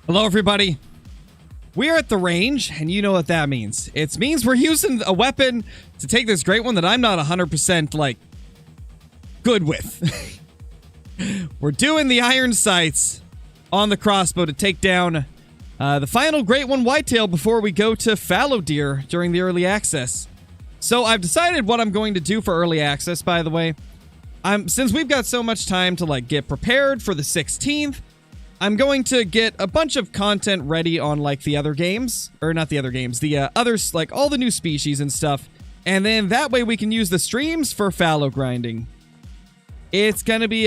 Hello, everybody. We're at the range, and you know what that means. It means we're using a weapon to take this great one that I'm not 100%, like, good with. We're doing the iron sights on the crossbow to take down the final great one whitetail before we go to fallow deer during the early access. So I've decided what I'm going to do for early access, by the way. Since we've got so much time to, like, get prepared for the 16th, I'm going to get a bunch of content ready on, like, the other games. Or not the other games. The others, like, all the new species and stuff. And then that way we can use the streams for fallow grinding. It's gonna be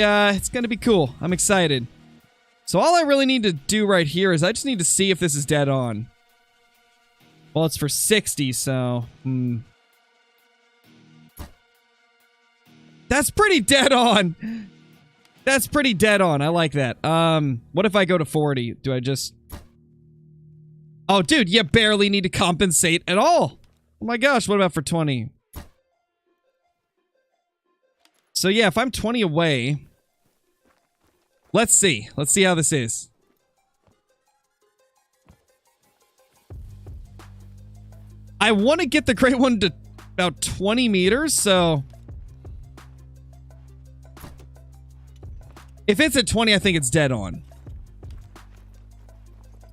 cool. I'm excited. So all I really need to do right here is I just need to see if this is dead on. Well, it's for 60, so... That's pretty dead on! That's pretty dead on. I like that. What if I go to 40? Do I just... Oh, dude, you barely need to compensate at all. Oh my gosh, what about for 20? So yeah, if I'm 20 away... Let's see. Let's see how this is. I want to get the great one to about 20 meters, so... If it's at 20, I think it's dead on.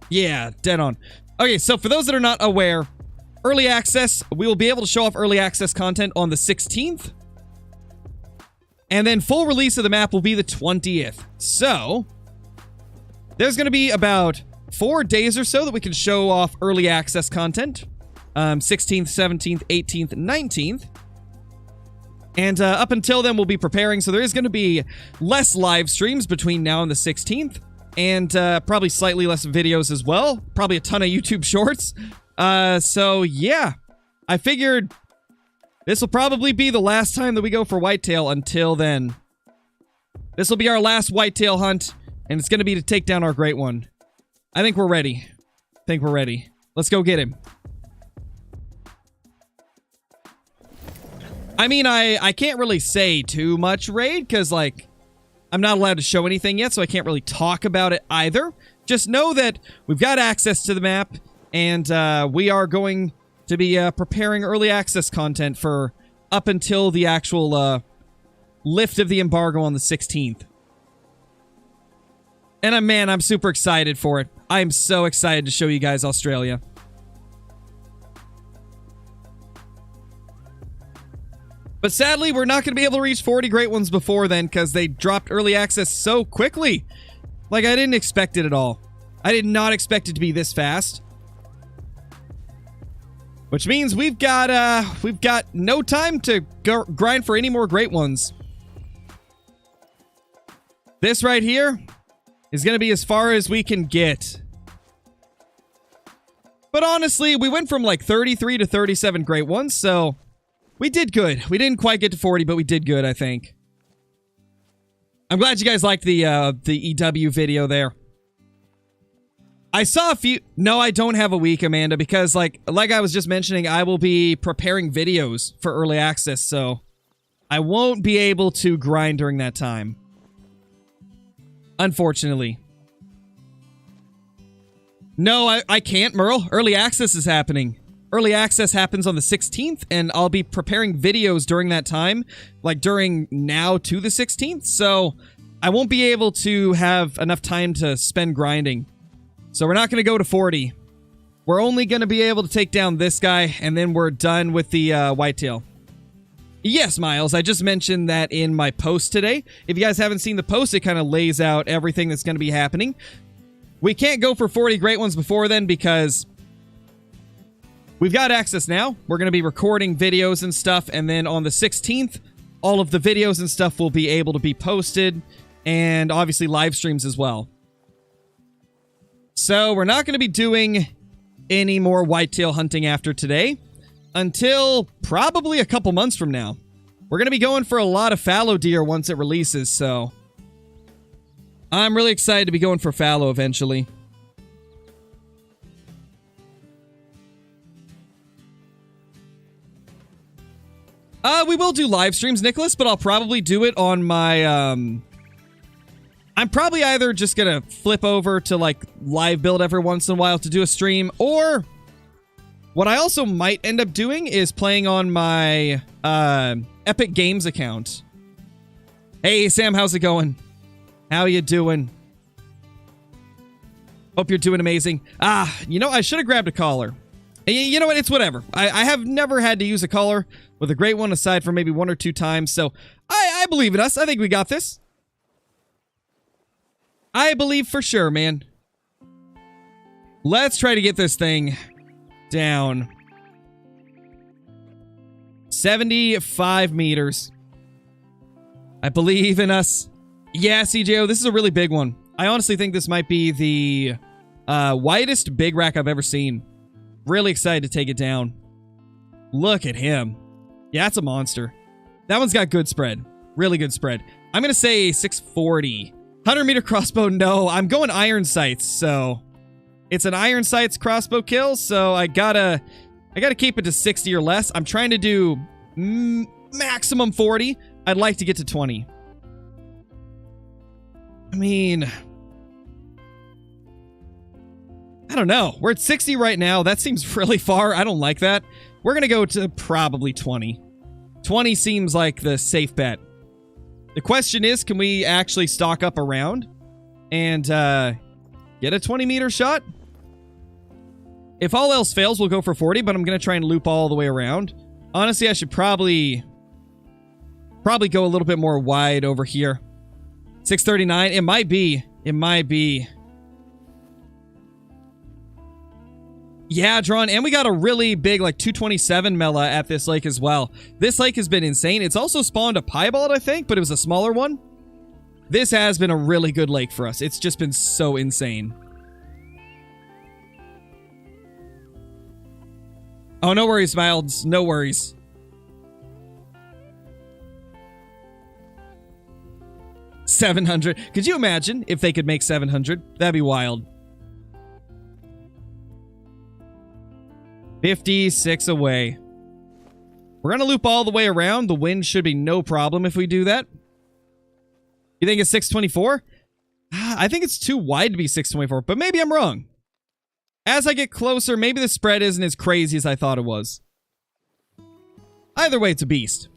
Yeah, dead on. Okay, so for those that are not aware, early access, we will be able to show off early access content on the 16th. And then full release of the map will be the 20th. So, there's going to be about 4 days or so that we can show off early access content. 16th, 17th, 18th, 19th. And up until then, we'll be preparing, so there is going to be less live streams between now and the 16th, and probably slightly less videos as well. Probably a ton of YouTube shorts. So, yeah. I figured this will probably be the last time that we go for whitetail until then. This will be our last whitetail hunt, and it's going to be to take down our great one. I think we're ready. Let's go get him. I mean, I can't really say too much, Raid, because, like, I'm not allowed to show anything yet, so I can't really talk about it either. Just know that we've got access to the map, and we are going to be preparing early access content for up until the actual lift of the embargo on the 16th. And, man, I'm super excited for it. I'm so excited to show you guys Australia. But sadly, we're not going to be able to reach 40 great ones before then because they dropped early access so quickly. Like, I didn't expect it at all. I did not expect it to be this fast. Which means we've got no time to grind for any more great ones. This right here is going to be as far as we can get. But honestly, we went from like 33 to 37 great ones, so... We did good. We didn't quite get to 40, but we did good, I think. I'm glad you guys liked the EW video there. I saw a few... No, I don't have a week, Amanda, because like I was just mentioning, I will be preparing videos for early access, so I won't be able to grind during that time. Unfortunately. No, I can't, Merle. Early access is happening. Early access happens on the 16th, and I'll be preparing videos during that time, like during now to the 16th, so I won't be able to have enough time to spend grinding. So we're not going to go to 40. We're only going to be able to take down this guy, and then we're done with the whitetail. Yes, Miles, I just mentioned that in my post today. If you guys haven't seen the post, it kind of lays out everything that's going to be happening. We can't go for 40 great ones before then because... We've got access now. We're going to be recording videos and stuff, and then on the 16th, all of the videos and stuff will be able to be posted, and obviously live streams as well. So we're not going to be doing any more whitetail hunting after today until probably a couple months from now. We're going to be going for a lot of fallow deer once it releases, so I'm really excited to be going for fallow eventually. We will do live streams, Nicholas, but I'll probably do it on my, I'm I'm probably either just going to flip over to like live build every once in a while to do a stream, or what I also might end up doing is playing on my Epic Games account. Hey, Sam, how's it going? How you doing? Hope you're doing amazing. You know, I should have grabbed a collar. You know what? It's whatever. I have never had to use a collar with a Great One aside from maybe 1 or 2 times, so I believe in us. I think we got this. I believe for sure, man. Let's try to get this thing down. 75 meters. I believe in us. Yeah, CJO, this is a really big one. I honestly think this might be the widest big rack I've ever seen. Really excited to take it down. Look at him. Yeah, that's a monster. That one's got good spread. Really good spread. I'm going to say 640. 100-meter crossbow, no. I'm going iron sights, so... It's an iron sights crossbow kill, so I gotta keep it to 60 or less. I'm trying to do maximum 40. I'd like to get to 20. I mean... I don't know. We're at 60 right now. That seems really far. I don't like that. We're going to go to probably 20. 20 seems like the safe bet. The question is, can we actually stock up around and get a 20-meter shot? If all else fails, we'll go for 40, but I'm going to try and loop all the way around. Honestly, I should probably go a little bit more wide over here. 639. It might be. It might be. Yeah, Drawn, and we got a really big, like, 227 Mela at this lake as well. This lake has been insane. It's also spawned a Piebald, I think, but it was a smaller one. This has been a really good lake for us. It's just been so insane. Oh, no worries, Milds. No worries. $700. Could you imagine if they could make 700? That'd be wild. 56 away. We're going to loop all the way around. The wind should be no problem if we do that. You think it's 624? I think it's too wide to be 624, but maybe I'm wrong. As I get closer, maybe the spread isn't as crazy as I thought it was. Either way, it's a beast.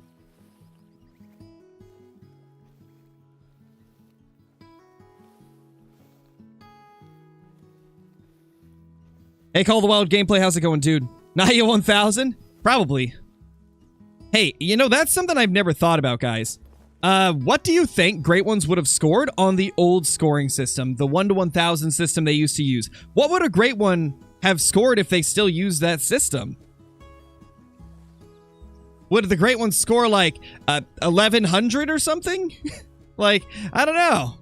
Hey, Call the Wild Gameplay, how's it going, dude? Naya 1000? Probably. Hey, you know, that's something I've never thought about, guys. What do you think Great Ones would have scored on the old scoring system? The 1 to 1000 system they used to use. What would a Great One have scored if they still used that system? Would the Great Ones score, like, 1100 or something? Like, I don't know.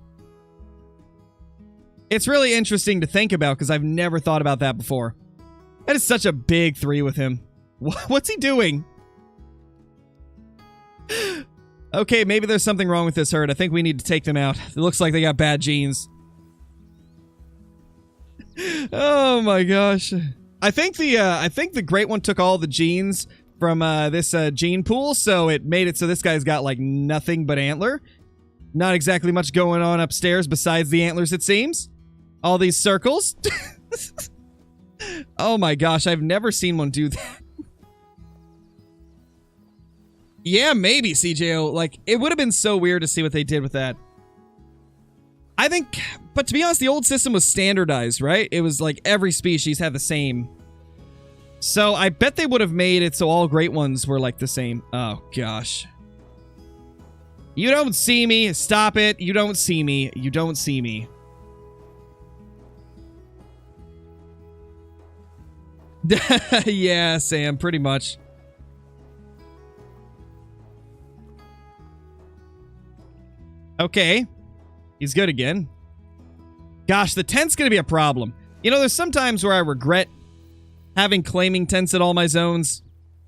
It's really interesting to think about because I've never thought about that before. That is such a big 3 with him. What's he doing? Okay, maybe there's something wrong with this herd. I think we need to take them out. It looks like they got bad genes. Oh my gosh. I think the Great One took all the genes from this gene pool, so it made it so this guy's got like nothing but antler. Not exactly much going on upstairs besides the antlers, it seems. All these circles. Oh my gosh, I've never seen one do that. Yeah, maybe, CJO. Like, it would have been so weird to see what they did with that. I think, but to be honest, the old system was standardized, right? It was like every species had the same. So I bet they would have made it so all Great Ones were like the same. Oh gosh. You don't see me. Stop it. You don't see me. You don't see me. Yeah, Sam, pretty much. Okay. He's good again. Gosh, the tent's gonna be a problem. You know, there's some times where I regret having claiming tents at all my zones.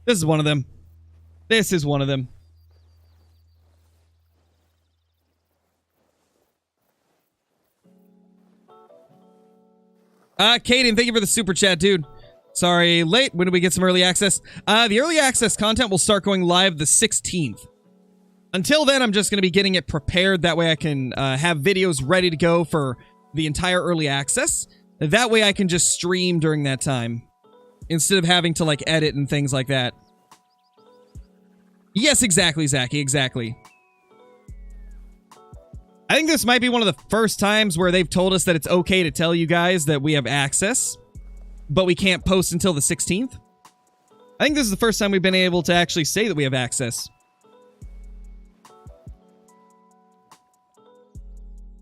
This is one of them. This is one of them. Kaden, thank you for the super chat, dude. Sorry, late. When do we get some early access? The early access content will start going live the 16th. Until then, I'm just going to be getting it prepared. That way I can have videos ready to go for the entire early access. That way I can just stream during that time instead of having to like edit and things like that. Yes, exactly, Zachy, exactly. I think this might be one of the first times where they've told us that it's okay to tell you guys that we have access, but we can't post until the 16th. I think this is the first time we've been able to actually say that we have access.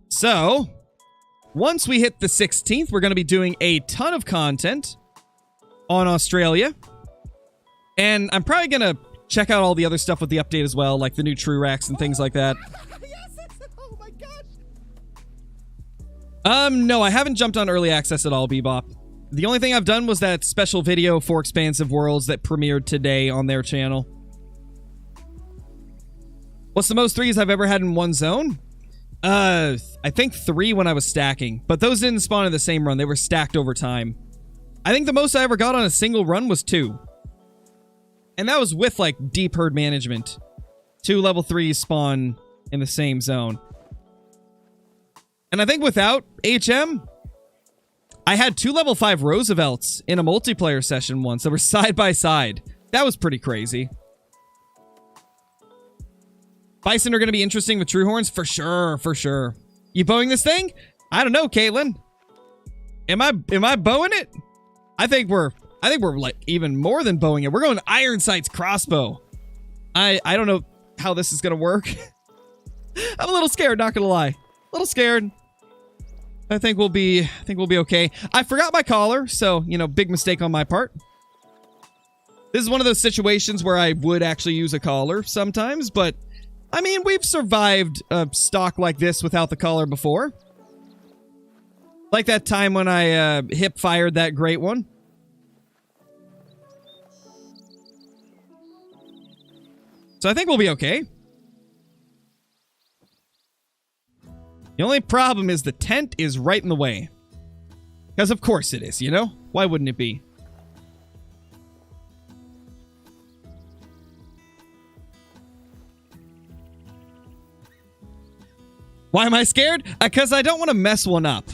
So, once we hit the 16th, we're going to be doing a ton of content on Australia. And I'm probably going to check out all the other stuff with the update as well, like the new true racks and things like that. Oh my gosh. No, I haven't jumped on early access at all, Bebop. The only thing I've done was that special video for Expansive Worlds that premiered today on their channel. What's the most threes I've ever had in one zone? I think 3 when I was stacking, but those didn't spawn in the same run. They were stacked over time. I think the most I ever got on a single run was 2. And that was with, like, deep herd management. 2 level 3s spawn in the same zone. And I think without HM, I had 2 level 5 Roosevelts in a multiplayer session once that were side by side. That was pretty crazy. Bison are going to be interesting with true horns? For sure, for sure. You bowing this thing? I don't know, Caitlin. Am I bowing it? I think we're like even more than bowing it. We're going iron sights crossbow. I don't know how this is going to work. I'm a little scared, not going to lie. A little scared. I think we'll be okay. I forgot my collar, so, you know, big mistake on my part. This is one of those situations where I would actually use a collar sometimes, but I mean, we've survived a stock like this without the collar before. Like that time when I hip fired that great one. So I think we'll be okay. The only problem is the tent is right in the way. Because of course it is, you know? Why wouldn't it be? Why am I scared? Because I don't want to mess one up.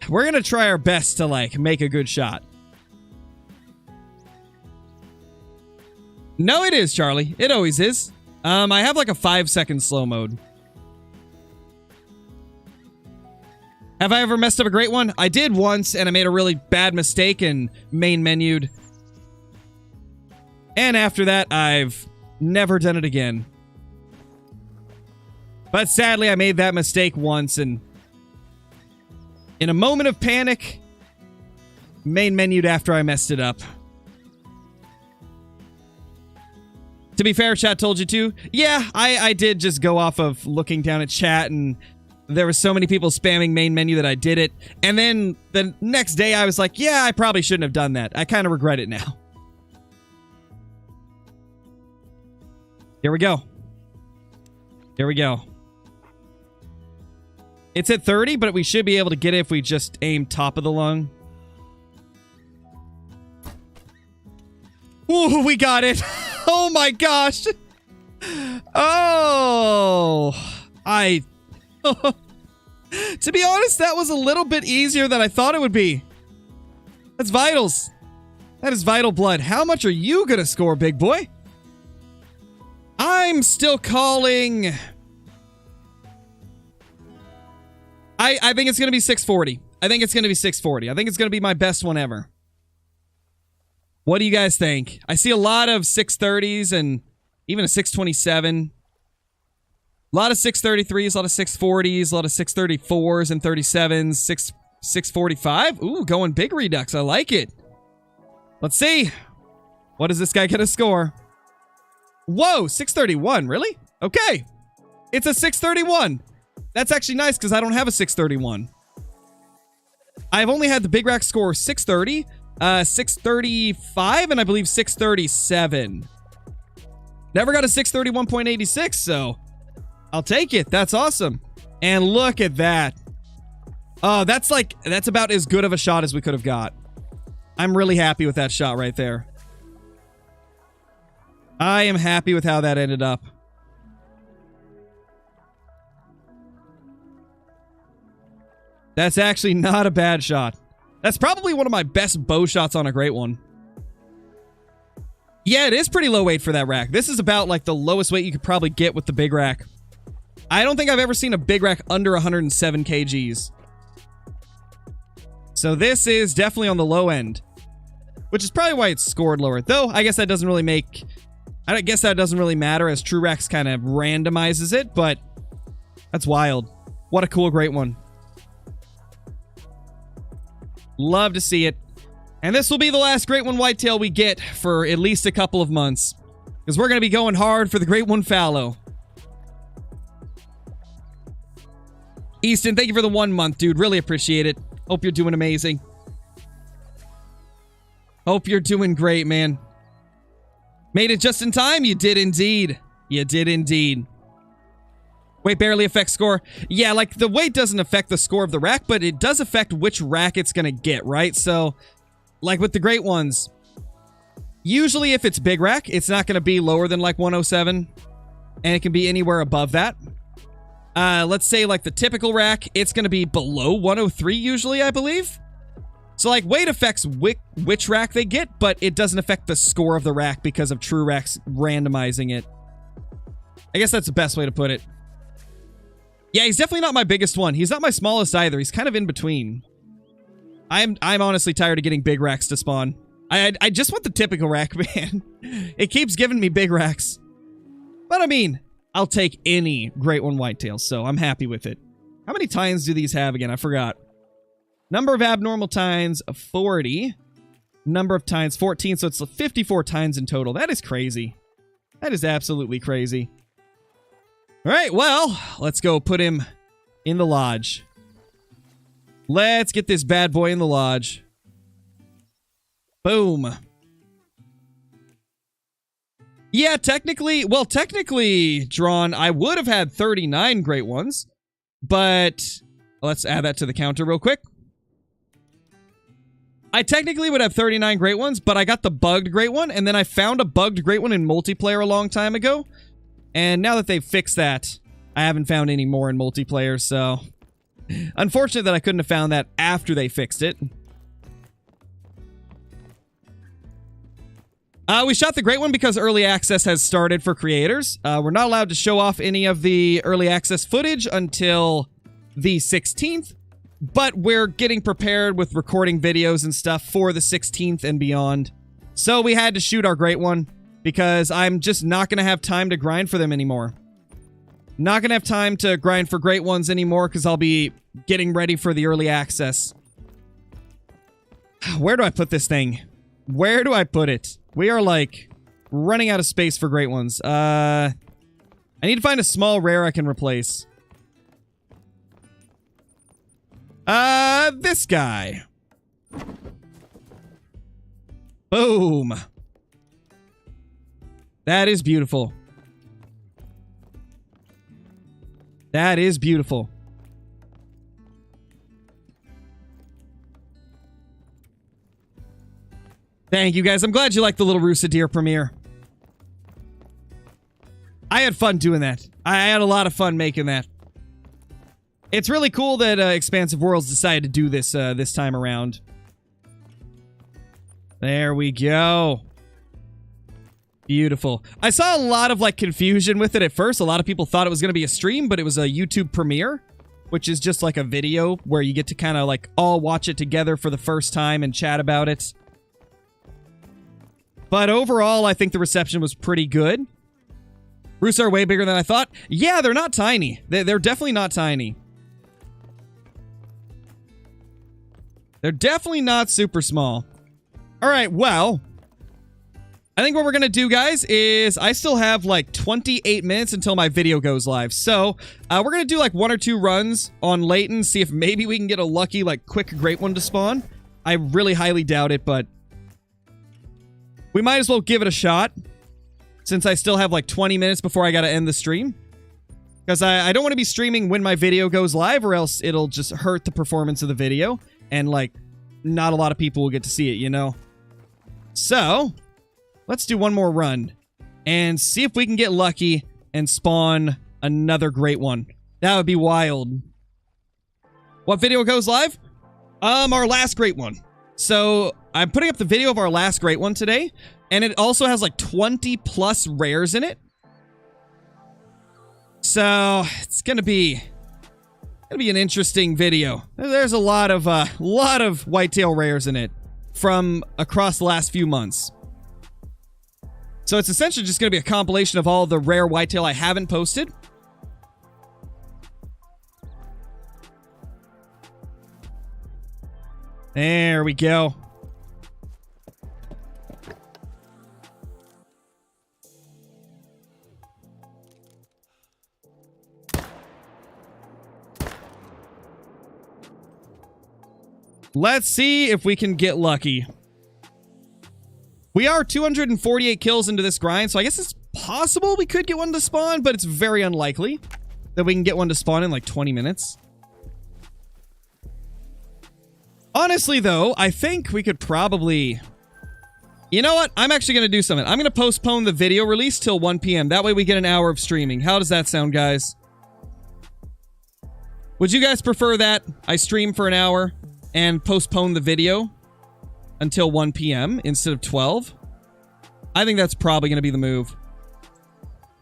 We're going to try our best to, like, make a good shot. No, it is, Charlie. It always is. I have, like, a 5-second slow mode. Have I ever messed up a great one? I did once, and I made a really bad mistake and main menued. And after that, I've never done it again. But sadly, I made that mistake once, and in a moment of panic, main menued after I messed it up. To be fair, chat told you to. Yeah, I did just go off of looking down at chat, and there were so many people spamming main menu that I did it. And then the next day, I was like, yeah, I probably shouldn't have done that. I kind of regret it now. Here we go. Here we go. It's at 30, but we should be able to get it if we just aim top of the lung. Ooh, we got it. Oh my gosh. Oh. To be honest, that was a little bit easier than I thought it would be. That's vitals. That is vital blood. How much are you gonna score, big boy? I'm still calling. I think it's going to be 640. I think it's going to be 640. I think it's going to be my best one ever. What do you guys think? I see a lot of 630s and even a 627. A lot of 633s, a lot of 640s, a lot of 634s and 37s, 645. Ooh, going big redux. I like it. Let's see. What is this guy going to score? Whoa, 631, really? Okay. It's a 631. That's actually nice because I don't have a 631. I've only had the big rack score 630, 635, and I believe 637. Never got a 631.86, so I'll take it. That's awesome. And look at that. Oh, that's about as good of a shot as we could have got. I'm really happy with that shot right there. I am happy with how that ended up. That's actually not a bad shot. That's probably one of my best bow shots on a great one. Yeah, it is pretty low weight for that rack. This is about like the lowest weight you could probably get with the big rack. I don't think I've ever seen a big rack under 107 kgs. So this is definitely on the low end, which is probably why it's scored lower. Though, I guess that doesn't really make... I guess that doesn't really matter as True Racks kind of randomizes it, but that's wild. What a cool great one. Love to see it. And this will be the last Great One Whitetail we get for at least a couple of months, because we're going to be going hard for the Great One Fallow. Easton, thank you for the 1 month, dude. Really appreciate it. Hope you're doing amazing. Hope you're doing great, man. Made it just in time? You did indeed. You did indeed. Weight barely affects score. Yeah, like the weight doesn't affect the score of the rack, but it does affect which rack it's going to get, right? So, like with the great ones, usually if it's big rack, it's not going to be lower than like 107, and it can be anywhere above that. Let's say like the typical rack, it's going to be below 103 usually, I believe. So like weight affects which rack they get, but it doesn't affect the score of the rack because of True Racks randomizing it. I guess that's the best way to put it. Yeah, he's definitely not my biggest one. He's not my smallest either. He's kind of in between. I'm honestly tired of getting big racks to spawn. I just want the typical rack, man. It keeps giving me big racks. But I mean, I'll take any Great One Whitetail, so I'm happy with it. How many tines do these have again? I forgot. Number of abnormal tines of 40. Number of tines 14, so it's 54 tines in total. That is crazy. That is absolutely crazy. All right, well, let's go put him in the lodge. Let's get this bad boy in the lodge. Boom. Yeah, technically, Drawn, I would have had 39 great ones, but let's add that to the counter real quick. I technically would have 39 great ones, but I got the bugged great one, and then I found a bugged great one in multiplayer a long time ago, and now that they've fixed that, I haven't found any more in multiplayer, so... Unfortunate that I couldn't have found that after they fixed it. We shot the great one because early access has started for creators. We're not allowed to show off any of the early access footage until the 16th, but we're getting prepared with recording videos and stuff for the 16th and beyond. So we had to shoot our great one because I'm just not going to have time to grind for them anymore. Not going to have time to grind for great ones anymore because I'll be getting ready for the early access. Where do I put this thing? Where do I put it? We are, like, running out of space for great ones. I need to find a small rare I can replace. This guy. Boom. That is beautiful. That is beautiful. Thank you, guys. I'm glad you liked the little Roosa Deer premiere. I had fun doing that. I had a lot of fun making that. It's really cool that Expansive Worlds decided to do this this time around. There we go. Beautiful. I saw a lot of like confusion with it at first. A lot of people thought it was going to be a stream, but it was a YouTube premiere, which is just like a video where you get to kind of like all watch it together for the first time and chat about it. But overall, I think the reception was pretty good. Roosts are way bigger than I thought. Yeah, they're not tiny. They're definitely not tiny. They're definitely not super small. All right, well, I think what we're going to do, guys, is I still have like 28 minutes until my video goes live. So we're going to do like 1 or 2 runs on Leighton, see if maybe we can get a lucky, like quick, great one to spawn. I really highly doubt it, but we might as well give it a shot since I still have like 20 minutes before I got to end the stream. Because I don't want to be streaming when my video goes live or else it'll just hurt the performance of the video. And like, not a lot of people will get to see it, you know? So, let's do one more run. and see if we can get lucky and spawn another great one. That would be wild. What video goes live? Our last great one. So I'm putting up the video of our last great one today, and it also has like 20 plus rares in it. So it's gonna be an interesting video. There's a lot of whitetail rares in it from across the last few months. So it's essentially just gonna be a compilation of all the rare whitetail I haven't posted. There we go. Let's see if we can get lucky. We are 248 kills into this grind, so I guess it's possible we could get one to spawn, but it's very unlikely that we can get one to spawn in like 20 minutes. Honestly, though, I think we could probably... You know what? I'm actually going to do something. I'm going to postpone the video release till 1 p.m. That way we get an hour of streaming. How does that sound, guys? Would you guys prefer that I stream for an hour and postpone the video until 1 p.m. instead of 12? I think that's probably going to be the move.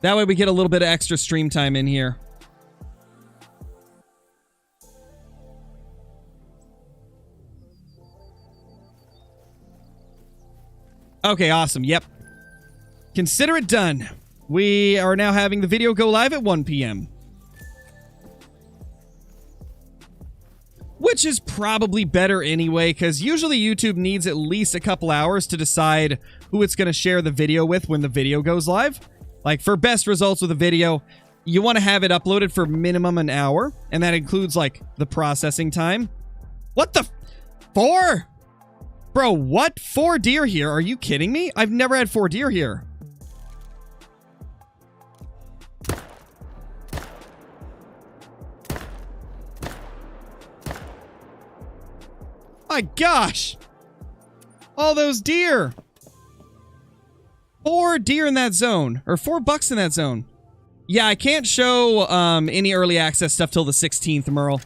That way we get a little bit of extra stream time in here. Okay, awesome. Yep. Consider it done. We are now having the video go live at 1 p.m. Which is probably better anyway, because usually YouTube needs at least a couple hours to decide who it's going to share the video with when the video goes live. Like, for best results with a video, you want to have it uploaded for minimum an hour, and that includes, like, the processing time. What the... 4? Bro, what? 4 deer here? Are you kidding me? I've never had 4 deer here. My gosh! All those deer! 4 deer in that zone. Or 4 bucks in that zone. Yeah, I can't show any early access stuff till the 16th, Merle.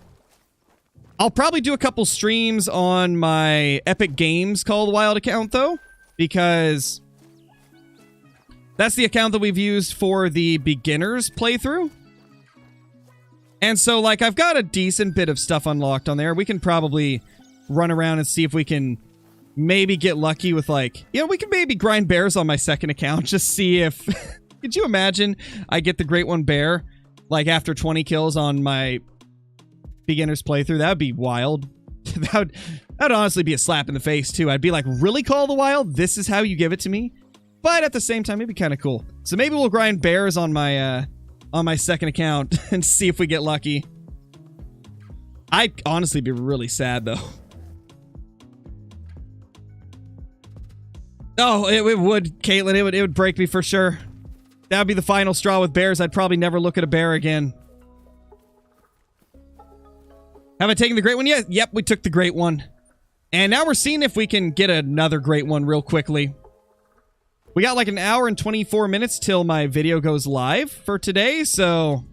I'll probably do a couple streams on my Epic Games Call of the Wild account, though, because that's the account that we've used for the beginners playthrough. And so, like, I've got a decent bit of stuff unlocked on there. We can probably run around and see if we can maybe get lucky with, like, you know, we can maybe grind bears on my second account, just see if... Could you imagine I get the Great One bear, like, after 20 kills on my... beginner's playthrough? That would be wild. that would honestly be a slap in the face too. I'd be like, really, Call of the Wild? This is how you give it to me? But at the same time, it'd be kind of cool. So maybe we'll grind bears on my second account and see if we get lucky. I'd honestly be really sad though. Oh, it would, Caitlin. It would break me for sure. That would be the final straw with bears. I'd probably never look at a bear again. Have I taken the Great One yet? Yep, we took the Great One. And now we're seeing if we can get another Great One real quickly. We got like an hour and 24 minutes till my video goes live for today, so...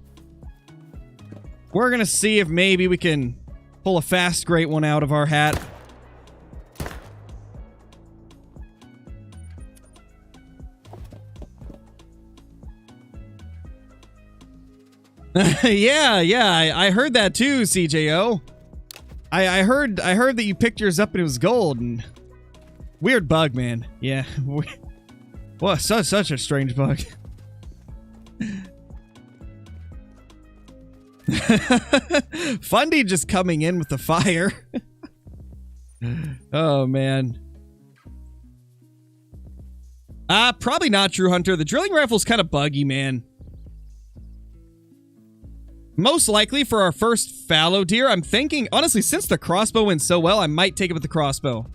we're gonna see if maybe we can pull a fast Great One out of our hat. yeah, I heard that too, CJO. I heard that you picked yours up and it was gold. And weird bug, man. Yeah. Well, such a strange bug. Fundy just coming in with the fire. Oh, man. Probably not, True Hunter. The drilling rifle's kind of buggy, man. Most likely for our first fallow deer, I'm thinking, honestly, since the crossbow went so well, I might take it with the crossbow.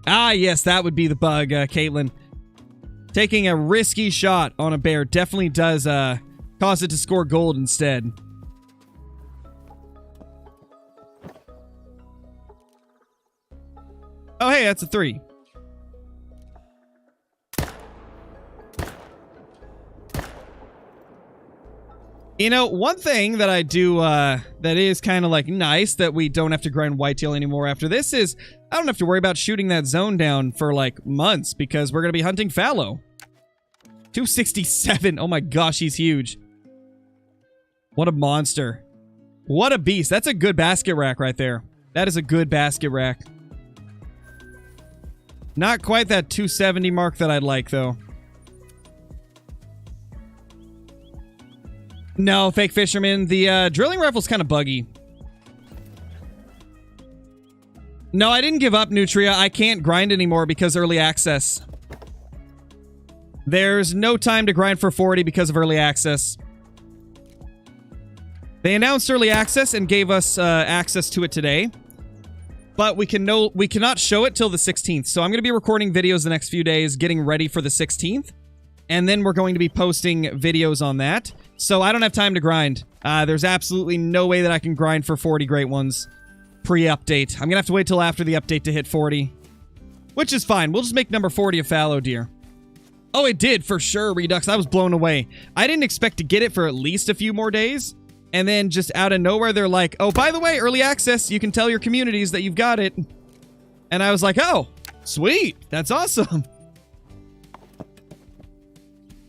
Ah, yes, that would be the bug, Caitlin. Taking a risky shot on a bear definitely does cause it to score gold instead. Oh, hey, that's a 3. You know, one thing that I do that is kind of like nice that we don't have to grind whitetail anymore after this is I don't have to worry about shooting that zone down for like months because we're going to be hunting fallow. 267. Oh my gosh, he's huge. What a monster. What a beast. That's a good basket rack right there. That is a good basket rack. Not quite that 270 mark that I'd like, though. No, fake fisherman. The drilling rifle's kind of buggy. No, I didn't give up, Nutria. I can't grind anymore because early access. There's no time to grind for 40 because of early access. They announced early access and gave us access to it today. But we cannot show it till the 16th. So I'm going to be recording videos the next few days, getting ready for the 16th. And then we're going to be posting videos on that. So I don't have time to grind. There's absolutely no way that I can grind for 40 great ones pre-update. I'm going to have to wait till after the update to hit 40. Which is fine. We'll just make number 40 a fallow deer. Oh, it did, for sure, Redux. I was blown away. I didn't expect to get it for at least a few more days. And then just out of nowhere, they're like, oh, by the way, early access. You can tell your communities that you've got it. And I was like, oh, sweet. That's awesome.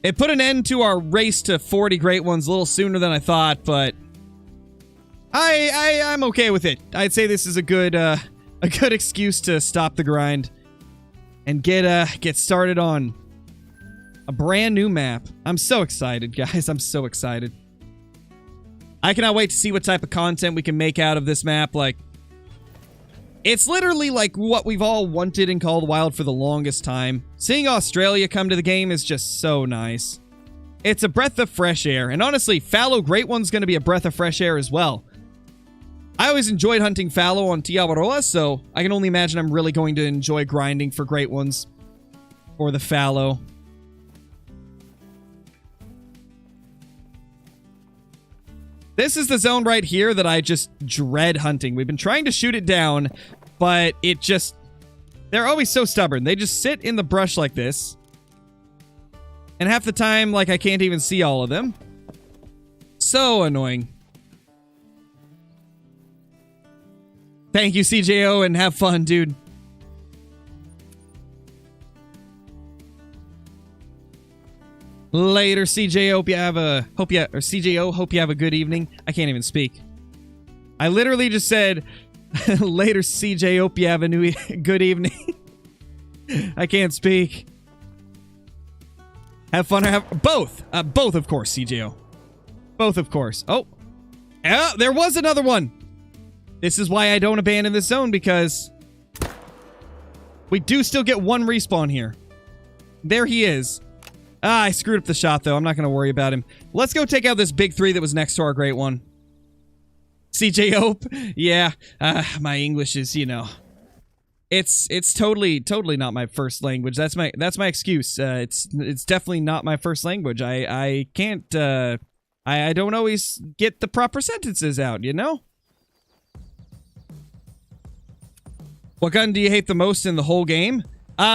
It put an end to our race to 40 great ones a little sooner than I thought, but I'm okay with it. I'd say this is a good excuse to stop the grind and get started on a brand new map. I'm so excited, guys. I'm so excited. I cannot wait to see what type of content we can make out of this map. Like, it's literally like what we've all wanted in Call of the Wild for the longest time. Seeing Australia come to the game is just so nice. It's a breath of fresh air. And honestly, fallow great one's going to be a breath of fresh air as well. I always enjoyed hunting fallow on Tiawaroa, so I can only imagine I'm really going to enjoy grinding for great ones for the fallow. This is the zone right here that I just dread hunting. We've been trying to shoot it down, but it just... They're always so stubborn. They just sit in the brush like this. And half the time, like, I can't even see all of them. So annoying. Thank you, CJO, and have fun, dude. Later, CJ. Hope you have a CJO. Hope you have a good evening. I can't even speak. I literally just said, later, CJ. Hope you have a good evening. I can't speak. Have fun or have both. Both, of course, CJO. Both, of course. Oh, there was another one. This is why I don't abandon this zone, because we do still get one respawn here. There he is. I screwed up the shot, though. I'm not going to worry about him. Let's go take out this big three that was next to our great one. CJ Hope. Yeah, my English is, you know, it's totally not my first language. That's my excuse. It's definitely not my first language. I can't, I don't always get the proper sentences out, you know? What gun do you hate the most in the whole game?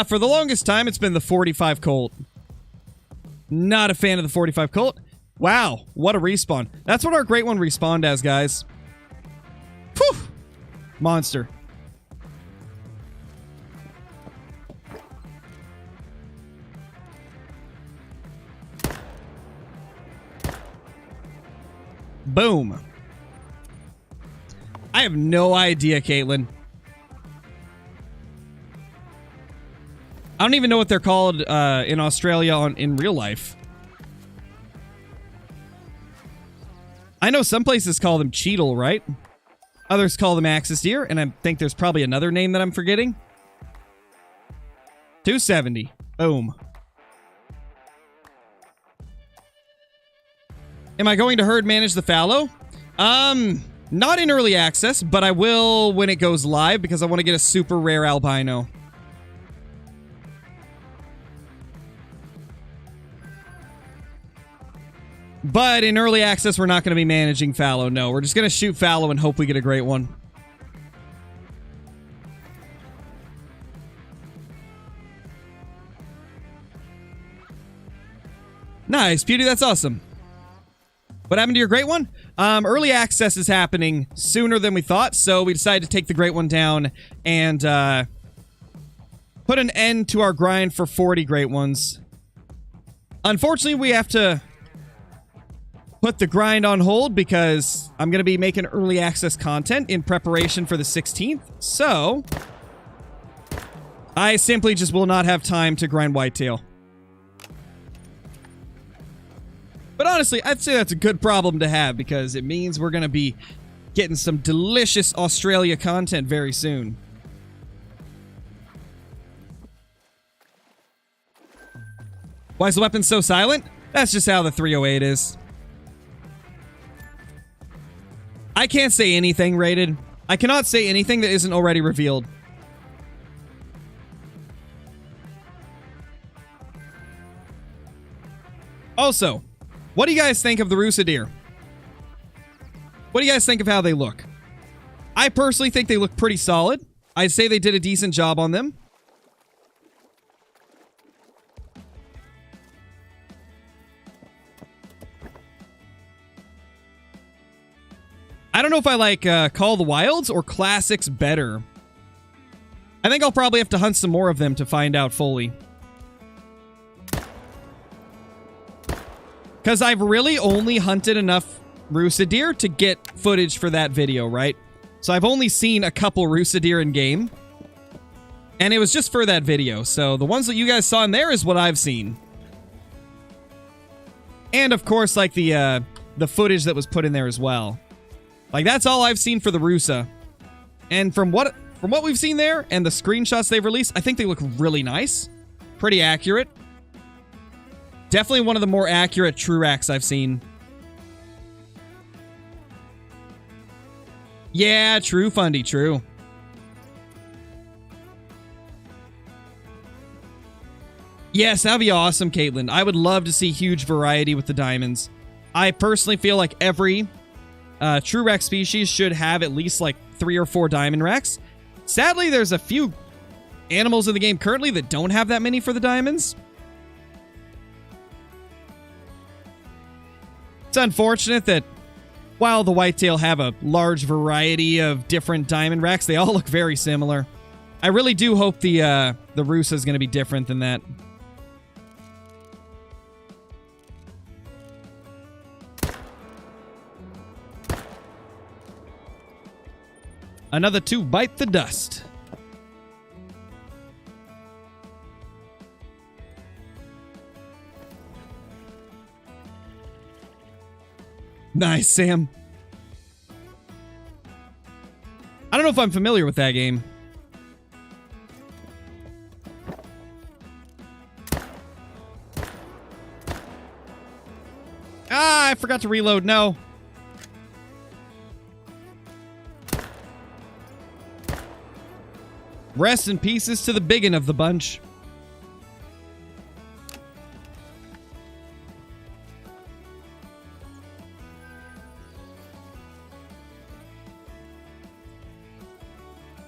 For the longest time, it's been the 45 Colt. Not a fan of the 45 Colt. Wow, what a respawn. That's what our great one respawned as, guys. Whew. Monster. Boom. I have no idea, Caitlin. I don't even know what they're called in Australia in real life. I know some places call them cheetle, right? Others call them axis deer, and I think there's probably another name that I'm forgetting. 270. Boom. Am I going to herd manage the fallow? Not in early access, but I will when it goes live because I want to get a super rare albino. But in early access, we're not going to be managing fallow. No, we're just going to shoot fallow and hope we get a great one. Nice, Beauty. That's awesome. What happened to your Great One? Early access is happening sooner than we thought, so we decided to take the Great One down and put an end to our grind for 40 Great Ones. Unfortunately, we have to put the grind on hold because I'm going to be making early access content in preparation for the 16th, so I simply just will not have time to grind Whitetail. But honestly, I'd say that's a good problem to have because it means we're going to be getting some delicious Australia content very soon. Why is the weapon so silent? That's just how the 308 is. I can't say anything rated. I cannot say anything that isn't already revealed. Also, what do you guys think of the Rusa deer? What do you guys think of how they look? I personally think they look pretty solid. I'd say they did a decent job on them. I don't know if I like Call of the Wilds or Classics better. I think I'll probably have to hunt some more of them to find out fully. Because I've really only hunted enough Rusa deer to get footage for that video, right? So I've only seen a couple Rusa deer in game. And it was just for that video. So the ones that you guys saw in there is what I've seen. And of course, like the footage that was put in there as well. Like, that's all I've seen for the Rusa. And from what we've seen there and the screenshots they've released, I think they look really nice. Pretty accurate. Definitely one of the more accurate true racks I've seen. Yeah, true, Fundy, true. Yes, that'd be awesome, Caitlin. I would love to see huge variety with the diamonds. I personally feel like every true rack species should have at least like 3 or 4 diamond racks. Sadly, there's a few animals in the game currently that don't have that many for the diamonds. It's unfortunate that while the Whitetail have a large variety of different diamond racks, they all look very similar. I really do hope the Rusa is going to be different than that. Another 2 bite the dust. Nice, Sam. I don't know if I'm familiar with that game. Ah, I forgot to reload. No. Rest in pieces to the biggin of the bunch.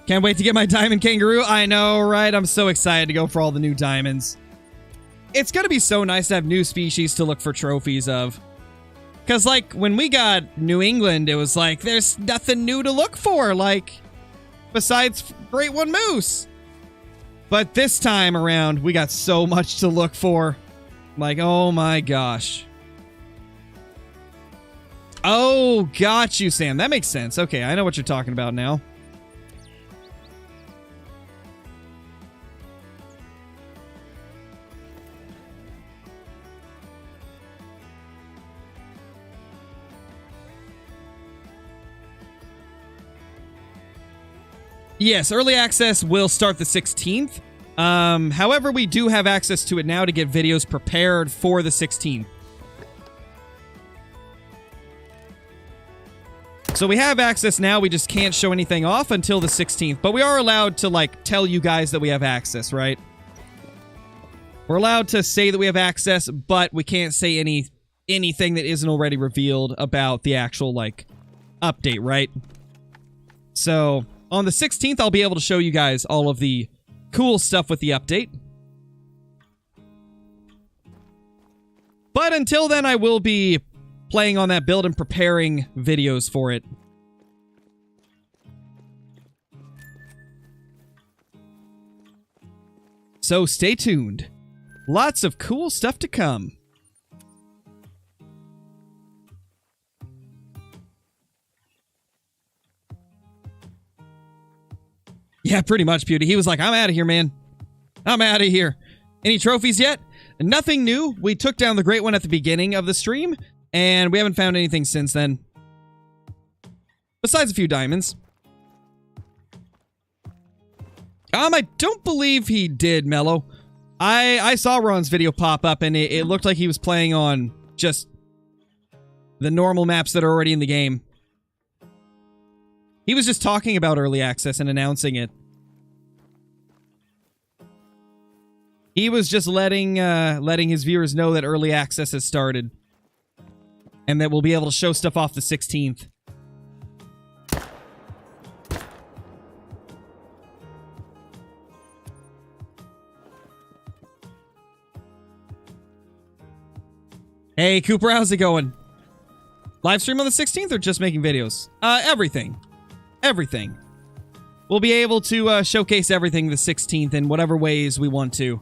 Can't wait to get my diamond kangaroo. I know, right? I'm so excited to go for all the new diamonds. It's going to be so nice to have new species to look for trophies of. Because, like, when we got New England, it was like, there's nothing new to look for, like, besides Great One Moose. But this time around, we got so much to look for. Like, oh my gosh. Oh, got you, Sam. That makes sense. Okay, I know what you're talking about now. Yes, early access will start the 16th. However, we do have access to it now to get videos prepared for the 16th. So we have access now, we just can't show anything off until the 16th. But we are allowed to, like, tell you guys that we have access, right? We're allowed to say that we have access, but we can't say anything that isn't already revealed about the actual, like, update, right? So on the 16th, I'll be able to show you guys all of the cool stuff with the update. But until then, I will be playing on that build and preparing videos for it. So stay tuned. Lots of cool stuff to come. Yeah, pretty much, Pewdie. He was like, I'm out of here, man. I'm out of here. Any trophies yet? Nothing new. We took down the Great One at the beginning of the stream, and we haven't found anything since then. Besides a few diamonds. I don't believe he did, Mello. I saw Ron's video pop up, and it looked like he was playing on just the normal maps that are already in the game. He was just talking about early access and announcing it. He was just letting his viewers know that early access has started. And that we'll be able to show stuff off the 16th. Hey, Cooper, how's it going? Live stream on the 16th or just making videos? Everything. Everything. We'll be able to showcase everything the 16th in whatever ways we want to.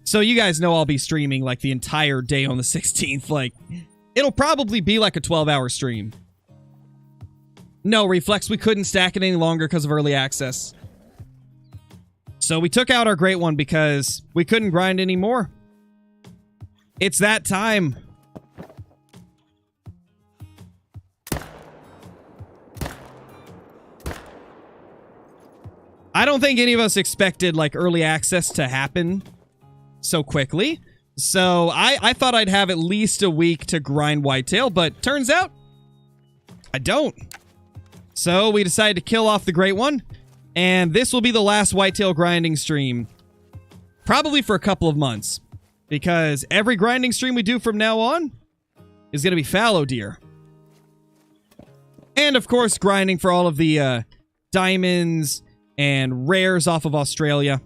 So you guys know I'll be streaming like the entire day on the 16th. Like, it'll probably be like a 12-hour stream. No, Reflex, we couldn't stack it any longer because of early access. So we took out our Great One because we couldn't grind anymore. It's that time. I don't think any of us expected, like, early access to happen so quickly. So I thought I'd have at least a week to grind Whitetail, but turns out I don't. So we decided to kill off the Great One, and this will be the last Whitetail grinding stream. Probably for a couple of months. Because every grinding stream we do from now on is going to be fallow deer. And, of course, grinding for all of the diamonds and rares off of Australia.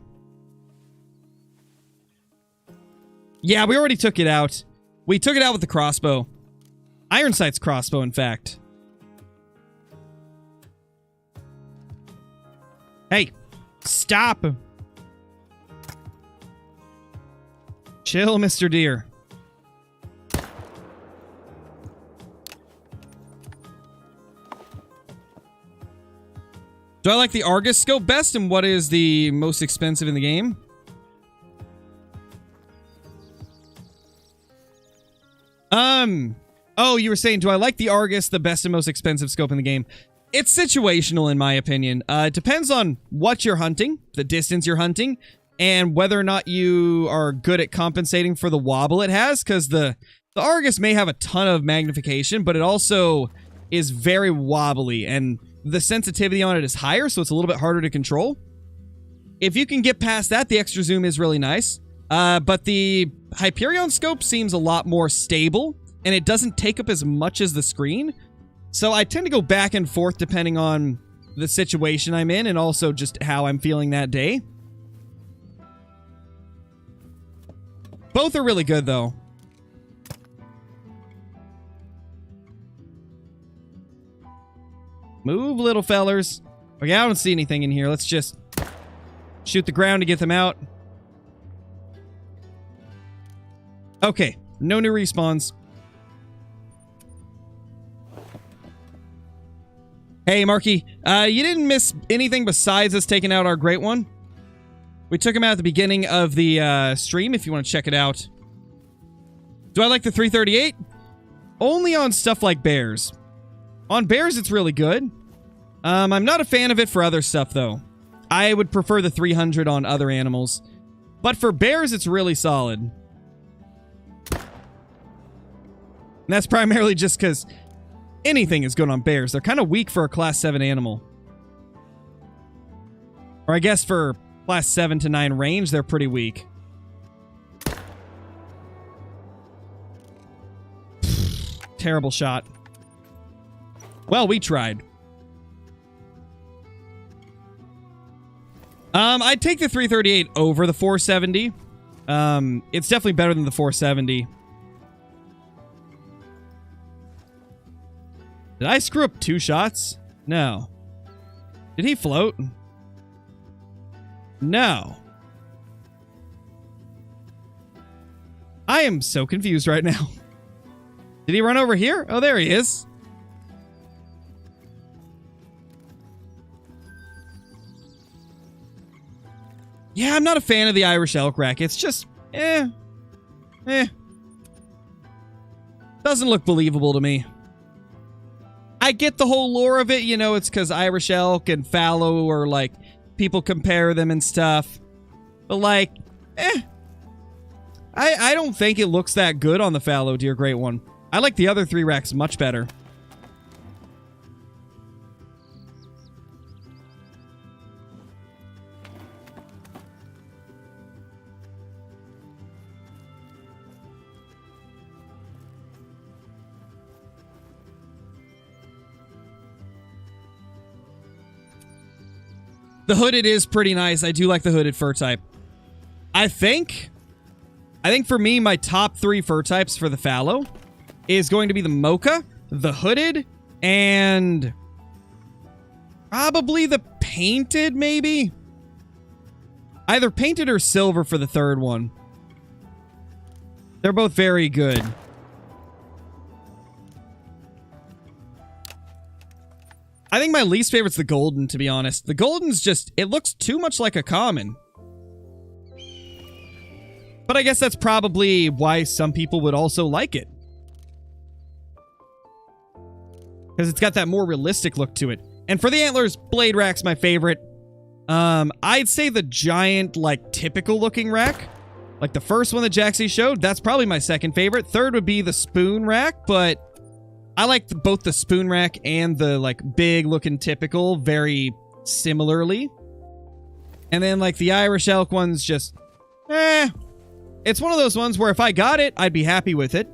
Yeah, we already took it out. We took it out with the crossbow. Iron Sight's crossbow, in fact. Hey, stop. Chill, Mr. Deer. Do I like the Argus scope best, and what is the most expensive in the game? Oh, you were saying, do I like the Argus the best and most expensive scope in the game? It's situational, in my opinion. It depends on what you're hunting, the distance you're hunting, and whether or not you are good at compensating for the wobble it has, because the Argus may have a ton of magnification, but it also is very wobbly, and the sensitivity on it is higher, so it's a little bit harder to control. If you can get past that, the extra zoom is really nice. But the Hyperion scope seems a lot more stable, and it doesn't take up as much as the screen. So I tend to go back and forth depending on the situation I'm in, and also just how I'm feeling that day. Both are really good, though. Move, little fellers. Okay, I don't see anything in here. Let's just shoot the ground to get them out. Okay, no new respawns. Hey, Marky, you didn't miss anything besides us taking out our Great One. We took him out at the beginning of the stream, if you want to check it out. Do I like the 338? Only on stuff like bears. On bears, it's really good. I'm not a fan of it for other stuff, though. I would prefer the 300 on other animals. But for bears, it's really solid. And that's primarily just because anything is good on bears. They're kind of weak for a class 7 animal. Or I guess for class 7 to 9 range, they're pretty weak. Terrible shot. Well, we tried. I'd take the 338 over the 470. It's definitely better than the 470. Did I screw up 2 shots? No. Did he float? No. I am so confused right now. Did he run over here? Oh, there he is. Yeah, I'm not a fan of the Irish elk rack. It's just, doesn't look believable to me. I get the whole lore of it, you know, it's because Irish elk and fallow, or like people compare them and stuff. But like, I don't think it looks that good on the fallow deer great one. I like the other 3 racks much better. The hooded is pretty nice. I do like the hooded fur type. I think for me, my top 3 fur types for the fallow is going to be the mocha, the hooded, and probably the painted, maybe? Either painted or silver for the 3rd one. They're both very good. I think my least favorite's the golden, to be honest. The golden's just, it looks too much like a common. But I guess that's probably why some people would also like it. Because it's got that more realistic look to it. And for the antlers, blade rack's my favorite. I'd say the giant, like, typical looking rack. Like the first one that Jaxie showed, that's probably my 2nd favorite. 3rd would be the spoon rack, but I like both the spoon rack and the, like, big looking typical very similarly. And then, like, the Irish elk one's just, it's one of those ones where if I got it, I'd be happy with it.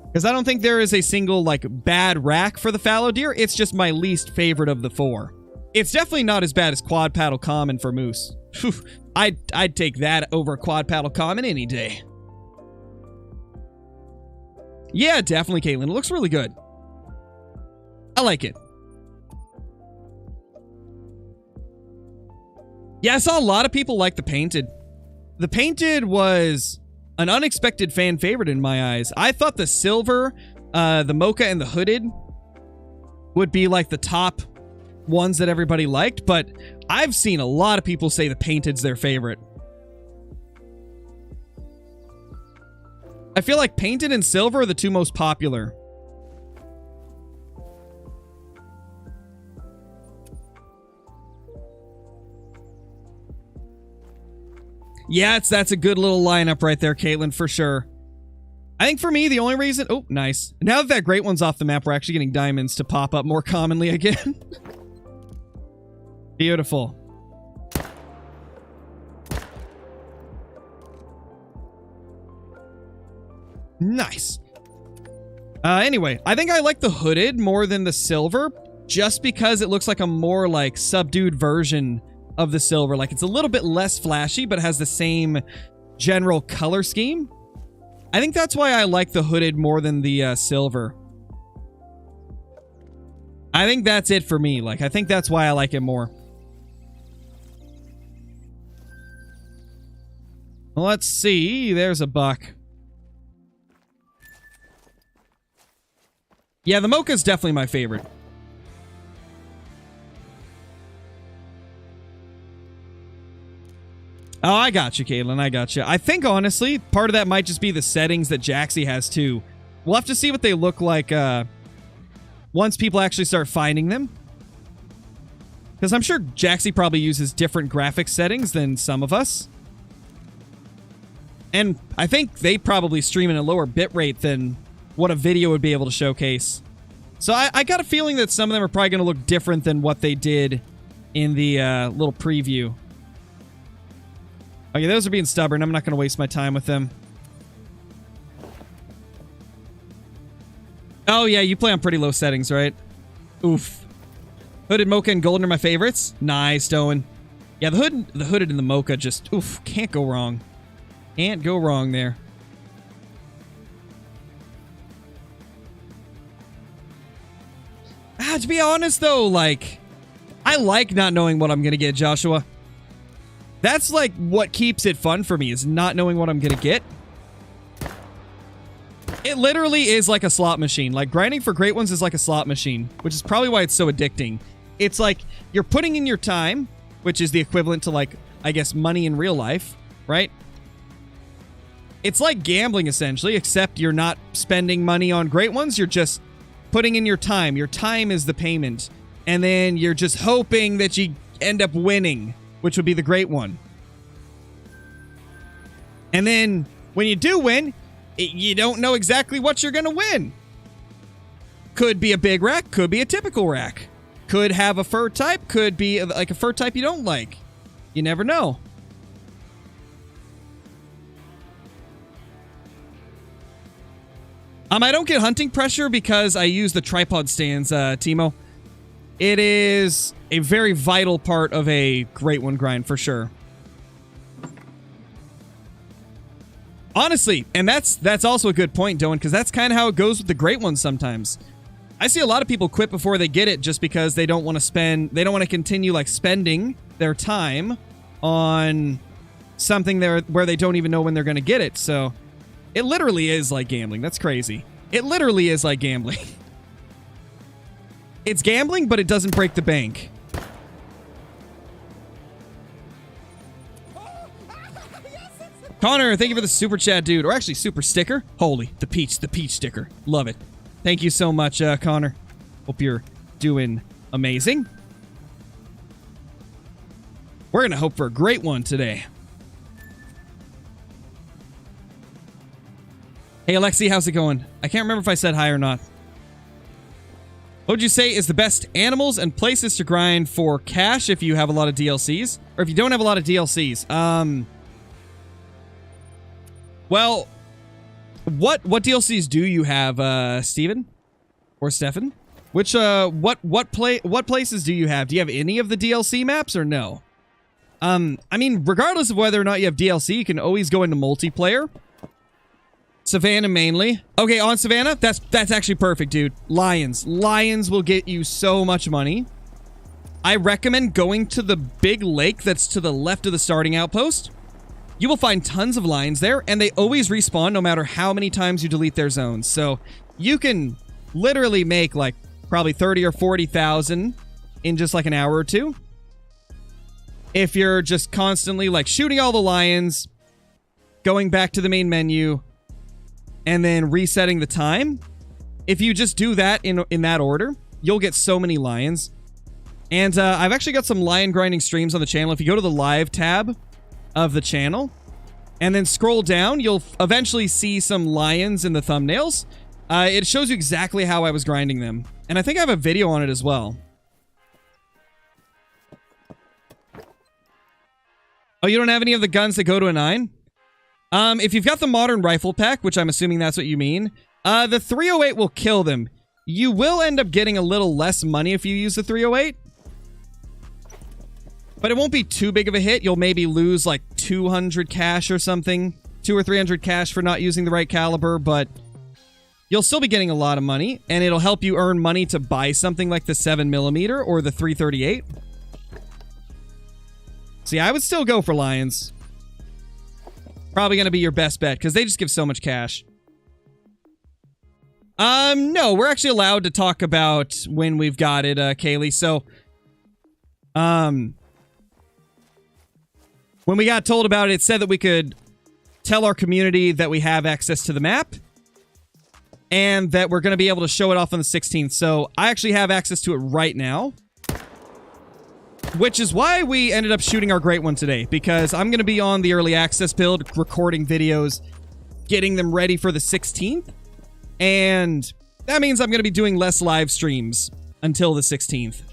Because I don't think there is a single, like, bad rack for the fallow deer. It's just my least favorite of the 4. It's definitely not as bad as quad paddle common for moose. Whew, I'd take that over quad paddle common any day. Yeah, definitely, Caitlin. It looks really good. I like it. Yeah, I saw a lot of people like the painted. The painted was an unexpected fan favorite in my eyes. I thought the silver, the mocha, and the hooded would be like the top ones that everybody liked, but I've seen a lot of people say the painted's their favorite. I feel like painted and silver are the 2 most popular. Yeah, that's a good little lineup right there, Caitlin, for sure. I think for me, the only reason... Oh, nice. Now that that great one's off the map, we're actually getting diamonds to pop up more commonly again. Beautiful. Nice. Anyway, I think I like the hooded more than the silver, just because it looks like a more, like, subdued version of the silver. Like, it's a little bit less flashy, but has the same general color scheme. I think that's why I like the hooded more than the silver. I think that's it for me. Like, I think that's why I like it more. Let's see. There's a buck. Yeah, the mocha's definitely my favorite. Oh, I got you, Caitlin. I got you. I think, honestly, part of that might just be the settings that Jaxie has, too. We'll have to see what they look like once people actually start finding them. Because I'm sure Jaxie probably uses different graphics settings than some of us. And I think they probably stream in a lower bitrate than what a video would be able to showcase. So I got a feeling that some of them are probably going to look different than what they did in the little preview. Okay, those are being stubborn. I'm not going to waste my time with them. Oh, yeah, you play on pretty low settings, right? Oof. Hooded, mocha, and golden are my favorites. Nice, Owen. Yeah, the hooded and the mocha just, oof, can't go wrong. Can't go wrong there. To be honest, though, like, I like not knowing what I'm going to get, Joshua. That's, like, what keeps it fun for me, is not knowing what I'm going to get. It literally is like a slot machine. Like, grinding for great ones is like a slot machine, which is probably why it's so addicting. It's like, you're putting in your time, which is the equivalent to, like, I guess, money in real life, right? It's like gambling, essentially, except you're not spending money on great ones. You're just putting in your time. Your time is the payment. And then you're just hoping that you end up winning, which would be the great one. And then when you do win, you don't know exactly what you're going to win. Could be a big rack, could be a typical rack. Could have a fur type, could be like a fur type you don't like. You never know. I don't get hunting pressure because I use the tripod stands, Timo. It is a very vital part of a great one grind, for sure. Honestly, and that's also a good point, Doan, because that's kind of how it goes with the great ones sometimes. I see a lot of people quit before they get it just because they don't want to continue, like, spending their time on something where they don't even know when they're going to get it. So it literally is like gambling. That's crazy. It literally is like gambling. It's gambling, but it doesn't break the bank. Connor, thank you for the super chat, dude. Or actually, super sticker. Holy, the peach sticker. Love it. Thank you so much, Connor. Hope you're doing amazing. We're going to hope for a great one today. Hey, Alexi, how's it going? I can't remember if I said hi or not. What would you say is the best animals and places to grind for cash if you have a lot of DLCs? Or if you don't have a lot of DLCs? Well, what DLCs do you have, Steven? Or Stefan? Which, what places do you have? Do you have any of the DLC maps or no? I mean, regardless of whether or not you have DLC, you can always go into multiplayer. Savannah mainly. Okay, on Savannah, that's actually perfect, dude. Lions. Lions will get you so much money. I recommend going to the big lake that's to the left of the starting outpost. You will find tons of lions there, and they always respawn no matter how many times you delete their zones. So you can literally make like probably 30 or 40,000 in just like an hour or two. If you're just constantly like shooting all the lions, going back to the main menu, and then resetting the time. If you just do that in that order, you'll get so many lions. And I've actually got some lion grinding streams on the channel. If you go to the live tab of the channel and then scroll down, you'll eventually see some lions in the thumbnails. It shows you exactly how I was grinding them. And I think I have a video on it as well. Oh, you don't have any of the guns that go to a 9? If you've got the modern rifle pack, which I'm assuming that's what you mean, the 308 will kill them. You will end up getting a little less money if you use the 308. But it won't be too big of a hit. You'll maybe lose like 200 cash or something. 200 or 300 cash for not using the right caliber, but you'll still be getting a lot of money, and it'll help you earn money to buy something like the 7mm or the 338. See, I would still go for Lions. Probably going to be your best bet, because they just give so much cash. No, we're actually allowed to talk about when we've got it, Kaylee. So, when we got told about it, it said that we could tell our community that we have access to the map and that we're going to be able to show it off on the 16th. So I actually have access to it right now, which is why we ended up shooting our great one today, because I'm going to be on the early access build, recording videos, getting them ready for the 16th. And that means I'm going to be doing less live streams until the 16th.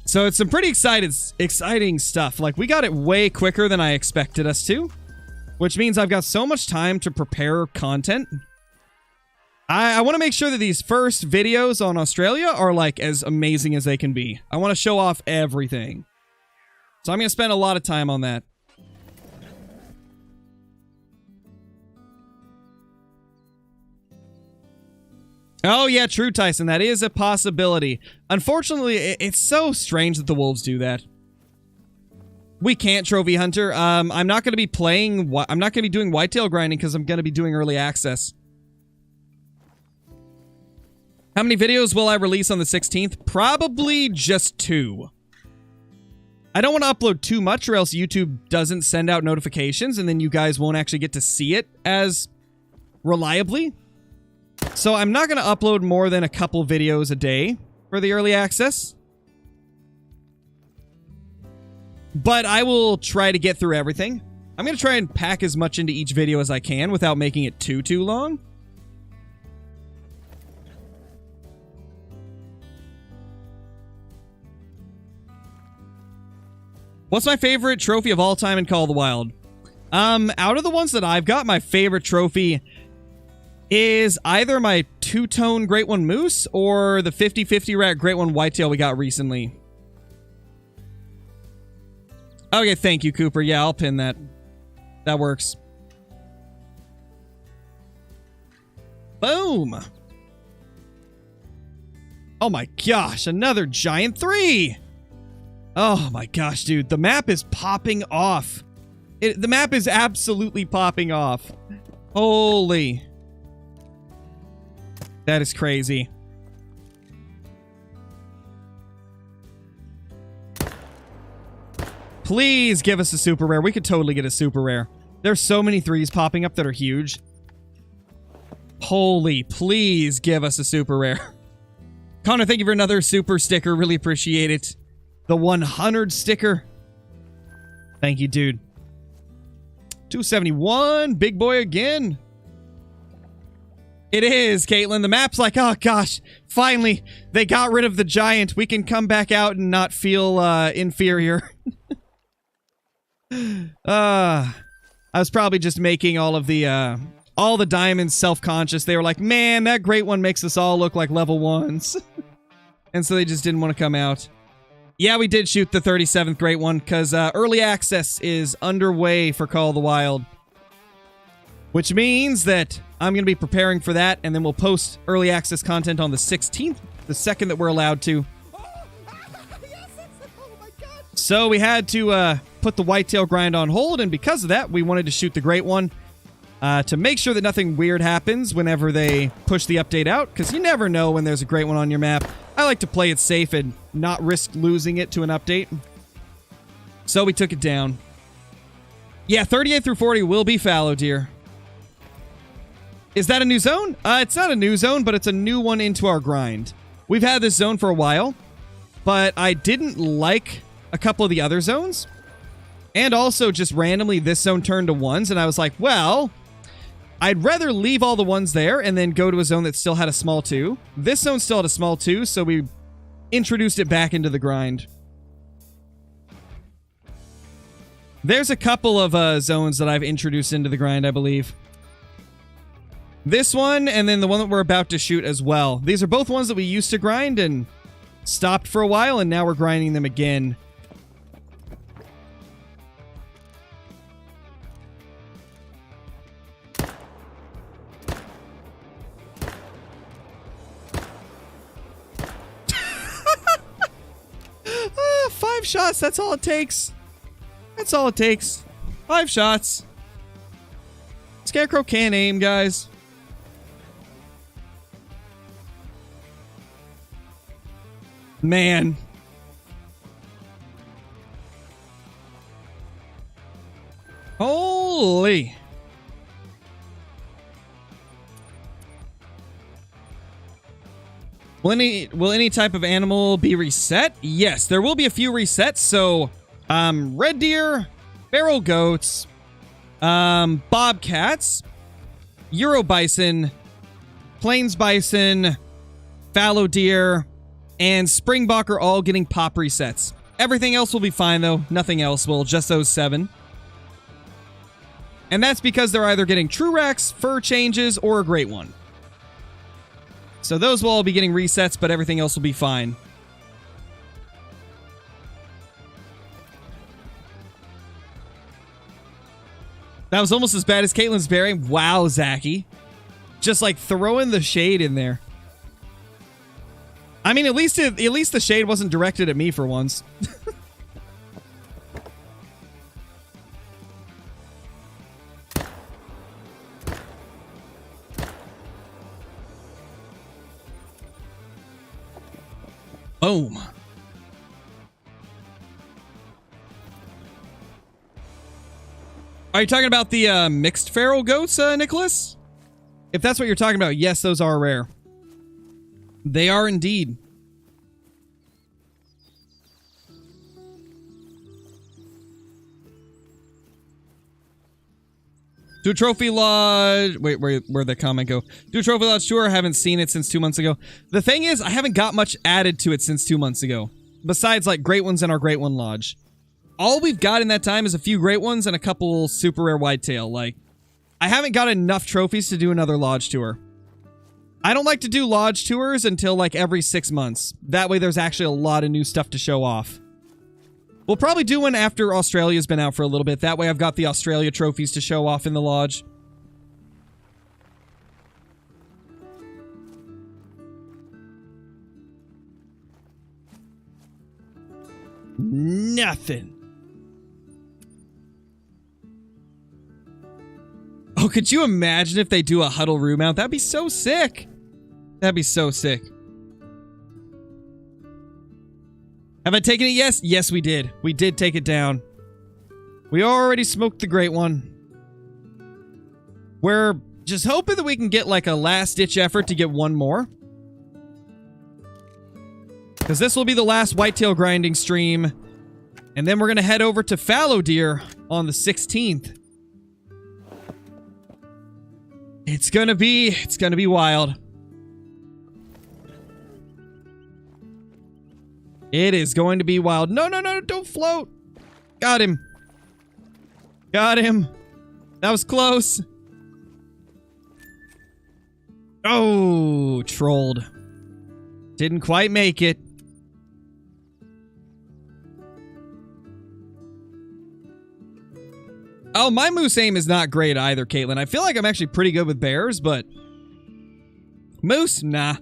So it's some pretty exciting stuff. Like, we got it way quicker than I expected us to, which means I've got so much time to prepare content. I want to make sure that these first videos on Australia are, like, as amazing as they can be. I want to show off everything. So I'm going to spend a lot of time on that. Oh, yeah, true, Tyson. That is a possibility. Unfortunately, it's so strange that the wolves do that. We can't, Trophy Hunter. I'm not going to be playing... I'm not going to be doing whitetail grinding because I'm going to be doing early access. How many videos will I release on the 16th? Probably just 2. I don't want to upload too much or else YouTube doesn't send out notifications and then you guys won't actually get to see it as reliably. So I'm not going to upload more than a couple videos a day for the early access. But I will try to get through everything. I'm going to try and pack as much into each video as I can without making it too long. What's my favorite trophy of all time in Call of the Wild? Out of the ones that I've got, my favorite trophy is either my two-tone Great One Moose or the 50-50 rat Great One Whitetail we got recently. Okay, thank you, Cooper. Yeah, I'll pin that. That works. Boom! Oh my gosh, another giant 3! Oh my gosh, dude. The map is popping off. The map is absolutely popping off. Holy. That is crazy. Please give us a super rare. We could totally get a super rare. There's so many 3s popping up that are huge. Holy, please give us a super rare. Connor, thank you for another super sticker. Really appreciate it. The 100 sticker. Thank you, dude. 271. Big boy again. It is, Caitlin. The map's like, oh gosh, finally, they got rid of the giant. We can come back out and not feel inferior. I was probably just making all the diamonds self-conscious. They were like, man, that Great One makes us all look like level 1s. And so they just didn't want to come out. Yeah, we did shoot the 37th Great One because early access is underway for Call of the Wild. Which means that I'm going to be preparing for that, and then we'll post early access content on the 16th, the second that we're allowed to. So we had to put the whitetail grind on hold, and because of that, we wanted to shoot the Great One to make sure that nothing weird happens whenever they push the update out, because you never know when there's a Great One on your map. I like to play it safe and not risk losing it to an update. So we took it down. Yeah, 38 through 40 will be fallow deer. Is that a new zone? It's not a new zone, but it's a new one into our grind. We've had this zone for a while, but I didn't like a couple of the other zones. And also just randomly this zone turned to 1s, and I was like, well, I'd rather leave all the 1s there and then go to a zone that still had a small 2. This zone still had a small 2, so we introduced it back into the grind. There's a couple of zones that I've introduced into the grind, I believe. This one, and then the one that we're about to shoot as well. These are both ones that we used to grind and stopped for a while, and now we're grinding them again. Five shots, that's all it takes. That's all it takes. 5 shots. Scarecrow can't aim, guys. Man. Holy. Will any type of animal be reset? Yes, there will be a few resets. So, red deer, feral goats, bobcats, Euro bison, plains bison, fallow deer, and springbok are all getting pop resets. Everything else will be fine though. Nothing else will. Just those 7. And that's because they're either getting true racks, fur changes, or a Great One. So those will all be getting resets, but everything else will be fine. That was almost as bad as Caitlin's berry. Wow, Zachy. Just like throwing the shade in there. I mean, at least the shade wasn't directed at me for once. Boom. Are you talking about the mixed feral goats, Nicholas? If that's what you're talking about, yes, those are rare. They are indeed. Do a trophy lodge. Wait, where'd that comment go? Do a trophy lodge tour. I haven't seen it since 2 months ago. The thing is, I haven't got much added to it since 2 months ago. Besides, like, Great Ones in our Great One Lodge. All we've got in that time is a few Great Ones and a couple super rare whitetail. Like, I haven't got enough trophies to do another lodge tour. I don't like to do lodge tours until, like, every 6 months. That way there's actually a lot of new stuff to show off. We'll probably do one after Australia's been out for a little bit. That way I've got the Australia trophies to show off in the lodge. Nothing. Oh, could you imagine if they do a huddle room mount? That'd be so sick. That'd be so sick. Have I taken it? Yes. Yes, we did. We did take it down. We already smoked the Great One. We're just hoping that we can get like a last-ditch effort to get one more. Because this will be the last whitetail grinding stream. And then we're going to head over to fallow deer on the 16th. It's gonna be wild. It is going to be wild. No, no, no, don't float. Got him. Got him. That was close. Oh, trolled. Didn't quite make it. Oh, my moose aim is not great either, Caitlin. I feel like I'm actually pretty good with bears, but... moose? Nah.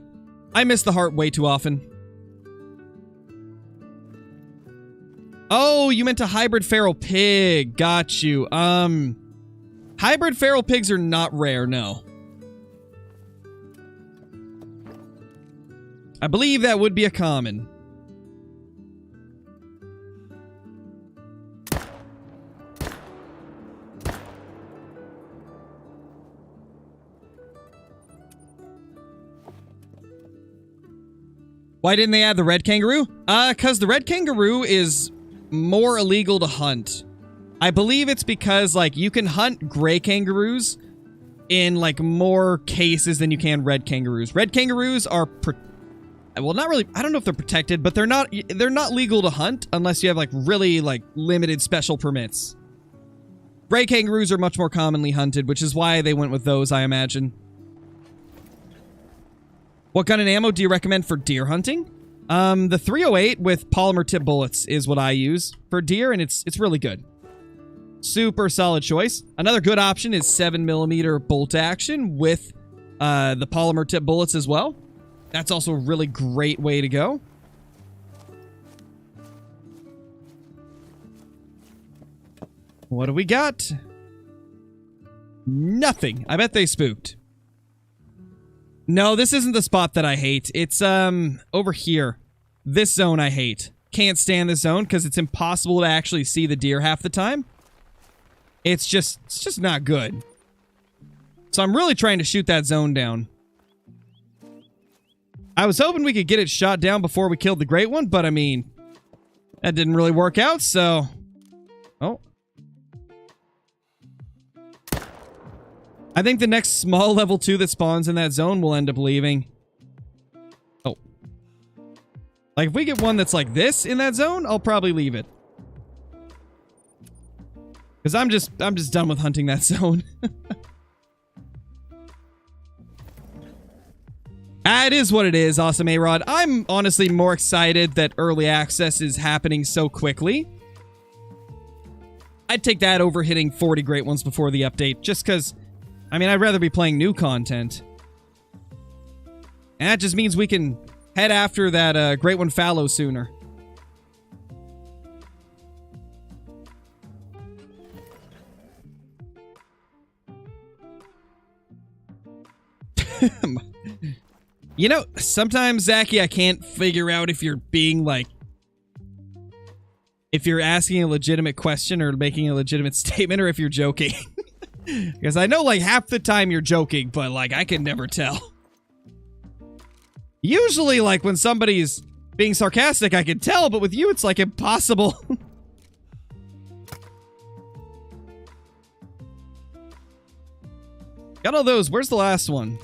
I miss the heart way too often. Oh, you meant a hybrid feral pig. Got you. Hybrid feral pigs are not rare, no. I believe that would be a common. Why didn't they add the red kangaroo? Because the red kangaroo is more illegal to hunt. I believe it's because, like, you can hunt gray kangaroos in, like, more cases than you can red kangaroos. Red kangaroos are, well, not really, I don't know if they're protected, but they're not legal to hunt unless you have, like, really, like, limited special permits. Gray kangaroos are much more commonly hunted, which is why they went with those, I imagine. What gun and ammo do you recommend for deer hunting? The 308 with polymer tip bullets is what I use for deer, and it's really good. Super solid choice. Another good option is 7mm bolt action with the polymer tip bullets as well. That's also a really great way to go. What do we got? Nothing. I bet they spooked. No, this isn't the spot that I hate. It's, over here. This zone I hate. Can't stand this zone because it's impossible to actually see the deer half the time. It's just not good. So I'm really trying to shoot that zone down. I was hoping we could get it shot down before we killed the Great One, but I mean, that didn't really work out, so... Oh. I think the next small level 2 that spawns in that zone will end up leaving. Oh. Like, if we get one that's like this in that zone, I'll probably leave it. Because I'm just done with hunting that zone. It is what it is, Awesome A-Rod. I'm honestly more excited that early access is happening so quickly. I'd take that over hitting 40 Great Ones before the update, just because... I mean, I'd rather be playing new content. And that just means we can head after that Great One fallow sooner. You know, sometimes, Zachy, I can't figure out if you're being like... if you're asking a legitimate question or making a legitimate statement or if you're joking. Because I know like half the time you're joking, but like I can never tell. Usually like when somebody's being sarcastic, I can tell, but with you it's like impossible. Got all those. Where's the last one?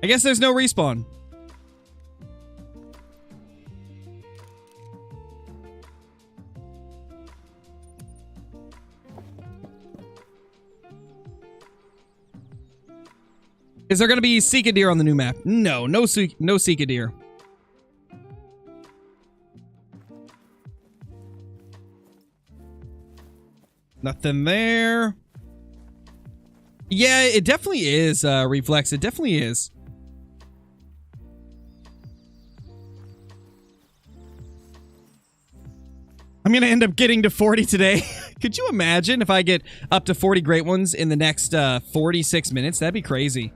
I guess there's no respawn. Is there going to be Seek a Deer on the new map? No, no Seek a Deer. Nothing there. Yeah, it definitely is, Reflex. It definitely is. I'm going to end up getting to 40 today. Could you imagine if I get up to 40 Great Ones in the next 46 minutes? That'd be crazy.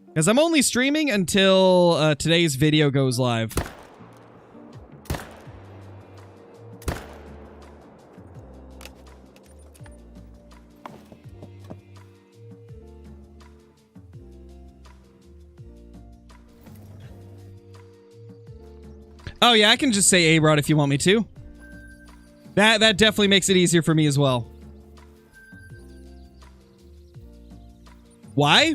Because I'm only streaming until today's video goes live. Oh yeah, I can just say A-Rod if you want me to. That definitely makes it easier for me as well. Why?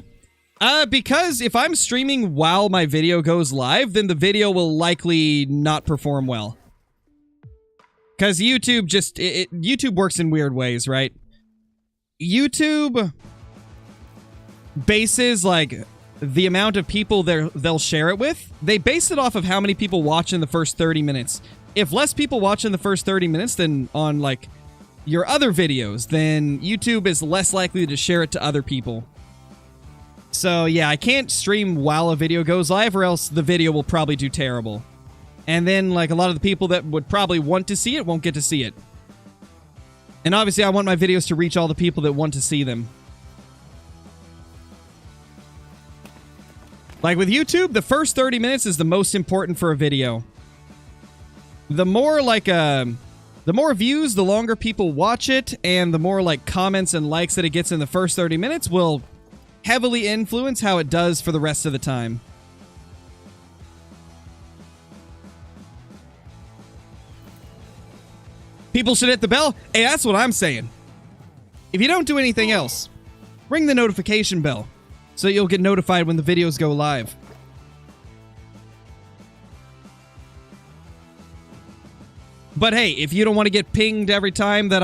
Because if I'm streaming while my video goes live, then the video will likely not perform well. Because YouTube just... YouTube works in weird ways, right? YouTube bases, like, the amount of people they'll share it with. They base it off of how many people watch in the first 30 minutes. If less people watch in the first 30 minutes than on, like, your other videos, then YouTube is less likely to share it to other people. So, yeah, I can't stream while a video goes live or else the video will probably do terrible. And then, like, a lot of the people that would probably want to see it won't get to see it. And obviously, I want my videos to reach all the people that want to see them. Like, with YouTube, the first 30 minutes is the most important for a video. The more, like, the more views, the longer people watch it, and the more, like, comments and likes that it gets in the first 30 minutes will heavily influence how it does for the rest of the time. People should hit the bell. Hey, that's what I'm saying. If you don't do anything else, ring the notification bell so you'll get notified when the videos go live. But hey, if you don't want to get pinged every time that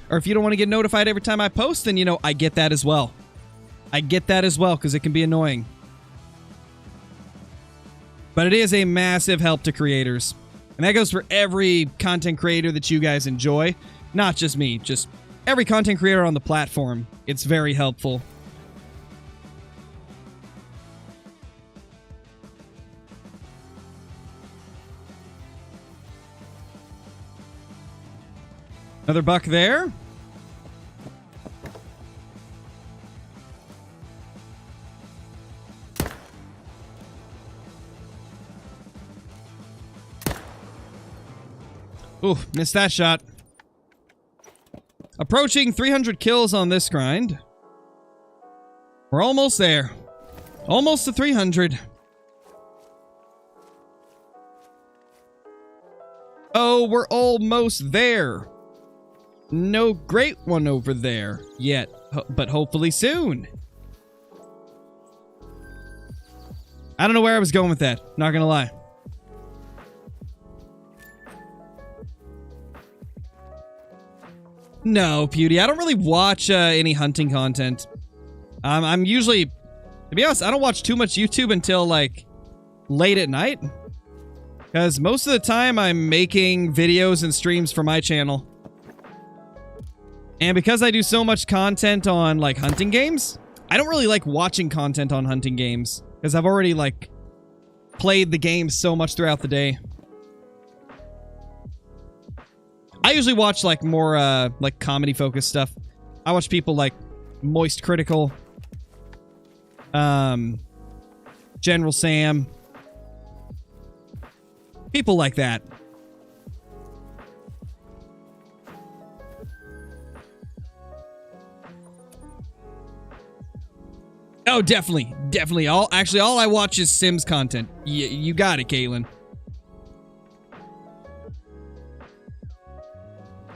or if you don't want to get notified every time I post, then, you know, I get that as well. I get that as well, because it can be annoying. But it is a massive help to creators. And that goes for every content creator that you guys enjoy. Not just me, just every content creator on the platform. It's very helpful. Another buck there. Ooh, missed that shot. Approaching 300 kills on this grind. We're almost there. Almost to 300. Oh, we're almost there. No great one over there yet, but hopefully soon. I don't know where I was going with that, not gonna lie. No, Pewdie, I don't really watch any hunting content. I'm usually, to be honest, I don't watch too much YouTube until, like, late at night. Because most of the time I'm making videos and streams for my channel. And because I do so much content on, like, hunting games, I don't really like watching content on hunting games. Because I've already, like, played the game so much throughout the day. I usually watch, like, more, like, comedy-focused stuff. I watch people like Moist Critical, General Sam, people like that. Oh, definitely. Definitely. All I watch is Sims content. You got it, Caitlin.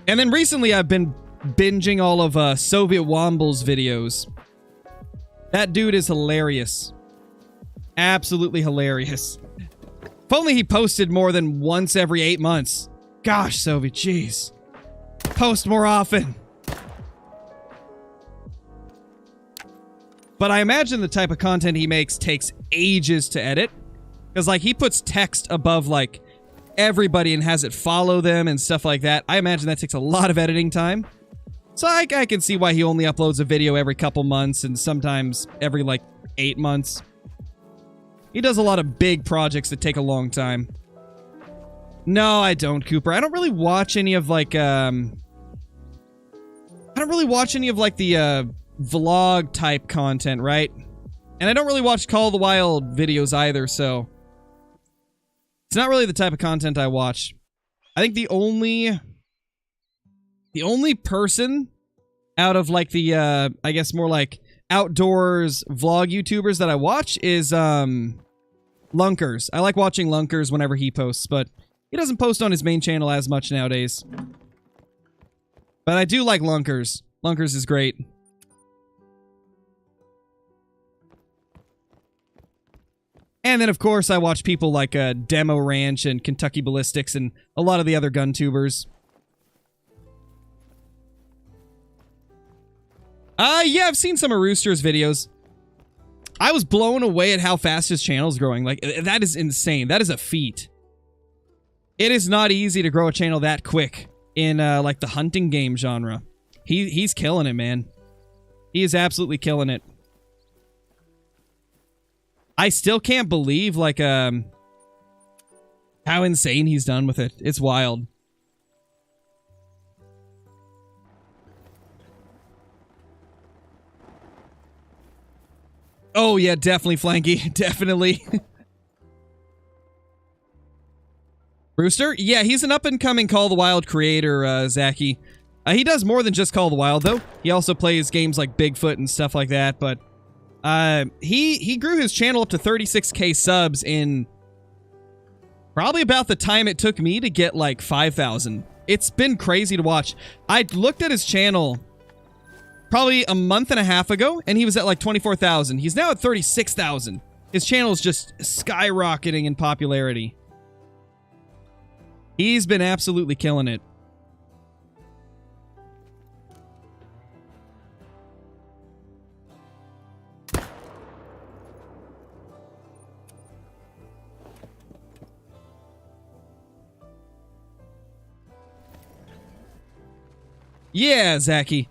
And then recently I've been binging all of Soviet Womble's videos. That dude is hilarious. Absolutely hilarious. If only he posted more than once every 8 months. Gosh, Soviet, jeez. Post more often. But I imagine the type of content he makes takes ages to edit. Because, like, he puts text above, like, everybody and has it follow them and stuff like that. I imagine that takes a lot of editing time. So I can see why he only uploads a video every couple months and sometimes every, like, 8 months. He does a lot of big projects that take a long time. No, I don't, Cooper. I don't really watch any of, like, I don't really watch any of, like, the, vlog type content, right? And I don't really watch Call of the Wild videos either, so it's not really the type of content I watch. I think the only person out of like the I guess more like outdoors vlog YouTubers that I watch is Lunkers. I like watching Lunkers whenever he posts, but he doesn't post on his main channel as much nowadays. But I do like Lunkers. Lunkers is great. And then, of course, I watch people like Demo Ranch and Kentucky Ballistics and a lot of the other gun tubers. Yeah, I've seen some of Rooster's videos. I was blown away at how fast his channel's growing. Like, that is insane. That is a feat. It is not easy to grow a channel that quick in, like, the hunting game genre. He's killing it, man. He is absolutely killing it. I still can't believe, like, how insane he's done with it. It's wild. Oh, yeah, definitely, Flanky. Definitely. Rooster? Yeah, he's an up-and-coming Call of the Wild creator, Zachy. He does more than just Call of the Wild, though. He also plays games like Bigfoot and stuff like that, but he grew his channel up to 36k subs in probably about the time it took me to get like 5,000. It's been crazy to watch. I looked at his channel probably a month and a half ago, and he was at like 24,000. He's now at 36,000. His channel is just skyrocketing in popularity. He's been absolutely killing it. Yeah, Zachy.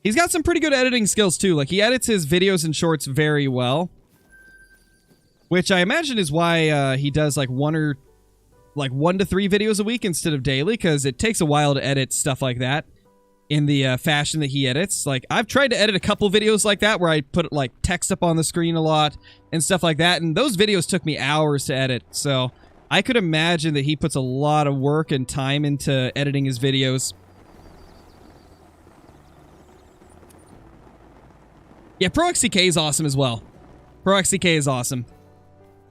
He's got some pretty good editing skills, too. Like, he edits his videos and shorts very well. Which I imagine is why he does, like, 1 to 3 videos a week instead of daily, because it takes a while to edit stuff like that in the fashion that he edits. Like, I've tried to edit a couple videos like that where I put, like, text up on the screen a lot and stuff like that, and those videos took me hours to edit, so I could imagine that he puts a lot of work and time into editing his videos. Yeah, ProXCK is awesome as well. ProXCK is awesome.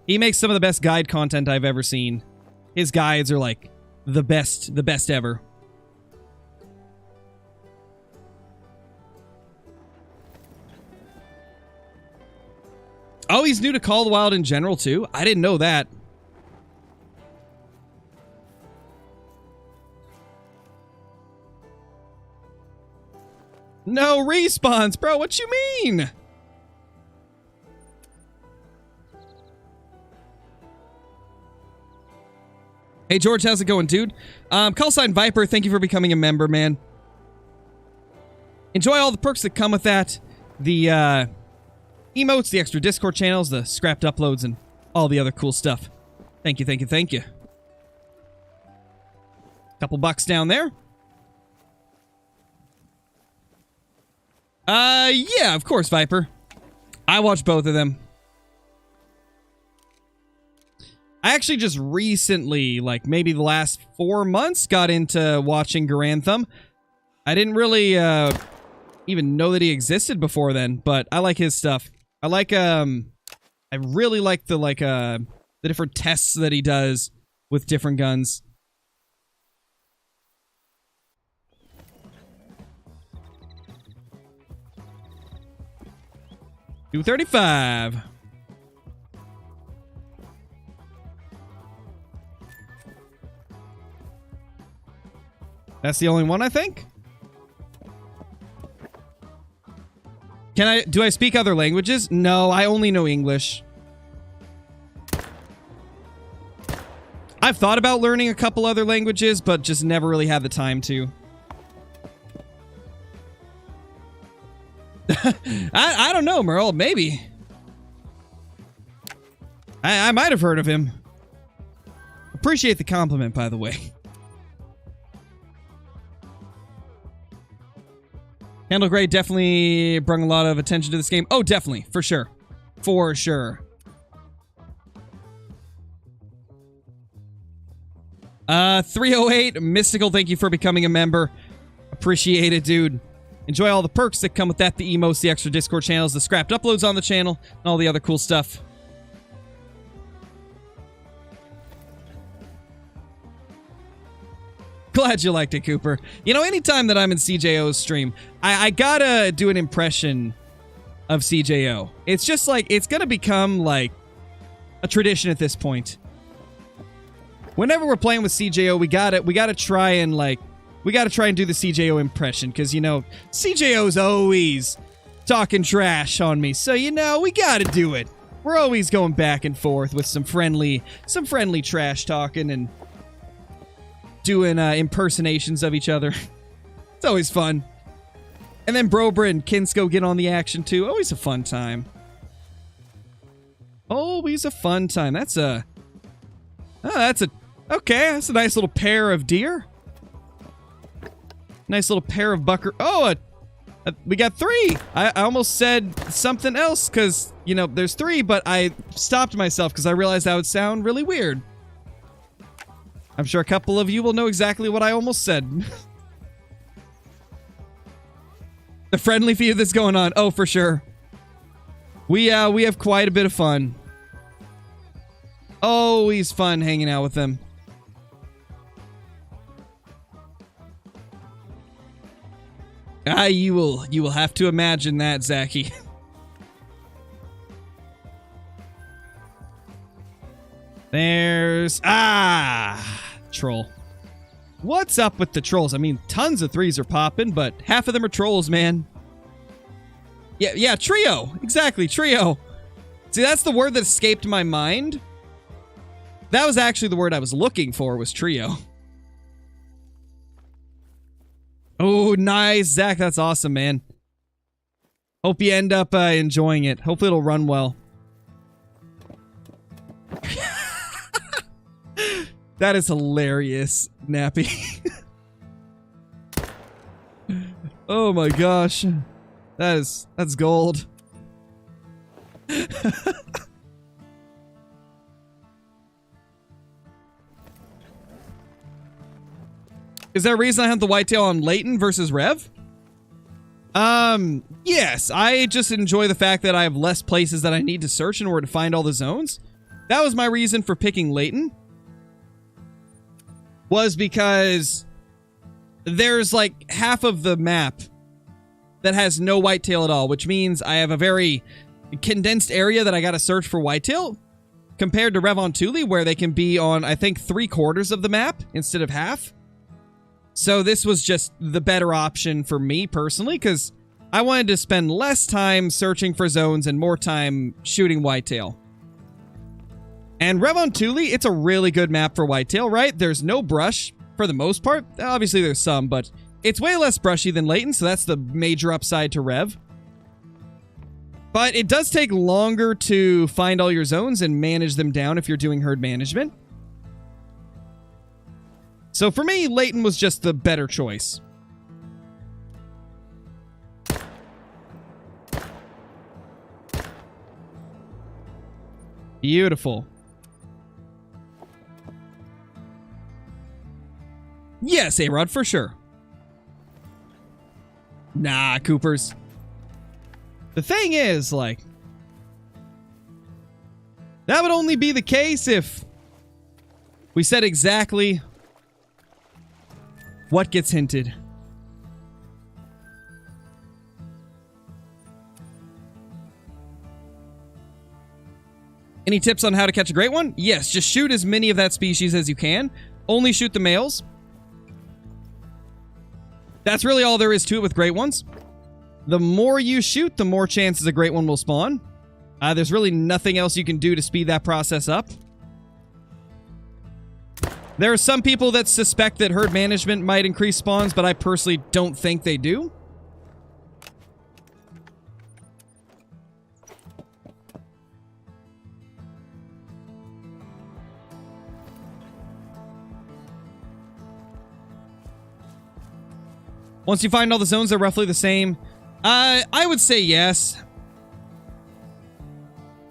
He makes some of the best guide content I've ever seen. His guides are like the best ever. Oh, he's new to Call of the Wild in general too? I didn't know that. No respawns, bro. What you mean? Hey, George, how's it going, dude? Call sign Viper, thank you for becoming a member, man. Enjoy all the perks that come with that. The emotes, the extra Discord channels, the scrapped uploads, and all the other cool stuff. Thank you, thank you, thank you. Couple bucks down there. Yeah, of course, Viper. I watch both of them. I actually just recently, like maybe the last 4 months, got into watching Garantham. I didn't really even know that he existed before then, but I like his stuff. I like I really like the different tests that he does with different guns. $235. That's the only one, I think. Do I speak other languages? No, I only know English. I've thought about learning a couple other languages, but just never really had the time to. I don't know, Merle. Maybe. I might have heard of him. Appreciate the compliment, by the way. Candle Gray definitely brought a lot of attention to this game. Oh, definitely. For sure. For sure. 308 Mystical, thank you for becoming a member. Appreciate it, dude. Enjoy all the perks that come with that. The emotes, the extra Discord channels, the scrapped uploads on the channel, and all the other cool stuff. Glad you liked it, Cooper. You know, anytime that I'm in CJO's stream, I gotta do an impression of CJO. It's just like, it's gonna become like a tradition at this point. Whenever we're playing with CJO, we gotta try and do the CJO impression, because, you know, CJO's always talking trash on me, so, you know, we gotta do it. We're always going back and forth with some friendly trash talking and doing impersonations of each other. It's always fun. And then Brobra and Kinsko get on the action too. Always a fun time. Always a fun time. That's a nice little pair of deer. Nice little pair of bucker. Oh, we got 3. I almost said something else because, you know, there's 3, but I stopped myself because I realized that would sound really weird. I'm sure a couple of you will know exactly what I almost said. The friendly feud that's going on. Oh, for sure. We have quite a bit of fun. Always fun hanging out with them. You will have to imagine that, Zachy. There's troll. What's up with the trolls? I mean, tons of 3s are popping, but half of them are trolls, man. Yeah, trio. Exactly, trio. See, that's the word that escaped my mind. That was actually the word I was looking for, was trio. Oh, nice, Zach. That's awesome, man. Hope you end up enjoying it. Hopefully it'll run well. That is hilarious, Nappy. Oh my gosh. That's gold. Is there a reason I have the Whitetail on Leighton versus Rev? Yes. I just enjoy the fact that I have less places that I need to search in order to find all the zones. That was my reason for picking Leighton. Was because there's like half of the map that has no whitetail at all, which means I have a very condensed area that I gotta search for whitetail, compared to Rev on Thule, where they can be on, I think, 3/4 of the map instead of half. So this was just the better option for me personally, because I wanted to spend less time searching for zones and more time shooting whitetail. And Revontuli, it's a really good map for whitetail, right? There's no brush for the most part. Obviously, there's some, but it's way less brushy than Layton, so that's the major upside to Rev. But it does take longer to find all your zones and manage them down if you're doing herd management. So for me, Layton was just the better choice. Beautiful. Yes, A-Rod, for sure. Nah, Coopers. The thing is, like, that would only be the case if we said exactly what gets hinted. Any tips on how to catch a great one? Yes, just shoot as many of that species as you can. Only shoot the males. That's really all there is to it with great ones. The more you shoot, the more chances a great one will spawn. There's really nothing else you can do to speed that process up. There are some people that suspect that herd management might increase spawns, but I personally don't think they do. Once you find all the zones, they're roughly the same. I would say yes.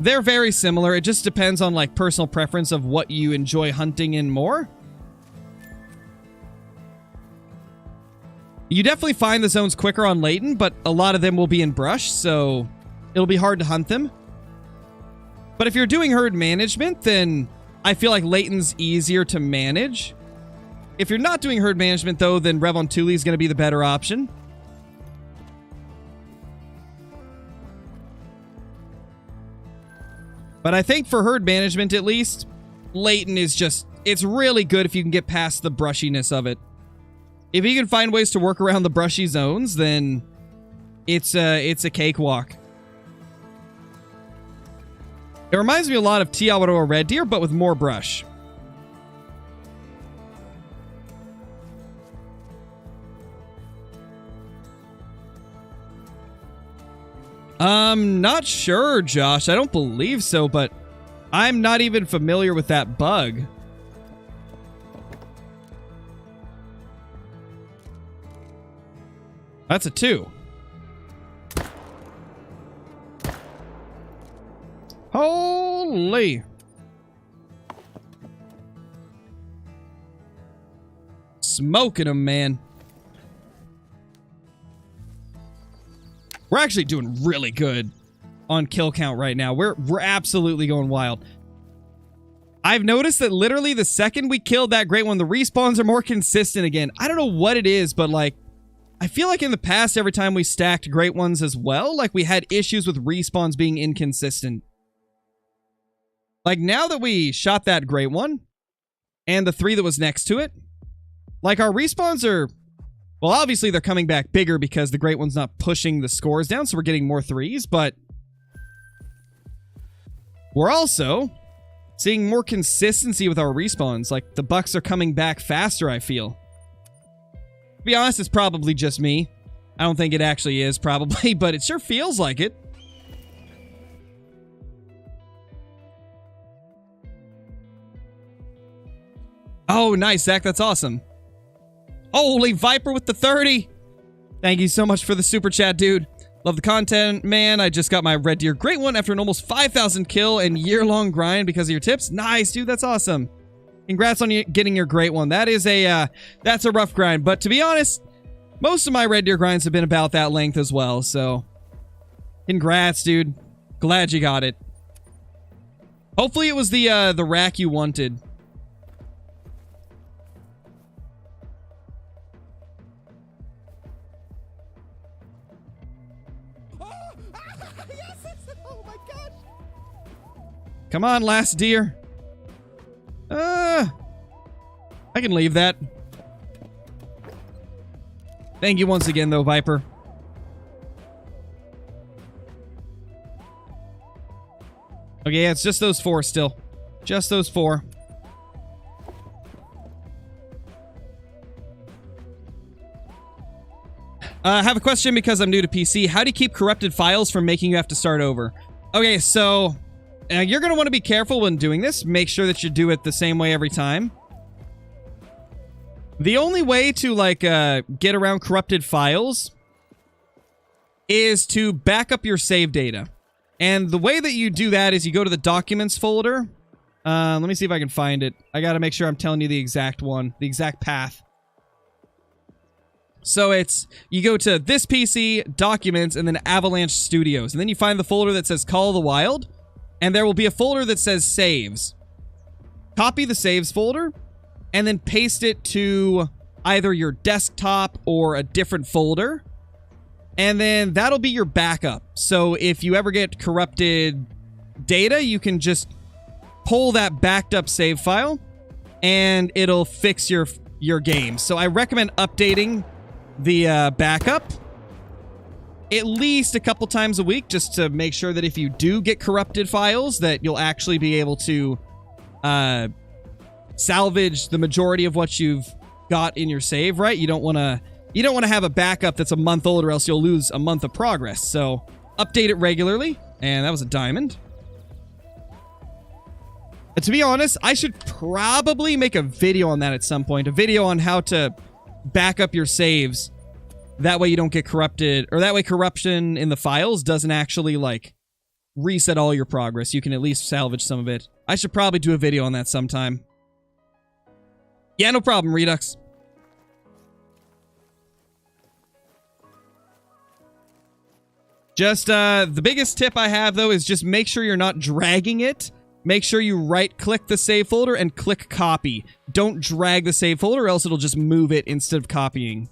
They're very similar. It just depends on like personal preference of what you enjoy hunting in more. You definitely find the zones quicker on Layton, but a lot of them will be in brush, so it'll be hard to hunt them. But if you're doing herd management, then I feel like Layton's easier to manage. If you're not doing herd management, though, then Revontuli is going to be the better option. But I think for herd management, at least, Layton is just... It's really good if you can get past the brushiness of it. If you can find ways to work around the brushy zones, then it's a cakewalk. It reminds me a lot of Tiawaroa red deer, but with more brush. Not sure, Josh. I don't believe so, but I'm not even familiar with that bug. That's a 2. Holy. Smoking them, man. We're actually doing really good on kill count right now. We're absolutely going wild. I've noticed that literally the second we killed that great one, the respawns are more consistent again. I don't know what it is, but like, I feel like in the past, every time we stacked great ones as well, like we had issues with respawns being inconsistent. Like now that we shot that great one and the 3 that was next to it, like our respawns are... Well, obviously they're coming back bigger because the great one's not pushing the scores down, so we're getting more 3s, but we're also seeing more consistency with our respawns. Like, the bucks are coming back faster, I feel. To be honest, it's probably just me. I don't think it actually is, probably, but it sure feels like it. Oh, nice, Zach. That's awesome. Holy Viper with the 30. Thank you so much for the super chat, dude. Love the content, man. I just got my red deer great one after an almost 5,000 kill and year-long grind because of your tips. Nice, dude. That's awesome. Congrats on getting your great one. That is that's a rough grind. But to be honest, most of my red deer grinds have been about that length as well. So congrats, dude. Glad you got it. Hopefully it was the rack you wanted. Come on, last deer. I can leave that. Thank you once again, though, Viper. Okay, yeah, it's just those 4 still. Just those 4. I have a question because I'm new to PC. How do you keep corrupted files from making you have to start over? Okay, so you're going to want to be careful when doing this. Make sure that you do it the same way every time. The only way to, like, get around corrupted files is to back up your save data. And the way that you do that is you go to the Documents folder. Let me see if I can find it. I got to make sure I'm telling you the exact one, the exact path. So it's, you go to this PC, Documents, and then Avalanche Studios. And then you find the folder that says Call of the Wild. And there will be a folder that says Saves. Copy the Saves folder, and then paste it to either your desktop or a different folder. And then that'll be your backup. So if you ever get corrupted data, you can just pull that backed up save file, and it'll fix your game. So I recommend updating the backup at least a couple times a week, just to make sure that if you do get corrupted files, that you'll actually be able to salvage the majority of what you've got in your save, right? You don't want to have a backup that's a month old, or else you'll lose a month of progress. So update it regularly. And that was a diamond. And to be honest, I should probably make a video on that at some point. A video on how to back up your saves. That way you don't get corrupted, or that way corruption in the files doesn't actually, like, reset all your progress. You can at least salvage some of it. I should probably do a video on that sometime. Yeah, no problem, Redux. Just, the biggest tip I have, though, is just make sure you're not dragging it. Make sure you right-click the save folder and click copy. Don't drag the save folder, or else it'll just move it instead of copying.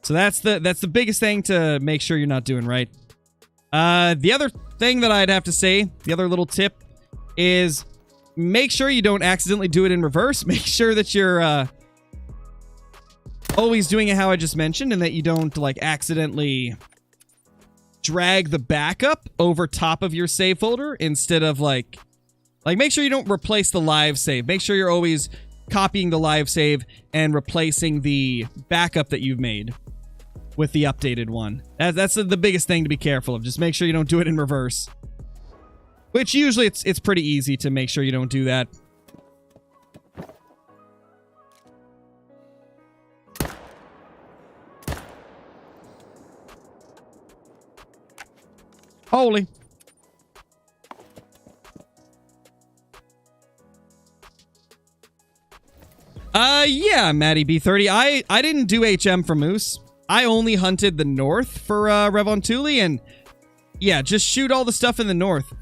So that's the biggest thing to make sure you're not doing right. The other thing that I'd have to say, the other little tip, is make sure you don't accidentally do it in reverse. Make sure that you're always doing it how I just mentioned, and that you don't, like, accidentally drag the backup over top of your save folder instead of, like, make sure you don't replace the live save. Make sure you're always copying the live save and replacing the backup that you've made with the updated one. That's the biggest thing to be careful of. Just make sure you don't do it in reverse. Which usually it's pretty easy to make sure you don't do that. Holy. Yeah, Maddie B30. I didn't do HM for moose. I only hunted the north for Revontuli, and yeah, just shoot all the stuff in the north.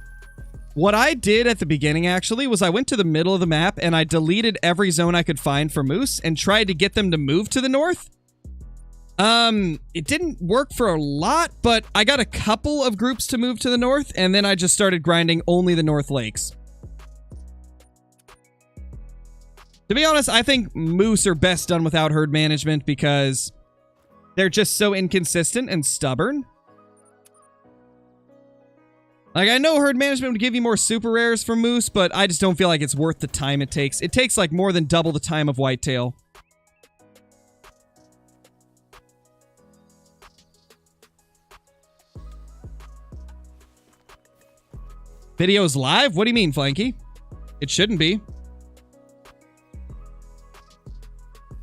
What I did at the beginning, actually, was I went to the middle of the map and I deleted every zone I could find for moose and tried to get them to move to the north. It didn't work for a lot, but I got a couple of groups to move to the north, and then I just started grinding only the North Lakes. To be honest, I think moose are best done without herd management because they're just so inconsistent and stubborn. Like, I know herd management would give you more super rares for moose, but I just don't feel like it's worth the time it takes. It takes, like, more than double the time of whitetail. Video's live? What do you mean, Flanky? It shouldn't be.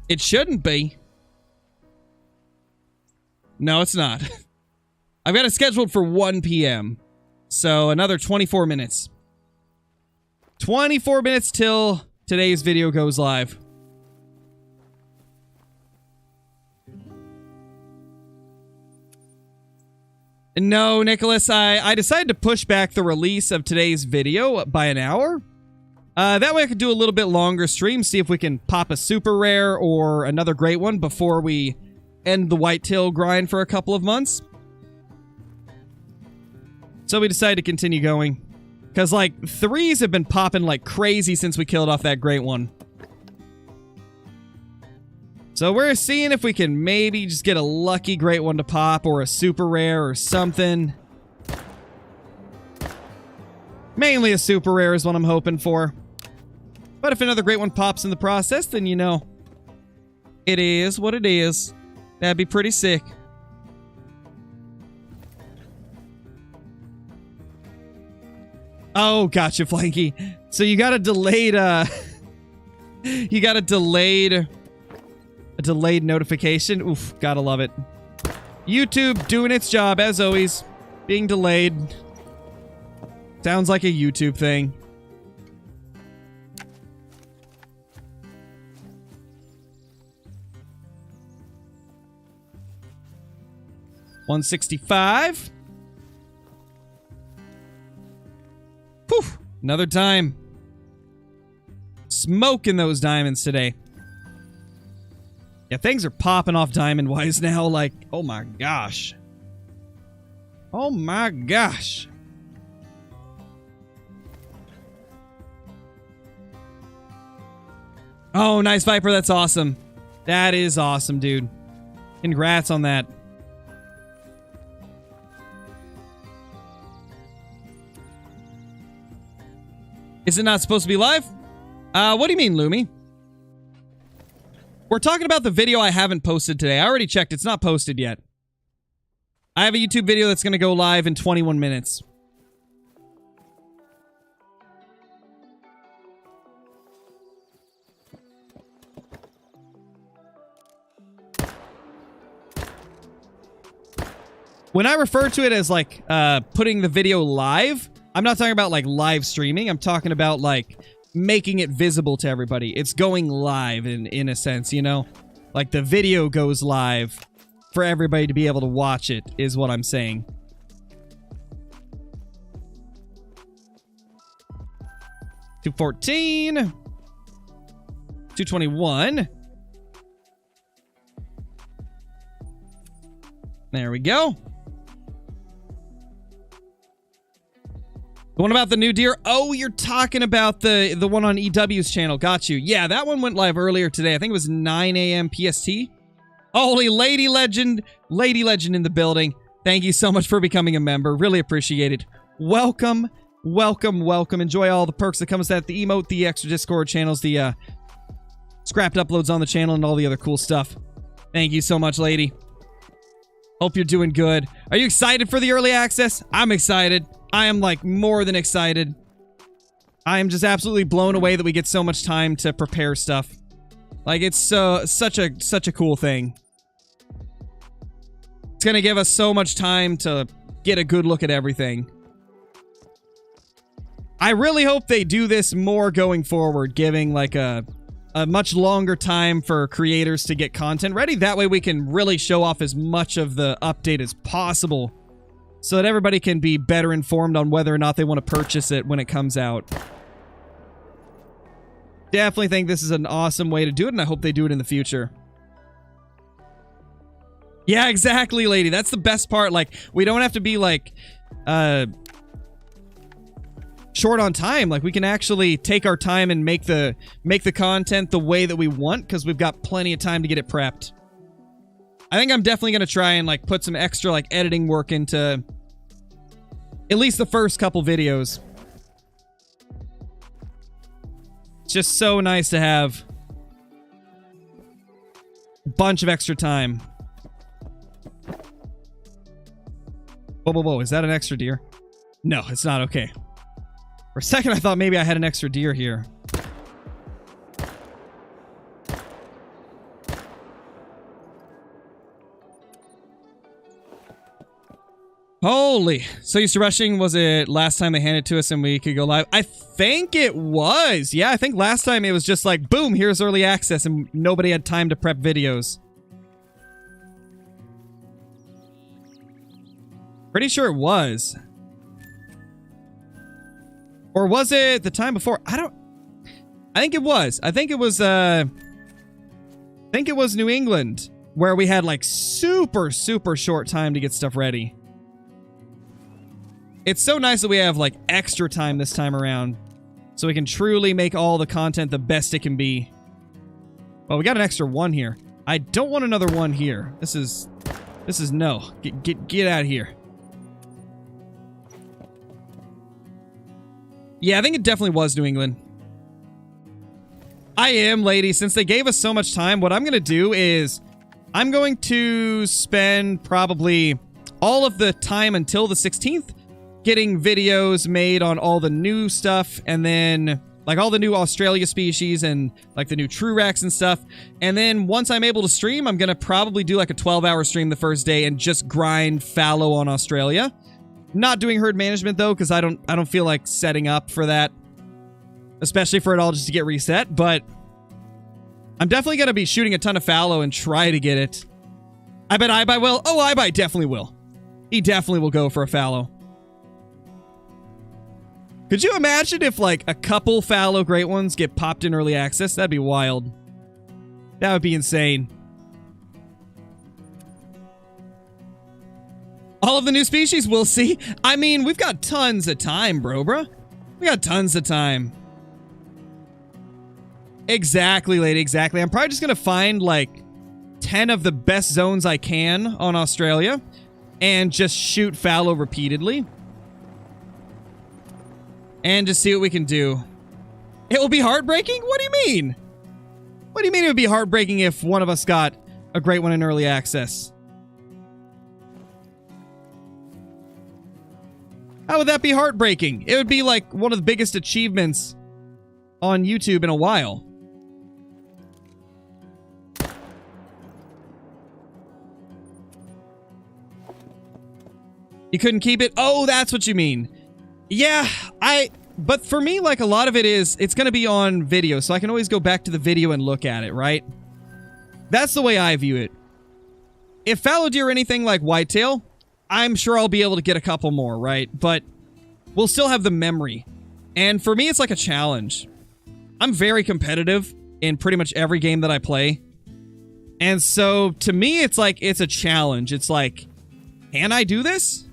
It shouldn't be. No, it's not. I've got it scheduled for 1 p.m. So another 24 minutes. 24 minutes till today's video goes live. No, Nicholas, I decided to push back the release of today's video by an hour. That way I could do a little bit longer stream, see if we can pop a super rare or another great one before we end the whitetail grind for a couple of months. So we decided to continue going. Because, like, threes have been popping like crazy since we killed off that great one. So we're seeing if we can maybe just get a lucky great one to pop, or a super rare or something. Mainly a super rare is what I'm hoping for. But if another great one pops in the process, then you know, it is what it is. That'd be pretty sick. Oh, gotcha, Flanky. So you got a delayed, you got a delayed notification. Oof, gotta love it. YouTube doing its job, as always. Being delayed. Sounds like a YouTube thing. $165. Whew, another time. Smoking those diamonds today. Yeah, things are popping off diamond-wise now, like, oh my gosh. Oh my gosh. Oh, nice, Viper, that's awesome. That is awesome, dude. Congrats on that. Is it not supposed to be live? What do you mean, Lumi? We're talking about the video I haven't posted today. I already checked. It's not posted yet. I have a YouTube video that's going to go live in 21 minutes. When I refer to it as, like, putting the video live, I'm not talking about, like, live streaming. I'm talking about, like, making it visible to everybody. It's going live in a sense, you know? Like, the video goes live for everybody to be able to watch it, is what I'm saying. $214. $221. There we go. The one about the new deer? Oh, you're talking about the one on EW's channel. Got you. Yeah, that one went live earlier today. I think it was 9 a.m. PST. Holy Lady Legend in the building. Thank you so much for becoming a member. Really appreciate it. Welcome, welcome, welcome. Enjoy all the perks that come with that. The emote, the extra Discord channels, the scrapped uploads on the channel, and all the other cool stuff. Thank you so much, lady. Hope you're doing good. Are you excited for the early access? I'm excited. I am, like, more than excited. I am just absolutely blown away that we get so much time to prepare stuff. Like, it's such a cool thing. It's gonna give us so much time to get a good look at everything. I really hope they do this more going forward, giving, like, a much longer time for creators to get content ready. That way we can really show off as much of the update as possible, so that everybody can be better informed on whether or not they want to purchase it when it comes out. Definitely think this is an awesome way to do it, and I hope they do it in the future. Yeah, exactly, lady. That's the best part. Like, we don't have to be, like, short on time. Like, we can actually take our time and make the content the way that we want, because we've got plenty of time to get it prepped. I think I'm definitely going to try and, like, put some extra, like, editing work into at least the first couple videos. It's just so nice to have a bunch of extra time. Whoa, whoa, whoa. Is that an extra deer? No, it's not. Okay. For a second, I thought maybe I had an extra deer here. Holy. So used to rushing, was it last time they handed it to us and we could go live? I think it was. Yeah, I think last time it was just like, boom, here's early access, and nobody had time to prep videos. Pretty sure it was. Or was it the time before? I think it was. I think it was New England, where we had, like, super short time to get stuff ready. It's so nice that we have, like, extra time this time around, so we can truly make all the content the best it can be. Well, we got an extra one here. I don't want another one here. This is no. Get out of here. Yeah, I think it definitely was New England. I am, lady. Since they gave us so much time, what I'm going to do is I'm going to spend probably all of the time until the 16th getting videos made on all the new stuff, and then like all the new Australia species and like the new true racks and stuff. And then once I'm able to stream, I'm going to probably do like a 12-hour stream the first day and just grind fallow on Australia. Not doing herd management though, because I don't feel like setting up for that, especially for it all just to get reset. But I'm definitely going to be shooting a ton of fallow and try to get it. I bet iBuy will. Oh, iBuy definitely will. He definitely will go for a fallow. Could you imagine if like a couple fallow great ones get popped in early access? That'd be wild. That would be insane. All of the new species, we'll see. I mean, we've got tons of time, bruh. We got tons of time. Exactly, lady, exactly. I'm probably just going to find like 10 of the best zones I can on Australia and just shoot fallow repeatedly. And just see what we can do. It will be heartbreaking? What do you mean? What do you mean it would be heartbreaking if one of us got a great one in early access? How would that be heartbreaking? It would be like one of the biggest achievements on YouTube in a while. You couldn't keep it? Oh, that's what you mean. Yeah, but for me, like a lot of it is, it's going to be on video, so I can always go back to the video and look at it, right? That's the way I view it. If fallow deer are anything like whitetail, I'm sure I'll be able to get a couple more, right? But we'll still have the memory. And for me, it's like a challenge. I'm very competitive in pretty much every game that I play. And so to me, it's like, it's a challenge. It's like, can I do this?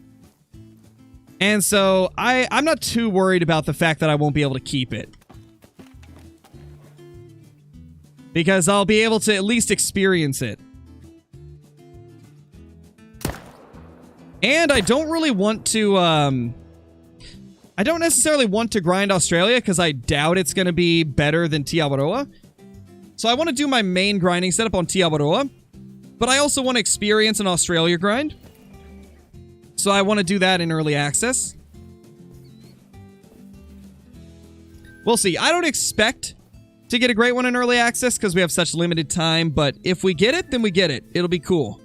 And so I'm not too worried about the fact that I won't be able to keep it. Because I'll be able to at least experience it. And I don't really want to, I don't necessarily want to grind Australia because I doubt it's going to be better than Tiawaroa. So I want to do my main grinding setup on Tiawaroa. But I also want to experience an Australia grind. So I want to do that in early access. We'll see. I don't expect to get a great one in early access because we have such limited time. But if we get it, then we get it. It'll be cool.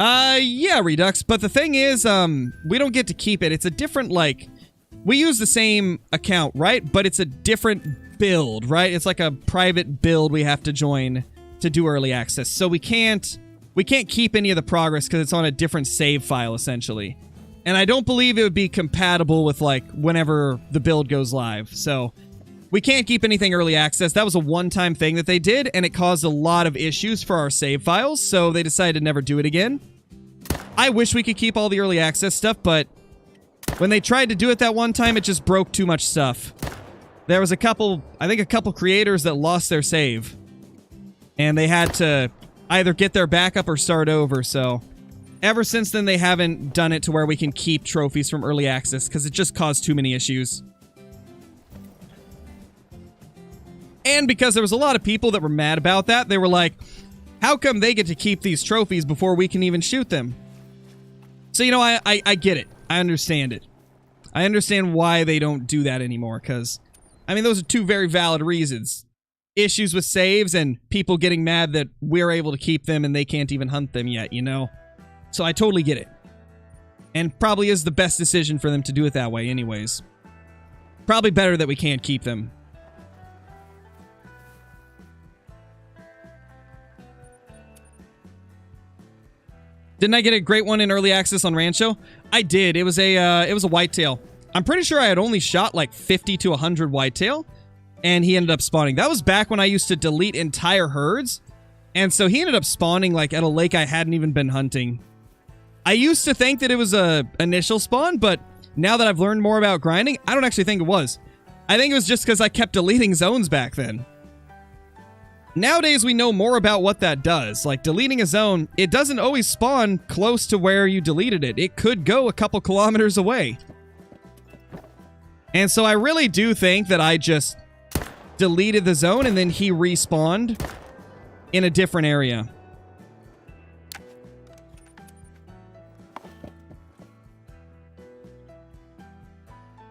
Yeah, Redux. But the thing is, we don't get to keep it. It's a different, like... We use the same account, right? But it's a different build, right? It's like a private build we have to join to do early access. So we can't keep any of the progress because it's on a different save file, essentially. And I don't believe it would be compatible with, like, whenever the build goes live. So we can't keep anything early access. That was a one-time thing that they did, and it caused a lot of issues for our save files, so they decided to never do it again. I wish we could keep all the early access stuff, but when they tried to do it that one time, it just broke too much stuff. There was a couple creators that lost their save. And they had to either get their backup or start over, so... Ever since then, they haven't done it to where we can keep trophies from early access, because it just caused too many issues. And because there was a lot of people that were mad about that, they were like, how come they get to keep these trophies before we can even shoot them? So, you know, I get it. I understand it. I understand why they don't do that anymore, because, I mean, those are two very valid reasons. Issues with saves and people getting mad that we're able to keep them and they can't even hunt them yet, you know? So I totally get it. And probably is the best decision for them to do it that way anyways. Probably better that we can't keep them. Didn't I get a great one in early access on Rancho? I did. It was a whitetail. I'm pretty sure I had only shot like 50 to 100 whitetail, and he ended up spawning. That was back when I used to delete entire herds, and so he ended up spawning like at a lake I hadn't even been hunting. I used to think that it was a initial spawn, but now that I've learned more about grinding, I don't actually think it was. I think it was just because I kept deleting zones back then. Nowadays, we know more about what that does. Like, deleting a zone, it doesn't always spawn close to where you deleted it. It could go a couple kilometers away. And so I really do think that I just deleted the zone and then he respawned in a different area.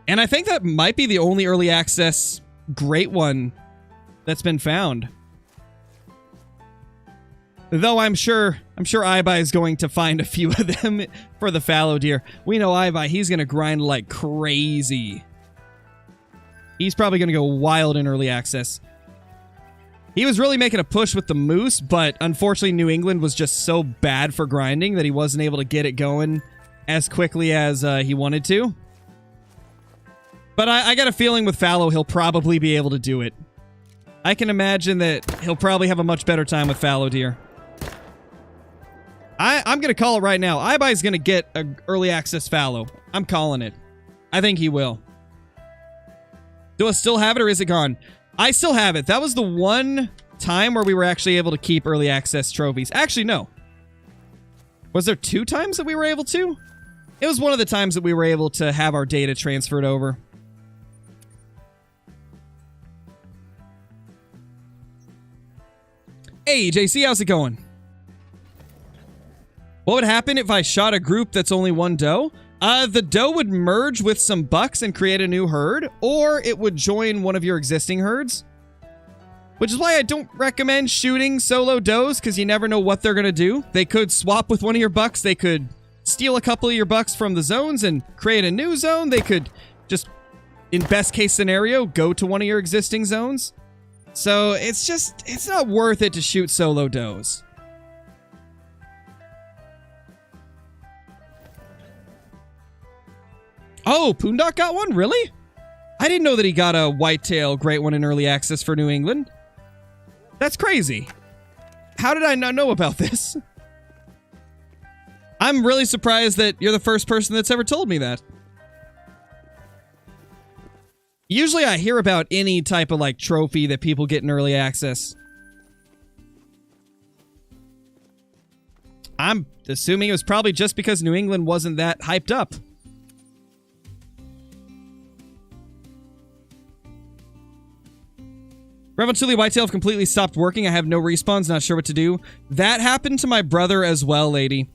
And I think that might be the only early access great one that's been found. Though I'm sure Ibai is going to find a few of them for the fallow deer. We know Ibai, he's going to grind like crazy. He's probably going to go wild in early access. He was really making a push with the moose, but unfortunately New England was just so bad for grinding that he wasn't able to get it going as quickly as he wanted to. But I got a feeling with fallow, he'll probably be able to do it. I can imagine that he'll probably have a much better time with fallow deer. I'm going to call it right now. Ibai's going to get an early access fallow. I'm calling it. I think he will. Do I still have it or is it gone? I still have it. That was the one time where we were actually able to keep early access trophies. Actually, no. Was there 2 times that we were able to? It was one of the times that we were able to have our data transferred over. Hey, JC, how's it going? What would happen if I shot a group that's only one doe? The doe would merge with some bucks and create a new herd, or it would join one of your existing herds. Which is why I don't recommend shooting solo does, because you never know what they're going to do. They could swap with one of your bucks. They could steal a couple of your bucks from the zones and create a new zone. They could just, in best case scenario, go to one of your existing zones. So it's not worth it to shoot solo does. Oh, Poondock got one? Really? I didn't know that he got a Whitetail Great One in early access for New England. That's crazy. How did I not know about this? I'm really surprised that you're the first person that's ever told me that. Usually I hear about any type of like trophy that people get in early access. I'm assuming it was probably just because New England wasn't that hyped up. Revel Whitetail have completely stopped working. I have no respawns, not sure what to do. That happened to my brother as well, lady.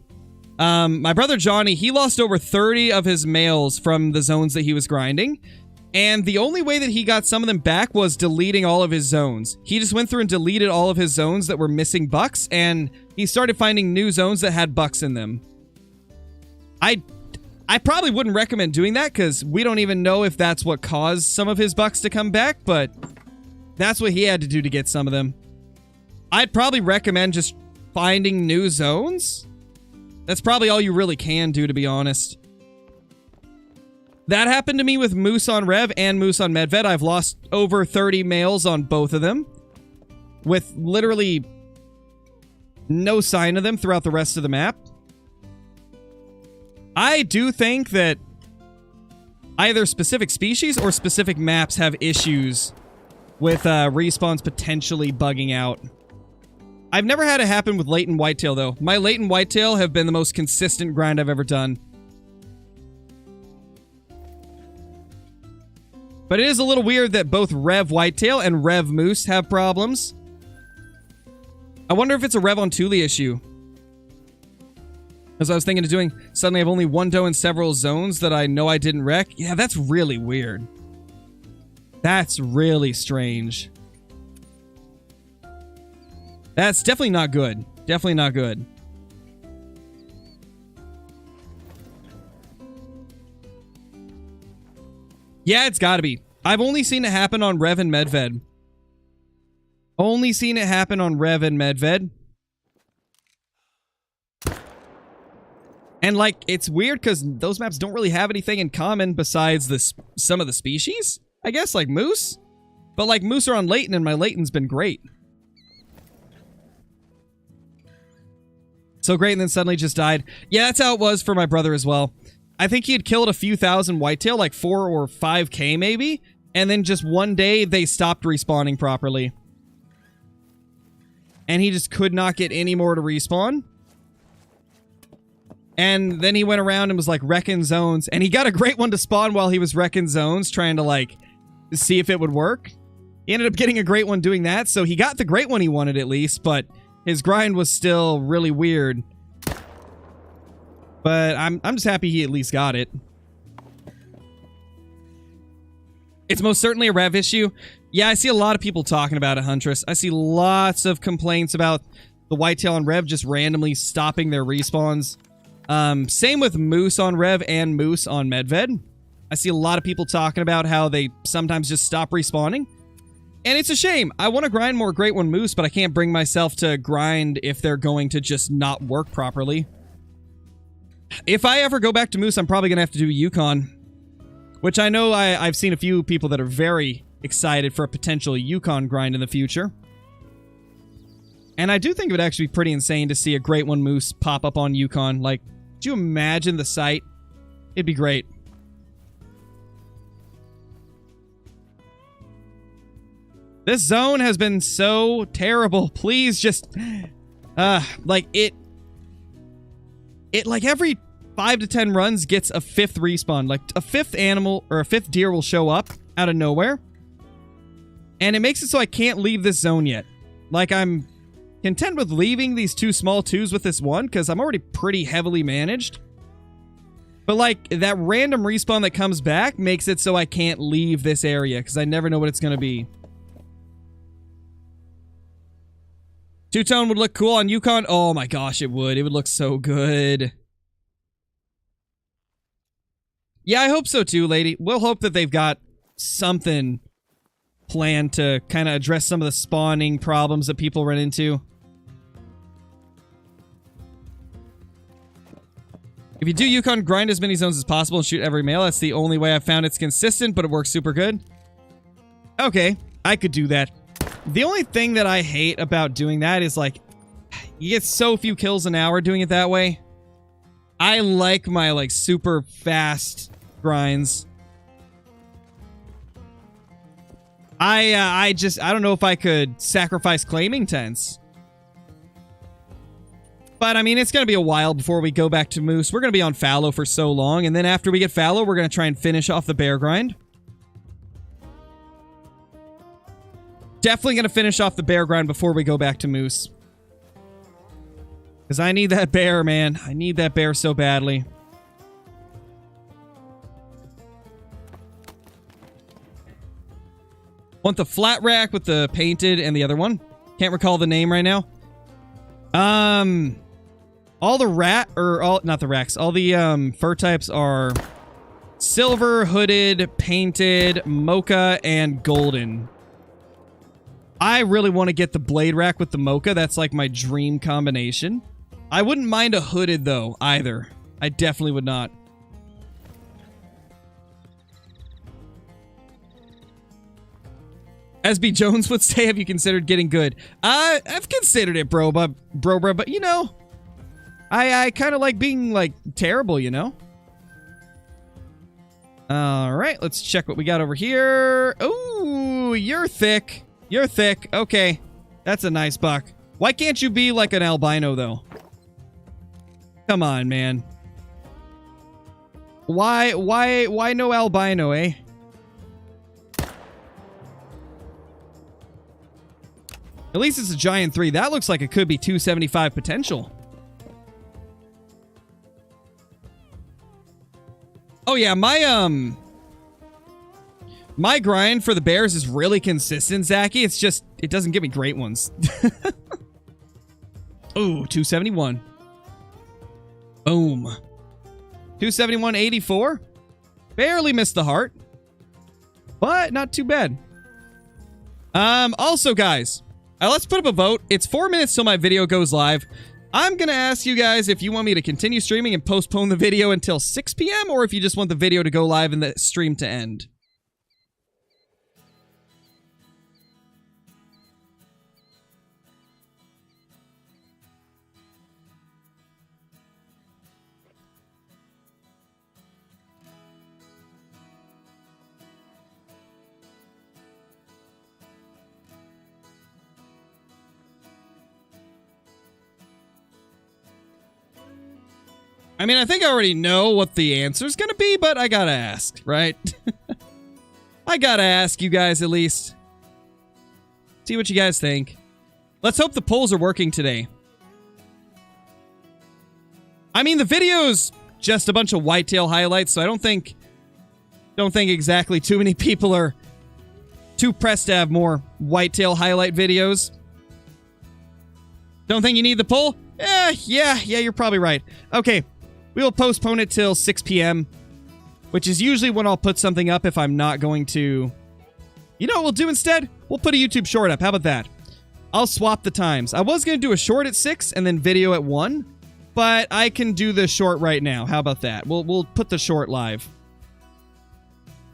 My brother Johnny, he lost over 30 of his males from the zones that he was grinding. And the only way that he got some of them back was deleting all of his zones. He just went through and deleted all of his zones that were missing bucks, and he started finding new zones that had bucks in them. I probably wouldn't recommend doing that, because we don't even know if that's what caused some of his bucks to come back, but that's what he had to do to get some of them. I'd probably recommend just finding new zones. That's probably all you really can do, to be honest. That happened to me with Moose on Rev and Moose on Medved. I've lost over 30 males on both of them, with literally no sign of them throughout the rest of the map. I do think that either specific species or specific maps have issues with respawns potentially bugging out. I've never had it happen with latent whitetail, though. My latent whitetail have been the most consistent grind I've ever done. But it is a little weird that both Rev Whitetail and Rev Moose have problems. I wonder if it's a Rev on Thule issue. As I was thinking of doing, suddenly I have only one doe in several zones that I know I didn't wreck. Yeah, that's really weird. That's really strange. That's definitely not good. Definitely not good. Yeah, it's gotta be. I've only seen it happen on Rev and Medved. Only seen it happen on Rev and Medved. And, like, it's weird because those maps don't really have anything in common besides some of the species, I guess, like moose. But, like, moose are on Leighton, and my Leighton's been great. So great, and then suddenly just died. Yeah, that's how it was for my brother as well. I think he had killed a few thousand whitetail, like 4 or 5K maybe, and then just one day they stopped respawning properly. and he just could not get any more to respawn. And then he went around and was like wrecking zones, and he got a great one to spawn while he was wrecking zones, trying to like see if it would work. He ended up getting a great one doing that, so he got the great one he wanted at least, but his grind was still really weird. But I'm just happy he at least got it. It's most certainly a rev issue. Yeah, I see a lot of people talking about it, Huntress. I see lots of complaints about the Whitetail on rev just randomly stopping their respawns. Same with Moose on rev and Moose on Medved. I see a lot of people talking about how they sometimes just stop respawning. And it's a shame. I want to grind more Great One Moose, but I can't bring myself to grind if they're going to just not work properly. If I ever go back to Moose, I'm probably going to have to do Yukon. Which I know I've seen a few people that are very excited for a potential Yukon grind in the future. And I do think it would actually be pretty insane to see a Great One Moose pop up on Yukon. Like, could you imagine the sight? It'd be great. This zone has been so terrible. Please just... like, it like every 5 to 10 runs gets a 5th respawn. Like, a 5th animal or a 5th deer will show up out of nowhere. And it makes it so I can't leave this zone yet. Like, I'm content with leaving these 2 small 2s with this one, because I'm already pretty heavily managed. But, like, that random respawn that comes back makes it so I can't leave this area, because I never know what it's going to be. Two-tone would look cool on Yukon. Oh my gosh, it would. It would look so good. Yeah, I hope so too, lady. We'll hope that they've got something planned to kind of address some of the spawning problems that people run into. If you do Yukon, grind as many zones as possible and shoot every male. That's the only way I've found it's consistent, but it works super good. Okay, I could do that. The only thing that I hate about doing that is, like, you get so few kills an hour doing it that way. I like my, like, super fast grinds. I don't know if I could sacrifice claiming tents. But, I mean, it's going to be a while before we go back to Moose. We're going to be on fallow for so long, and then after we get fallow, we're going to try and finish off the bear grind. Definitely going to finish off the bear grind before we go back to Moose. Because I need that bear, man. I need that bear so badly. Want the flat rack with the painted and the other one. Can't recall the name right now. All the not the racks. All the fur types are silver, hooded, painted, mocha, and golden. I really want to get the blade rack with the mocha. That's like my dream combination. I wouldn't mind a hooded, though, either. I definitely would not. SB Jones would say, have you considered getting good? I've considered it, bro, but you know, I kind of like being, like, terrible, you know? All right, let's check what we got over here. Ooh, you're thick. You're thick. Okay. That's a nice buck. Why can't you be like an albino, though? Come on, man. Why no albino, eh? At least it's a giant 3. That looks like it could be 275 potential. Oh, yeah, my grind for the bears is really consistent, Zachy. It's just, it doesn't give me great ones. Ooh, 271. Boom. 271.84. Barely missed the heart. But not too bad. Also, guys, let's put up a vote. It's 4 minutes till my video goes live. I'm going to ask you guys if you want me to continue streaming and postpone the video until 6 p.m. or if you just want the video to go live and the stream to end. I mean, I think I already know what the answer's gonna be, but I gotta ask, right? I gotta ask you guys at least. See what you guys think. Let's hope the polls are working today. I mean, the video's just a bunch of whitetail highlights, so I don't think exactly too many people are too pressed to have more whitetail highlight videos. Don't think you need the poll? Yeah, you're probably right. Okay, we will postpone it till 6 p.m., which is usually when I'll put something up if I'm not going to... You know what we'll do instead? We'll put a YouTube short up. How about that? I'll swap the times. I was going to do a short at 6 and then video at 1, but I can do the short right now. How about that? We'll put the short live.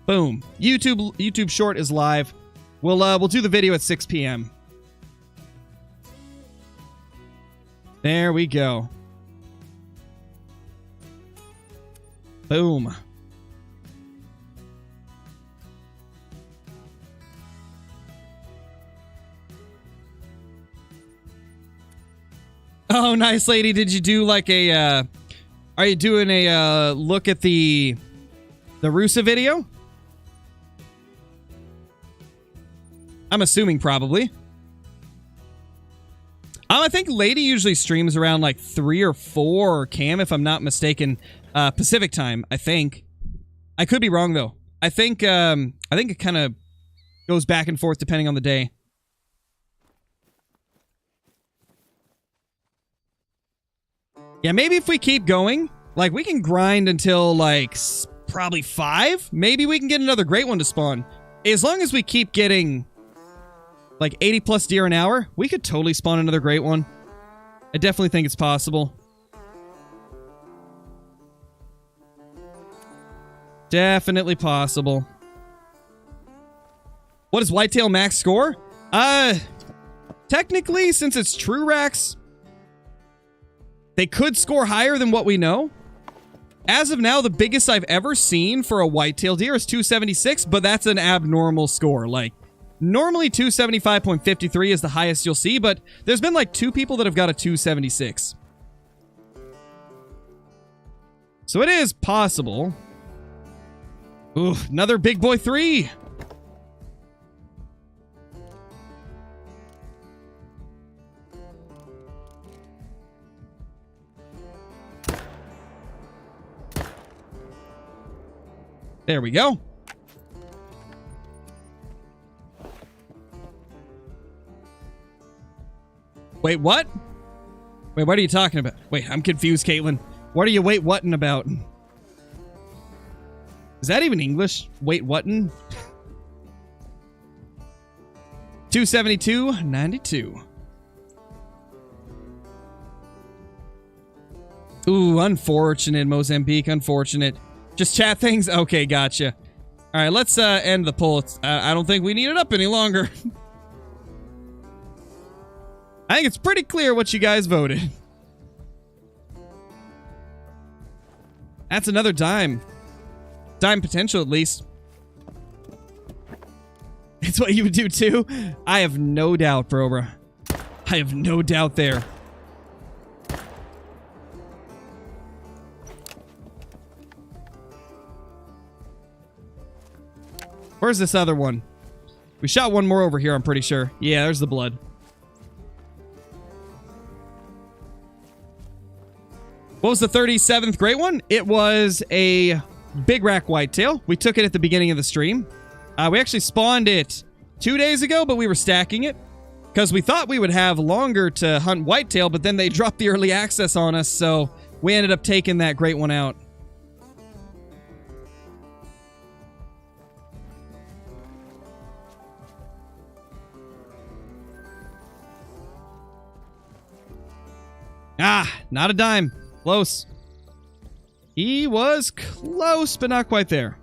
Boom. YouTube short is live. We'll do the video at 6 p.m. There we go. Boom. Oh, nice, lady. Did you do like a, are you doing a, look at the Rusa video? I'm assuming probably. I think Lady usually streams around like 3 or 4 cam, if I'm not mistaken, Pacific time, I think. I could be wrong though. I think it kind of goes back and forth depending on the day. Yeah, maybe if we keep going, like we can grind until like probably 5. Maybe we can get another great one to spawn. As long as we keep getting like 80 plus deer an hour, we could totally spawn another great one. I definitely think it's possible. Definitely possible. What is Whitetail max score? Technically, since it's true racks, they could score higher than what we know. As of now, the biggest I've ever seen for a whitetail deer is 276, but that's an abnormal score. Like, normally 275.53 is the highest you'll see, but there's been like 2 people that have got a 276. So it is possible. Ooh, another big boy 3. There we go. Wait, what? Wait, what are you talking about? Wait, I'm confused, Caitlin. What are you wait whatting about? Is that even English? Wait whatting? 272.92. Ooh, unfortunate, Mozambique. Unfortunate. Just chat things? Okay, gotcha. All right, let's end the poll. I don't think we need it up any longer. I think it's pretty clear what you guys voted. That's another dime. Dime potential, at least. It's what you would do, too? I have no doubt, Brobra. I have no doubt there. Where's this other one? We shot one more over here, I'm pretty sure. Yeah, there's the blood. What was the 37th great one? It was a big rack whitetail. We took it at the beginning of the stream. We actually spawned it 2 days ago, but we were stacking it because we thought we would have longer to hunt whitetail, but then they dropped the early access on us, so we ended up taking that great one out. Ah, not a dime. Close. He was close, but not quite there.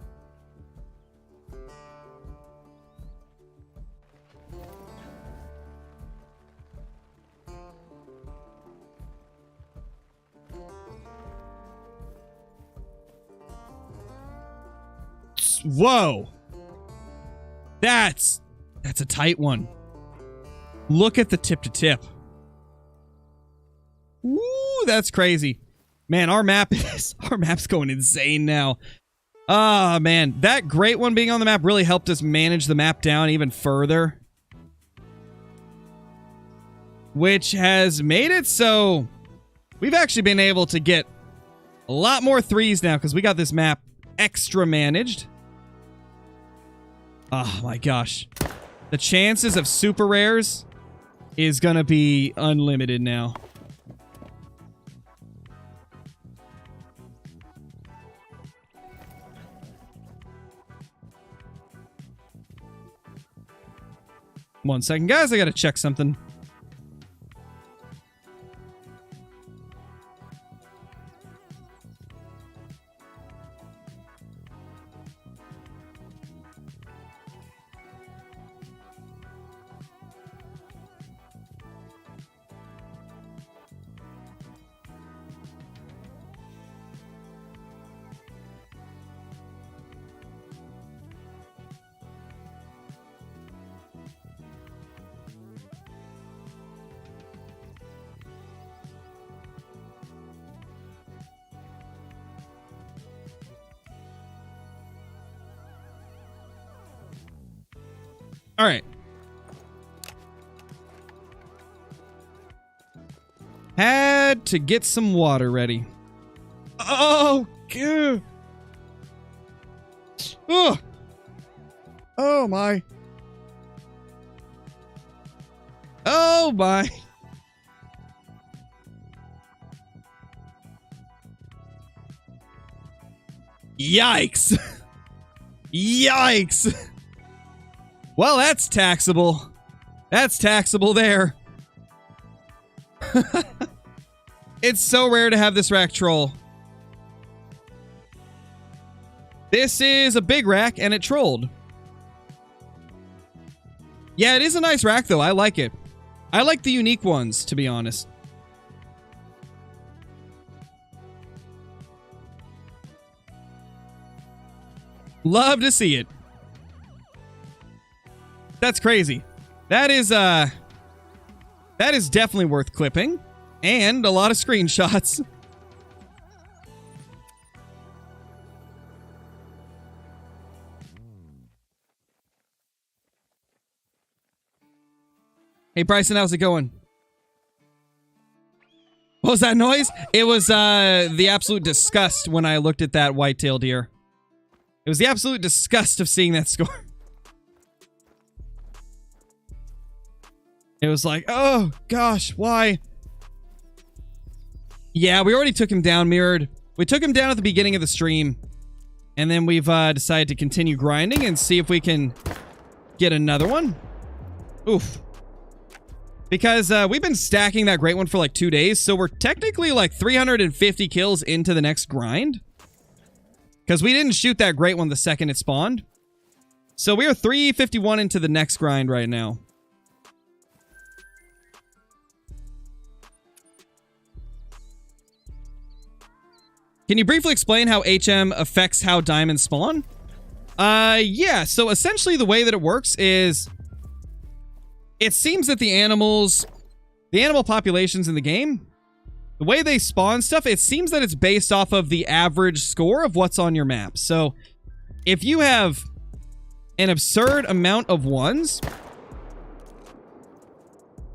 Whoa. That's a tight one. Look at the tip to tip. Woo, that's crazy. Man, our map's going insane now. Ah, man. That great one being on the map really helped us manage the map down even further. Which has made it so we've actually been able to get a lot more threes now because we got this map extra managed. Oh my gosh. The chances of super rares is gonna be unlimited now. One second, guys. I gotta check something. All right. Had to get some water ready. Oh, God. Oh. Oh, my. Oh, my. Yikes. Yikes. Well, that's taxable. That's taxable there. It's so rare to have this rack troll. This is a big rack, and it trolled. Yeah, it is a nice rack, though. I like it. I like the unique ones, to be honest. Love to see it. That's crazy. That is definitely worth clipping. And a lot of screenshots. Hey, Bryson, how's it going? What was that noise? It was the absolute disgust when I looked at that whitetail deer. It was the absolute disgust of seeing that score. It was like, oh, gosh, why? Yeah, we already took him down, Mirrored. We took him down at the beginning of the stream. And then we've decided to continue grinding and see if we can get another one. Oof. Because we've been stacking that great one for like 2 days, so we're technically like 350 kills into the next grind. Because we didn't shoot that great one the second it spawned. So we are 351 into the next grind right now. Can you briefly explain how HM affects how diamonds spawn? Yeah, so essentially the way that it works is it seems that the animal populations in the game, the way they spawn stuff, it seems that it's based off of the average score of what's on your map. So if you have an absurd amount of ones,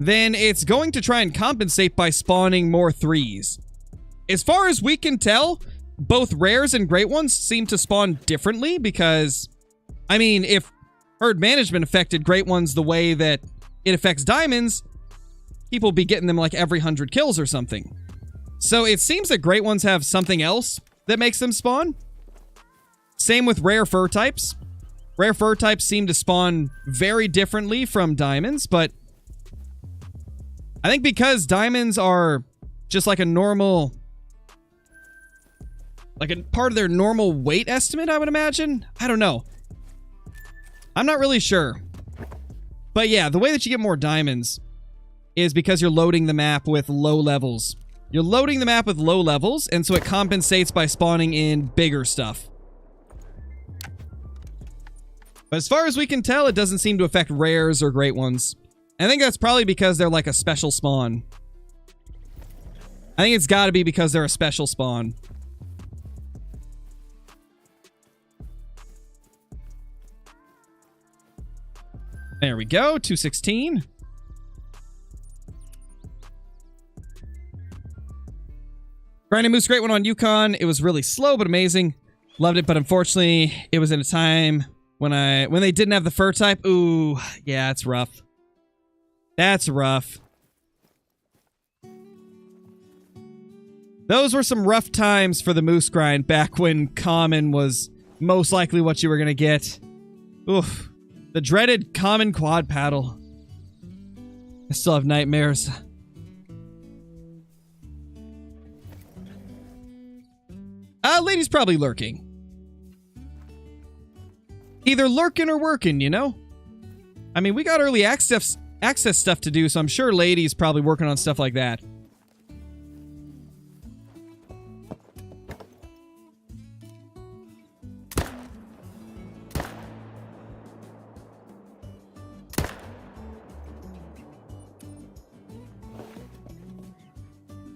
then it's going to try and compensate by spawning more threes. As far as we can tell, both rares and great ones seem to spawn differently because, I mean, if herd management affected great ones the way that it affects diamonds, people be getting them like every 100 kills or something. So it seems that great ones have something else that makes them spawn. Same with rare fur types. Rare fur types seem to spawn very differently from diamonds, but I think because diamonds are just like a normal, like a part of their normal weight estimate, I would imagine. I don't know. I'm not really sure. But yeah, the way that you get more diamonds is because you're loading the map with low levels. You're loading the map with low levels, and so it compensates by spawning in bigger stuff. But as far as we can tell, it doesn't seem to affect rares or great ones. I think that's probably because they're like a special spawn. I think it's got to be because they're a special spawn. There we go. 216. Grinding Moose Great One on Yukon. It was really slow but amazing. Loved it, but unfortunately, it was in a time when they didn't have the fur type. Ooh, yeah, it's rough. That's rough. Those were some rough times for the moose grind back when common was most likely what you were gonna get. Oof. The dreaded common quad paddle. I still have nightmares. Lady's probably lurking. Either lurking or working, you know? I mean, we got early access stuff to do, so I'm sure Lady's probably working on stuff like that.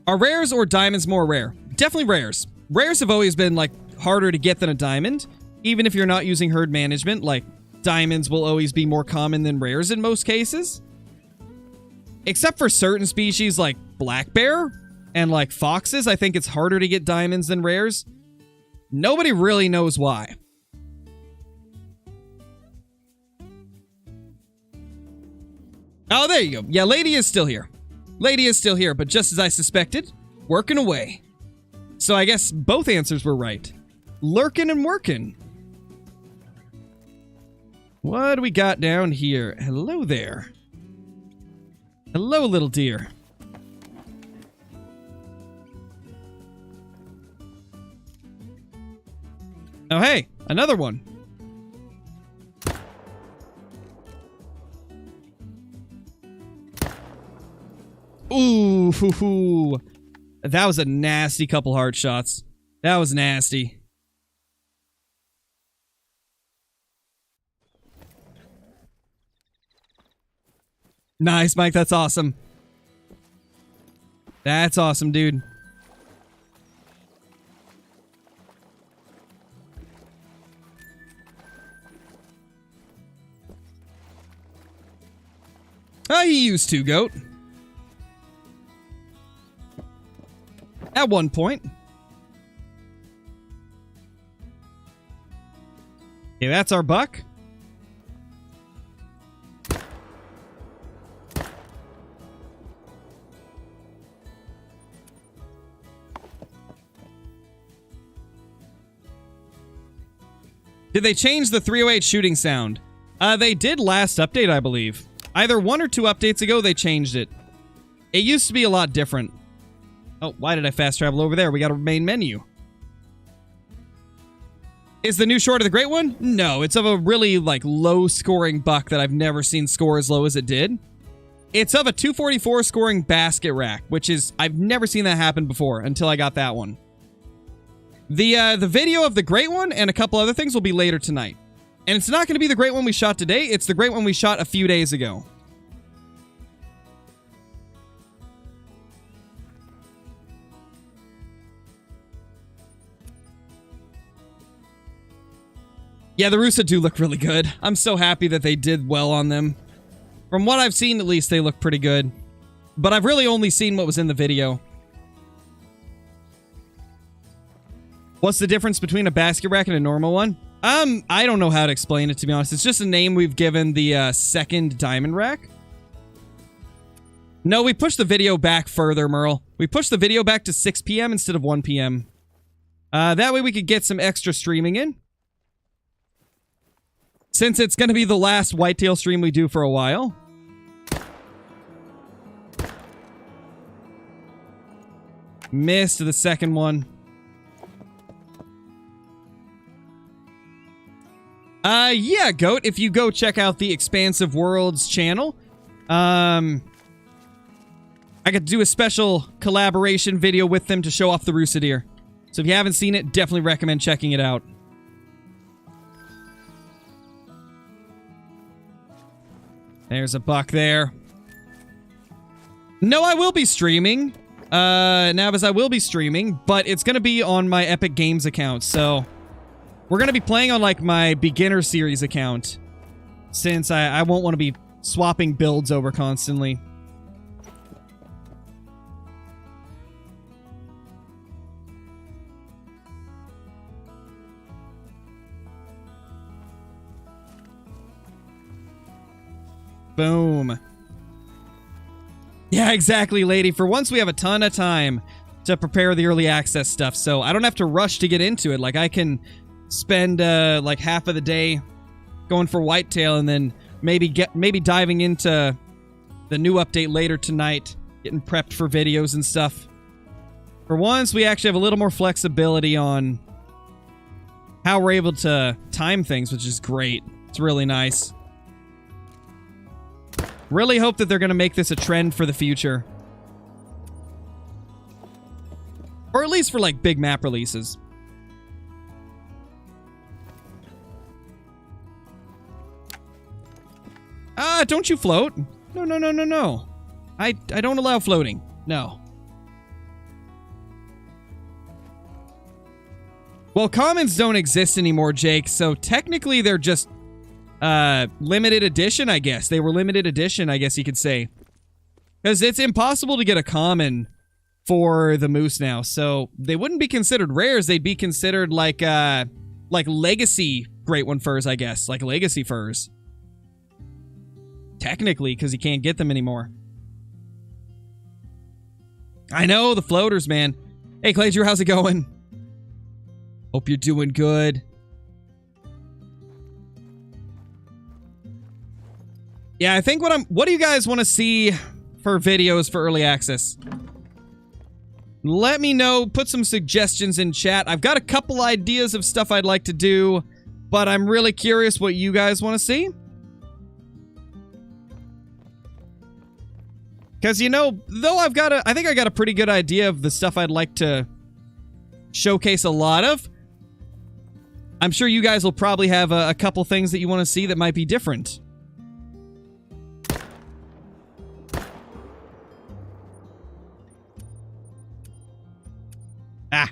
Are rares or diamonds more rare? Definitely rares. Rares have always been, like, harder to get than a diamond. Even if you're not using herd management, like, diamonds will always be more common than rares in most cases. Except for certain species like black bear and, like, foxes, I think it's harder to get diamonds than rares. Nobody really knows why. Oh, there you go. Yeah, Lady is still here. Lady is still here, but just as I suspected, working away. So I guess both answers were right. Lurking and working. What do we got down here? Hello there. Hello, little deer. Oh, hey, another one. Ooh, hoo, hoo. That was a nasty couple hard shots. That was nasty. Nice, Mike. That's awesome. That's awesome, dude. Oh, he used to, goat. At one point. Okay, that's our buck. Did they change the 308 shooting sound? They did last update, I believe. Either 1 or 2 updates ago, they changed it. It used to be a lot different. Oh, why did I fast travel over there? We got a main menu. Is the new Short of the Great One? No, it's of a really, like, low-scoring buck that I've never seen score as low as it did. It's of a 244 scoring basket rack, which is... I've never seen that happen before until I got that one. The video of the Great One and a couple other things will be later tonight. And it's not going to be the Great One we shot today, it's the Great One we shot a few days ago. Yeah, the Rusa do look really good. I'm so happy that they did well on them. From what I've seen, at least, they look pretty good. But I've really only seen what was in the video. What's the difference between a basket rack and a normal one? I don't know how to explain it, to be honest. It's just a name we've given the second diamond rack. No, we pushed the video back further, Merle. We pushed the video back to 6 p.m. instead of 1 p.m. That way we could get some extra streaming in. Since it's going to be the last Whitetail stream we do for a while. Missed the second one. Yeah, Goat, if you go check out the Expansive Worlds channel, I got to do a special collaboration video with them to show off the Rusa deer. So if you haven't seen it, definitely recommend checking it out. There's a buck there. No, I will be streaming. Navas, I will be streaming, but it's going to be on my Epic Games account, so we're going to be playing on, like, my beginner series account, since I won't want to be swapping builds over constantly. Boom. Yeah, exactly, lady. For once, we have a ton of time to prepare the early access stuff, so I don't have to rush to get into it. Like, I can spend, like, half of the day going for Whitetail and then maybe diving into the new update later tonight, getting prepped for videos and stuff. For once, we actually have a little more flexibility on how we're able to time things, which is great. It's really nice. Really hope that they're going to make this a trend for the future. Or at least for, like, big map releases. Don't you float? No, no, no, no, no. I don't allow floating. No. Well, commons don't exist anymore, Jake, so technically they're just limited edition, I guess. They were limited edition, I guess you could say. Because it's impossible to get a common for the moose now, so they wouldn't be considered rares. They'd be considered like legacy Great One furs, I guess. Like legacy furs. Technically, because you can't get them anymore. I know, the floaters, man. Hey, Clay Drew, how's it going? Hope you're doing good. Yeah, I think what do you guys want to see for videos for early access? Let me know, put some suggestions in chat. I've got a couple ideas of stuff I'd like to do, but I'm really curious what you guys want to see. Because, you know, though I think I got a pretty good idea of the stuff I'd like to showcase a lot of, I'm sure you guys will probably have a couple things that you want to see that might be different. Ah.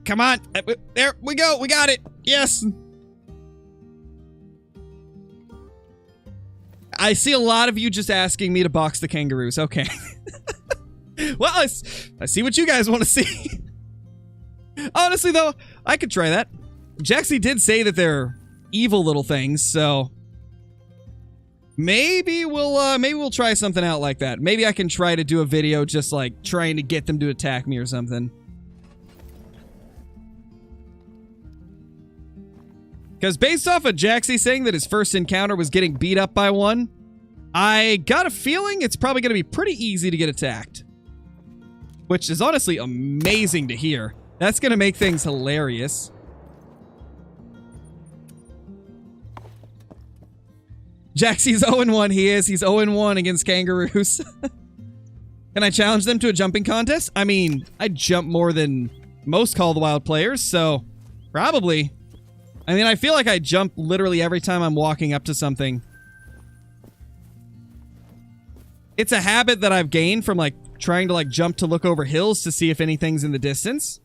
Come on. There we go. We got it. Yes. I see a lot of you just asking me to box the kangaroos. Okay. Well, I see what you guys want to see. Honestly, though, I could try that. Jaxie did say that they're evil little things, so maybe we'll try something out like that. Maybe I can try to do a video just like trying to get them to attack me or something. Because based off of Jaxie saying that his first encounter was getting beat up by one, I got a feeling it's probably going to be pretty easy to get attacked. Which is honestly amazing to hear. That's going to make things hilarious. Jaxie's 0-1, he is. He's 0-1 against kangaroos. Can I challenge them to a jumping contest? I mean, I jump more than most Call of the Wild players, so probably. I mean, I feel like I jump literally every time I'm walking up to something. It's a habit that I've gained from, like, trying to, like, jump to look over hills to see if anything's in the distance.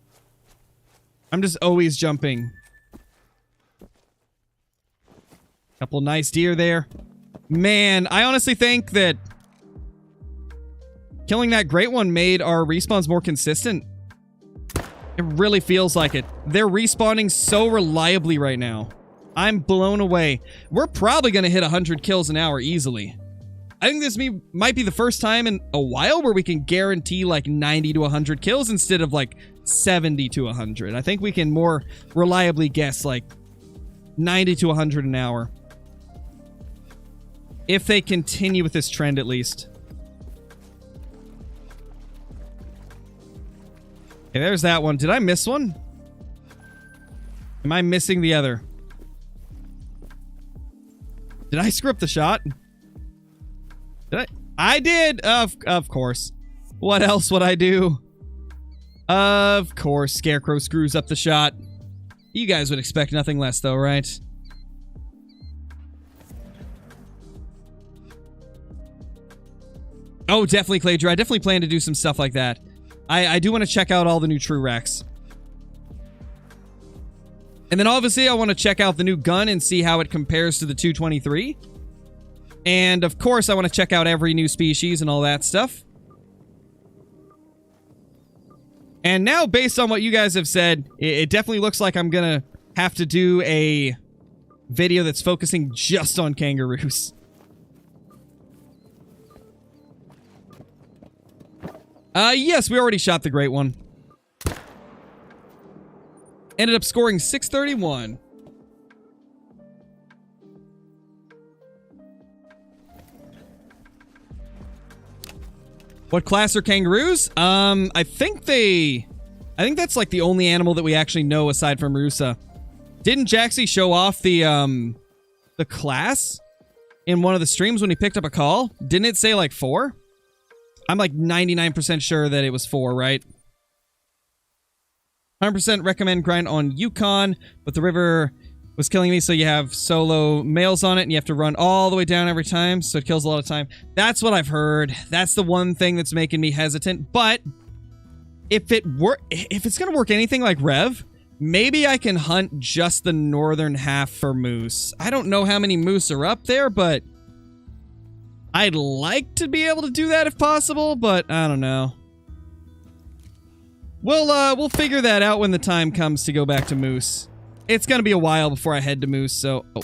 I'm just always jumping. Couple nice deer there. Man, I honestly think that killing that great one made our respawns more consistent. It really feels like it. They're respawning so reliably right now. I'm blown away. We're probably going to hit 100 kills an hour easily. I think this might be the first time in a while where we can guarantee like 90 to 100 kills instead of like 70 to 100. I think we can more reliably guess like 90 to 100 an hour. If they continue with this trend at least. Okay, there's that one. Did I miss one? Am I missing the other? Did I screw up the shot? Did I? I did! Of course. What else would I do? Of course, Scarecrow screws up the shot. You guys would expect nothing less though, right? Oh, definitely Clay Drew. I definitely plan to do some stuff like that. I do want to check out all the new True Rex. And then obviously I want to check out the new gun and see how it compares to the 223. And of course I want to check out every new species and all that stuff. And now, based on what you guys have said, it definitely looks like I'm gonna have to do a video that's focusing just on kangaroos. Yes, we already shot the Great One. Ended up scoring 631. What class are kangaroos? I think that's like the only animal that we actually know aside from Rusa. Didn't Jaxie show off the class in one of the streams when he picked up a call? Didn't it say like 4? I'm like 99% sure that it was 4, right? 100% recommend grind on Yukon, but the river was killing me, so you have solo males on it, and you have to run all the way down every time, so it kills a lot of time. That's what I've heard. That's the one thing that's making me hesitant, but if it's gonna work anything like Rev, maybe I can hunt just the northern half for moose. I don't know how many moose are up there, but I'd like to be able to do that if possible, but I don't know. We'll figure that out when the time comes to go back to moose. It's gonna be a while before I head to moose, so... Oh.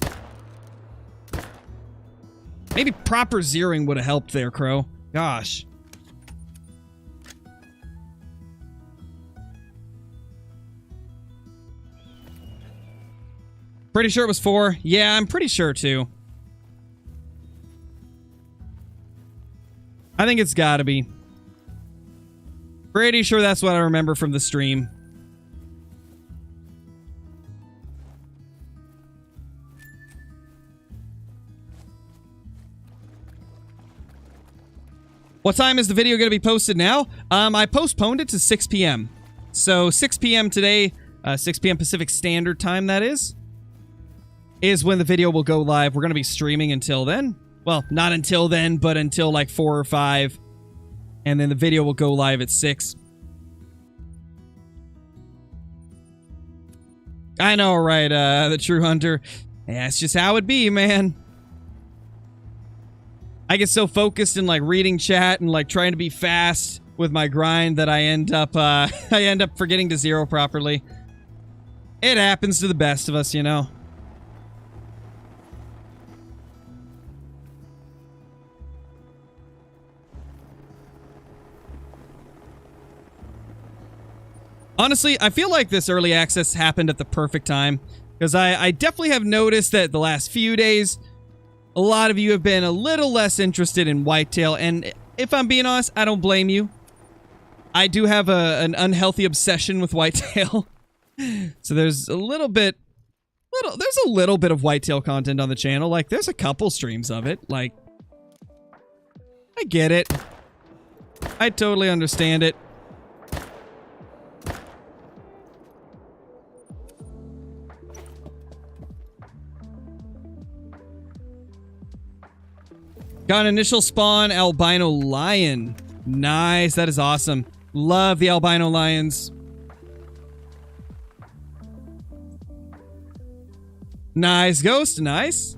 Maybe proper zeroing would have helped there, Crow. Gosh. Pretty sure it was 4. Yeah, I'm pretty sure too. I think it's gotta be. Pretty sure that's what I remember from the stream. What time is the video going to be posted now? I postponed it to 6 p.m. So 6 p.m. today, 6 p.m. Pacific Standard Time, that is when the video will go live. We're going to be streaming until then. Well, not until then, but until like 4 or 5. And then the video will go live at 6. I know, right? The True Hunter. Yeah, it's just how it be, man. I get so focused in like reading chat and like trying to be fast with my grind that I end up forgetting to zero properly. It happens to the best of us, you know. Honestly, I feel like this early access happened at the perfect time, because I definitely have noticed that the last few days, a lot of you have been a little less interested in Whitetail, and if I'm being honest, I don't blame you. I do have an unhealthy obsession with Whitetail, so there's a little bit of Whitetail content on the channel. Like, there's a couple streams of it. Like, I get it. I totally understand it. Got an initial spawn albino lion. Nice, that is awesome. Love the albino lions. Nice, Ghost, nice.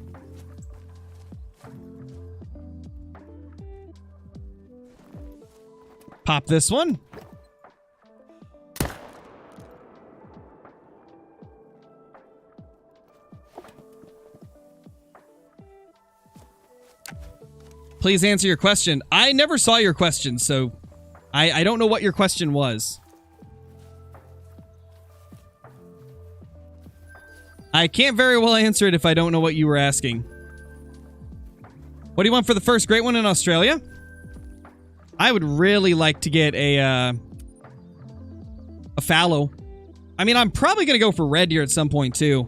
Pop this one. Please answer your question. I never saw your question, so I don't know what your question was. I can't very well answer it if I don't know what you were asking. What do you want for the first Great One in Australia? I would really like to get a fallow. I mean, I'm probably going to go for red deer at some point, too.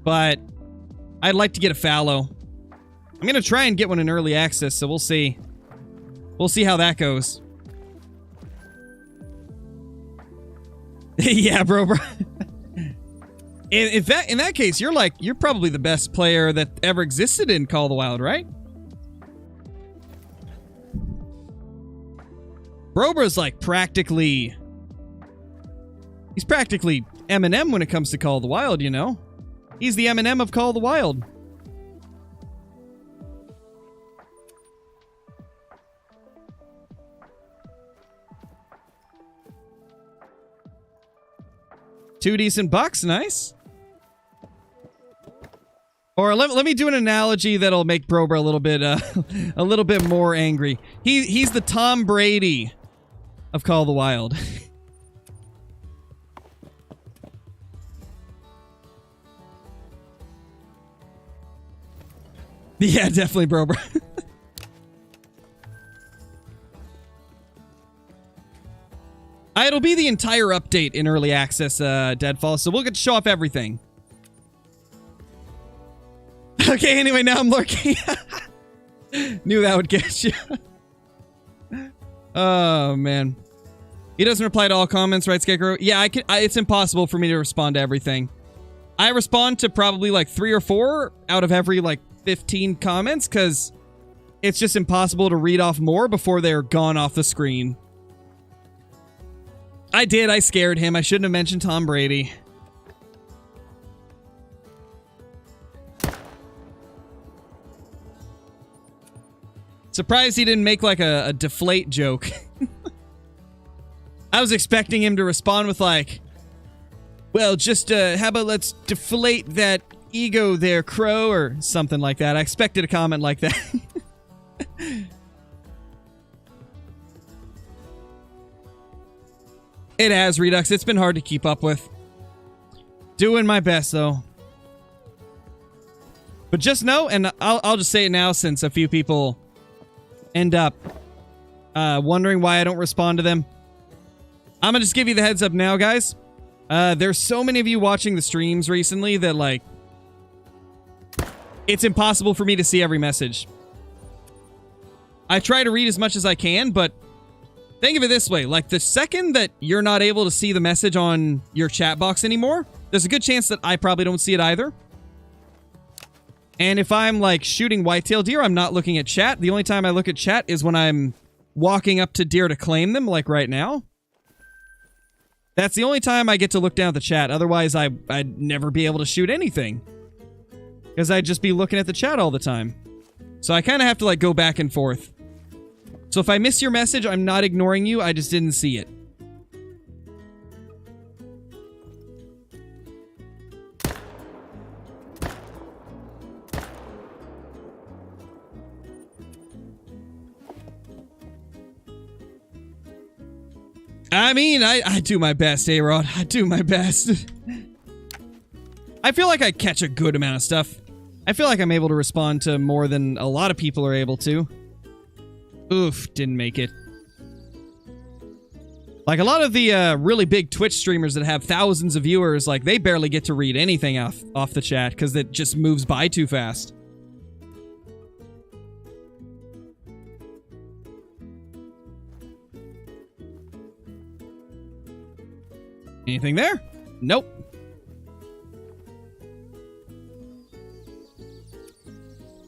But I'd like to get a fallow. I'm going to try and get one in early access, so we'll see. We'll see how that goes. Yeah, bro. In that case, you're probably the best player that ever existed in Call of the Wild, right? Brobra's like practically... He's practically Eminem when it comes to Call of the Wild, you know? He's the Eminem of Call of the Wild. Two decent bucks, nice. Or let me do an analogy that'll make Brobra a little bit more angry. He's the Tom Brady of Call of the Wild. Yeah, definitely Brobra. It'll be the entire update in early access, Deadfall, so we'll get to show off everything. Okay, anyway, now I'm lurking. Knew that would get you. Oh, man. He doesn't reply to all comments, right, Scarecrow? Yeah, it's impossible for me to respond to everything. I respond to probably like 3 or 4 out of every like 15 comments, because it's just impossible to read off more before they're gone off the screen. I scared him. I shouldn't have mentioned Tom Brady. Surprised he didn't make like a deflate joke. I was expecting him to respond with like, well, just how about let's deflate that ego there, Crow, or something like that. I expected a comment like that. It has, Redux. It's been hard to keep up with. Doing my best, though. But just know, and I'll just say it now since a few people end up wondering why I don't respond to them. I'm going to just give you the heads up now, guys. There's so many of you watching the streams recently that, like, it's impossible for me to see every message. I try to read as much as I can, but think of it this way. Like, the second that you're not able to see the message on your chat box anymore, there's a good chance that I probably don't see it either. And if I'm, like, shooting whitetail deer, I'm not looking at chat. The only time I look at chat is when I'm walking up to deer to claim them, like right now. That's the only time I get to look down at the chat. Otherwise, I'd never be able to shoot anything. Because I'd just be looking at the chat all the time. So I kind of have to, like, go back and forth. So if I miss your message, I'm not ignoring you. I just didn't see it. I mean, I do my best, A-Rod. I do my best. I feel like I catch a good amount of stuff. I feel like I'm able to respond to more than a lot of people are able to. Oof, didn't make it. Like, a lot of the really big Twitch streamers that have thousands of viewers, like, they barely get to read anything off the chat because it just moves by too fast. Anything there? Nope.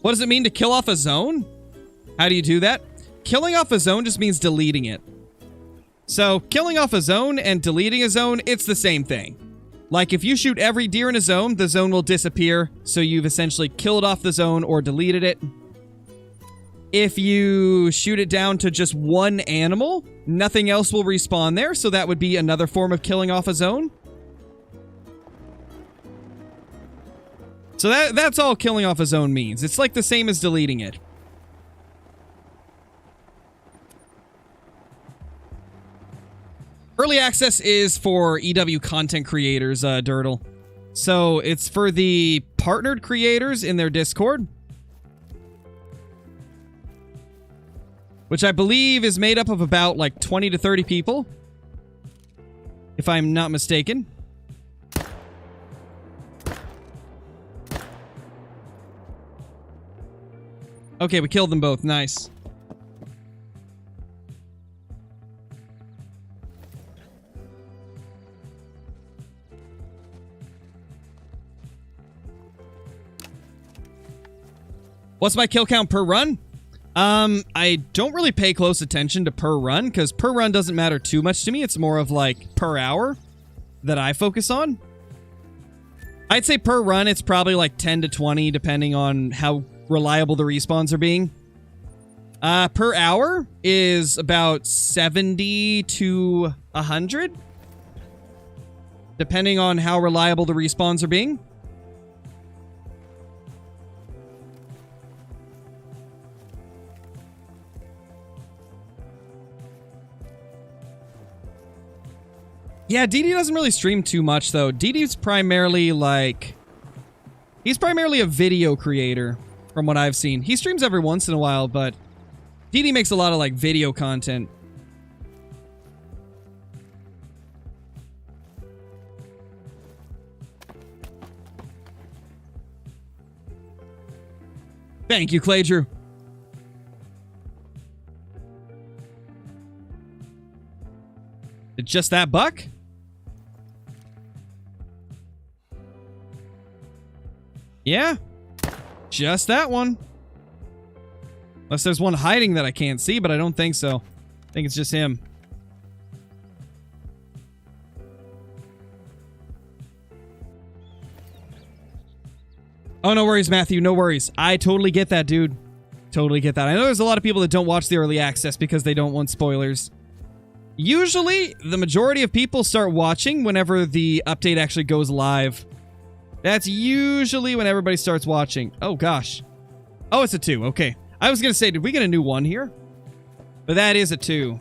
What does it mean to kill off a zone? How do you do that? Killing off a zone just means deleting it. So, killing off a zone and deleting a zone, it's the same thing. Like, if you shoot every deer in a zone, the zone will disappear, so you've essentially killed off the zone or deleted it. If you shoot it down to just one animal, nothing else will respawn there, so that would be another form of killing off a zone. So that's all killing off a zone means. It's like the same as deleting it. Early access is for EW content creators, Dirtle. So it's for the partnered creators in their Discord, which I believe is made up of about like 20 to 30 people, if I'm not mistaken. Okay, we killed them both. Nice. What's my kill count per run? I don't really pay close attention to per run, because per run doesn't matter too much to me. It's more of like per hour that I focus on. I'd say per run, it's probably like 10 to 20, depending on how reliable the respawns are being. Per hour is about 70 to 100, depending on how reliable the respawns are being. Yeah, DD doesn't really stream too much, though. DD's primarily, like... He's primarily a video creator, from what I've seen. He streams every once in a while, but... DD makes a lot of, like, video content. Thank you, Clay Drew. Just that buck? Yeah. Just that one. Unless there's one hiding that I can't see, but I don't think so. I think it's just him. Oh, no worries, Matthew. No worries. I totally get that, dude. Totally get that. I know there's a lot of people that don't watch the early access because they don't want spoilers. Usually, the majority of people start watching whenever the update actually goes live. That's usually when everybody starts watching. Oh, gosh. Oh, it's a 2. Okay. I was going to say, did we get a new 1 here? But that is a 2.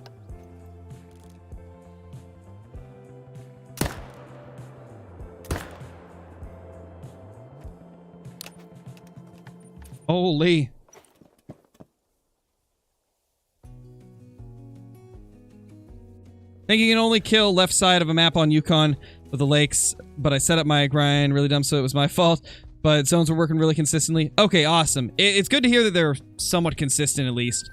Holy. Think you can only kill left side of a map on Yukon with the lakes, but I set up my grind really dumb, so it was my fault. But zones were working really consistently. Okay, awesome. It's good to hear that they're somewhat consistent, at least.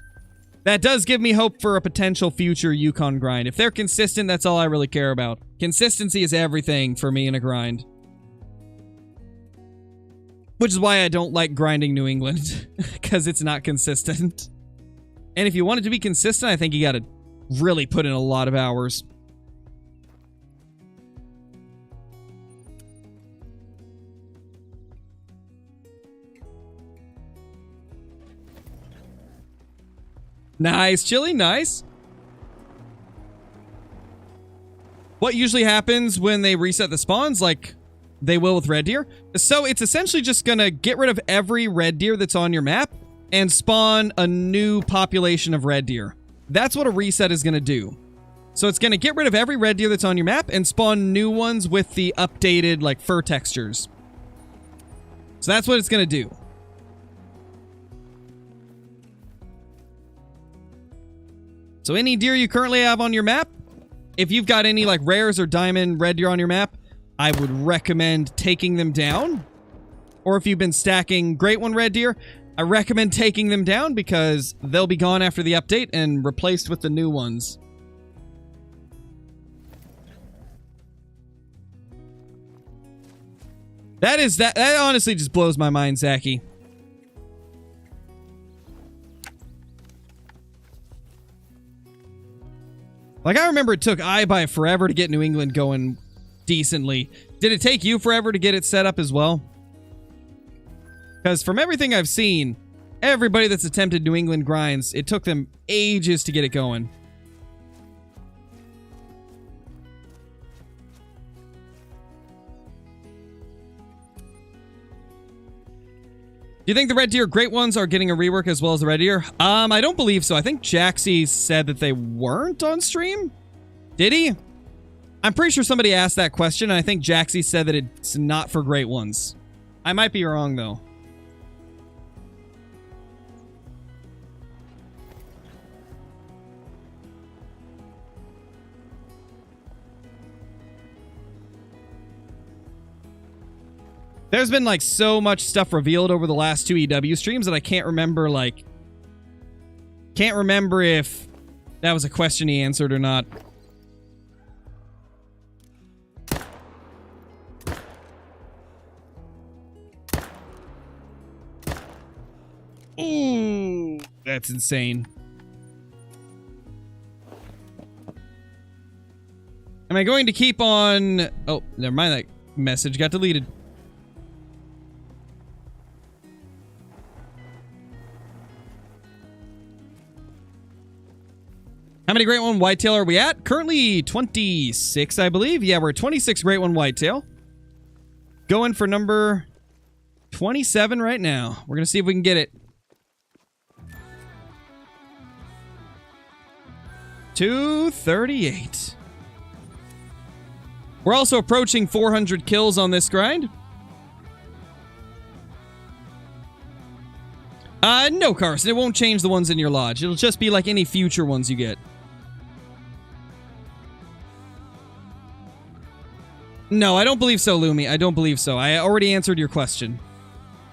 That does give me hope for a potential future Yukon grind. If they're consistent, that's all I really care about. Consistency is everything for me in a grind. Which is why I don't like grinding New England, because it's not consistent. And if you want it to be consistent, I think you gotta really put in a lot of hours. Nice, Chili, nice. What usually happens when they reset the spawns, like they will with red deer? So it's essentially just gonna get rid of every red deer that's on your map and spawn a new population of red deer. That's what a reset is gonna do. So it's gonna get rid of every red deer that's on your map and spawn new ones with the updated, like, fur textures. So that's what it's gonna do. So any deer you currently have on your map, if you've got any like rares or diamond red deer on your map, I would recommend taking them down. Or if you've been stacking Great One red deer, I recommend taking them down because they'll be gone after the update and replaced with the new ones. That honestly just blows my mind, Zachy. Like, I remember it took iBuy forever to get New England going decently. Did it take you forever to get it set up as well? Because from everything I've seen, everybody that's attempted New England grinds, it took them ages to get it going. Do you think the red deer Great Ones are getting a rework as well as the red deer? I don't believe so. I think Jaxie said that they weren't on stream. Did he? I'm pretty sure somebody asked that question, and I think Jaxie said that it's not for Great Ones. I might be wrong, though. There's been, like, so much stuff revealed over the last 2 EW streams that I can't remember, like... Can't remember if that was a question he answered or not. Ooh. That's insane. Am I going to keep on... Oh, never mind. That message got deleted. How many Great One Whitetail are we at? Currently 26, I believe. Yeah, we're 26 Great One Whitetail. Going for number 27 right now. We're going to see if we can get it. 238. We're also approaching 400 kills on this grind. No, Carson. It won't change the ones in your lodge. It'll just be like any future ones you get. No, I don't believe so, Lumi. I don't believe so. I already answered your question.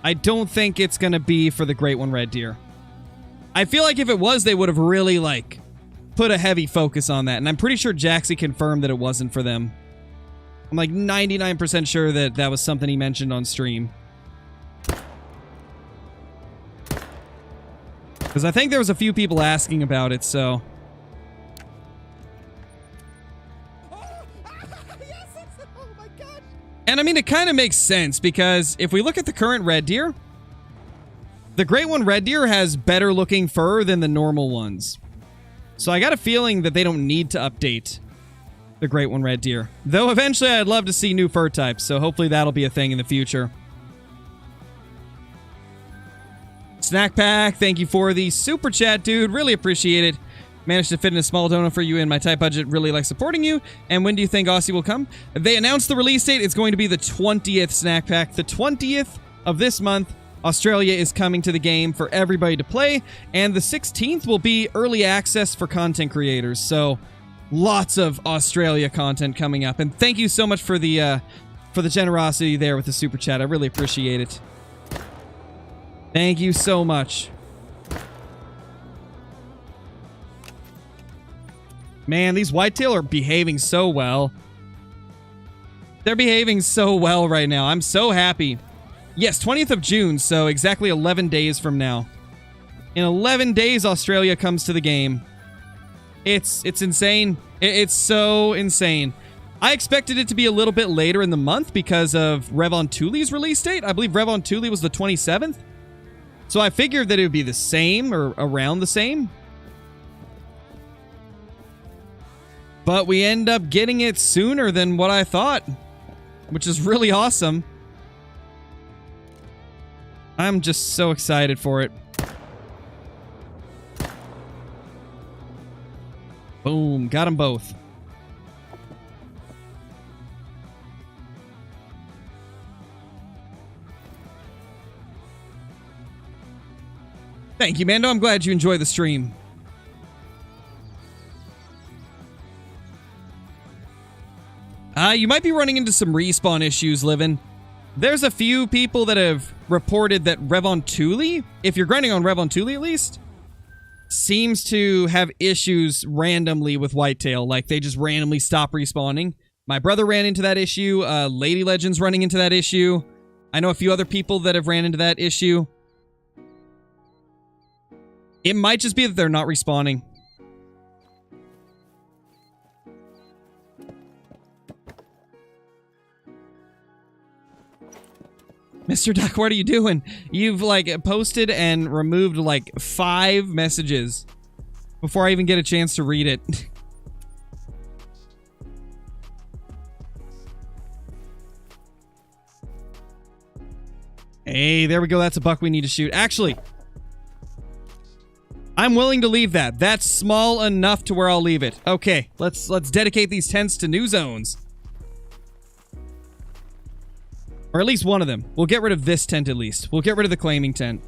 I don't think it's going to be for the Great One Red Deer. I feel like if it was, they would have really, like, put a heavy focus on that. And I'm pretty sure Jaxie confirmed that it wasn't for them. I'm like 99% sure that that was something he mentioned on stream. Because I think there was a few people asking about it, so... And I mean, it kind of makes sense, because if we look at the current red deer, the Great One Red Deer has better looking fur than the normal ones. So I got a feeling that they don't need to update the Great One Red Deer. Though eventually I'd love to see new fur types, so hopefully that'll be a thing in the future. Snack Pack, thank you for the super chat, dude. Really appreciate it. Managed to fit in a small donut for you in my tight budget. Really like supporting you. And when do you think Aussie will come? They announced the release date. It's going to be the 20th, Snack Pack. The 20th of this month, Australia is coming to the game for everybody to play. And the 16th will be early access for content creators. So lots of Australia content coming up. And thank you so much for the generosity there with the super chat. I really appreciate it. Thank you so much. Man, these whitetail are behaving so well. They're behaving so well right now. I'm so happy. Yes, 20th of June, so exactly 11 days from now. In 11 days, Australia comes to the game. It's insane. It's so insane. I expected it to be a little bit later in the month because of Revon Tule's release date. I believe Revon Tule was the 27th. So I figured that it would be the same or around the same. But we end up getting it sooner than what I thought, which is really awesome. I'm just so excited for it. Boom, got them both. Thank you, Mando. I'm glad you enjoy the stream. You might be running into some respawn issues, Livin. There's a few people that have reported that Revon Tule, if you're grinding on Revon Tule at least, seems to have issues randomly with Whitetail. Like, they just randomly stop respawning. My brother ran into that issue. Lady Legend's running into that issue. I know a few other people that have ran into that issue. It might just be that they're not respawning. Mr. Duck, what are you doing? You've, like, posted and removed, like, 5 messages before I even get a chance to read it. Hey, there we go. That's a buck we need to shoot. Actually, I'm willing to leave that. That's small enough to where I'll leave it. Okay, let's dedicate these tents to new zones. Or at least one of them. We'll get rid of this tent at least. We'll get rid of the claiming tent.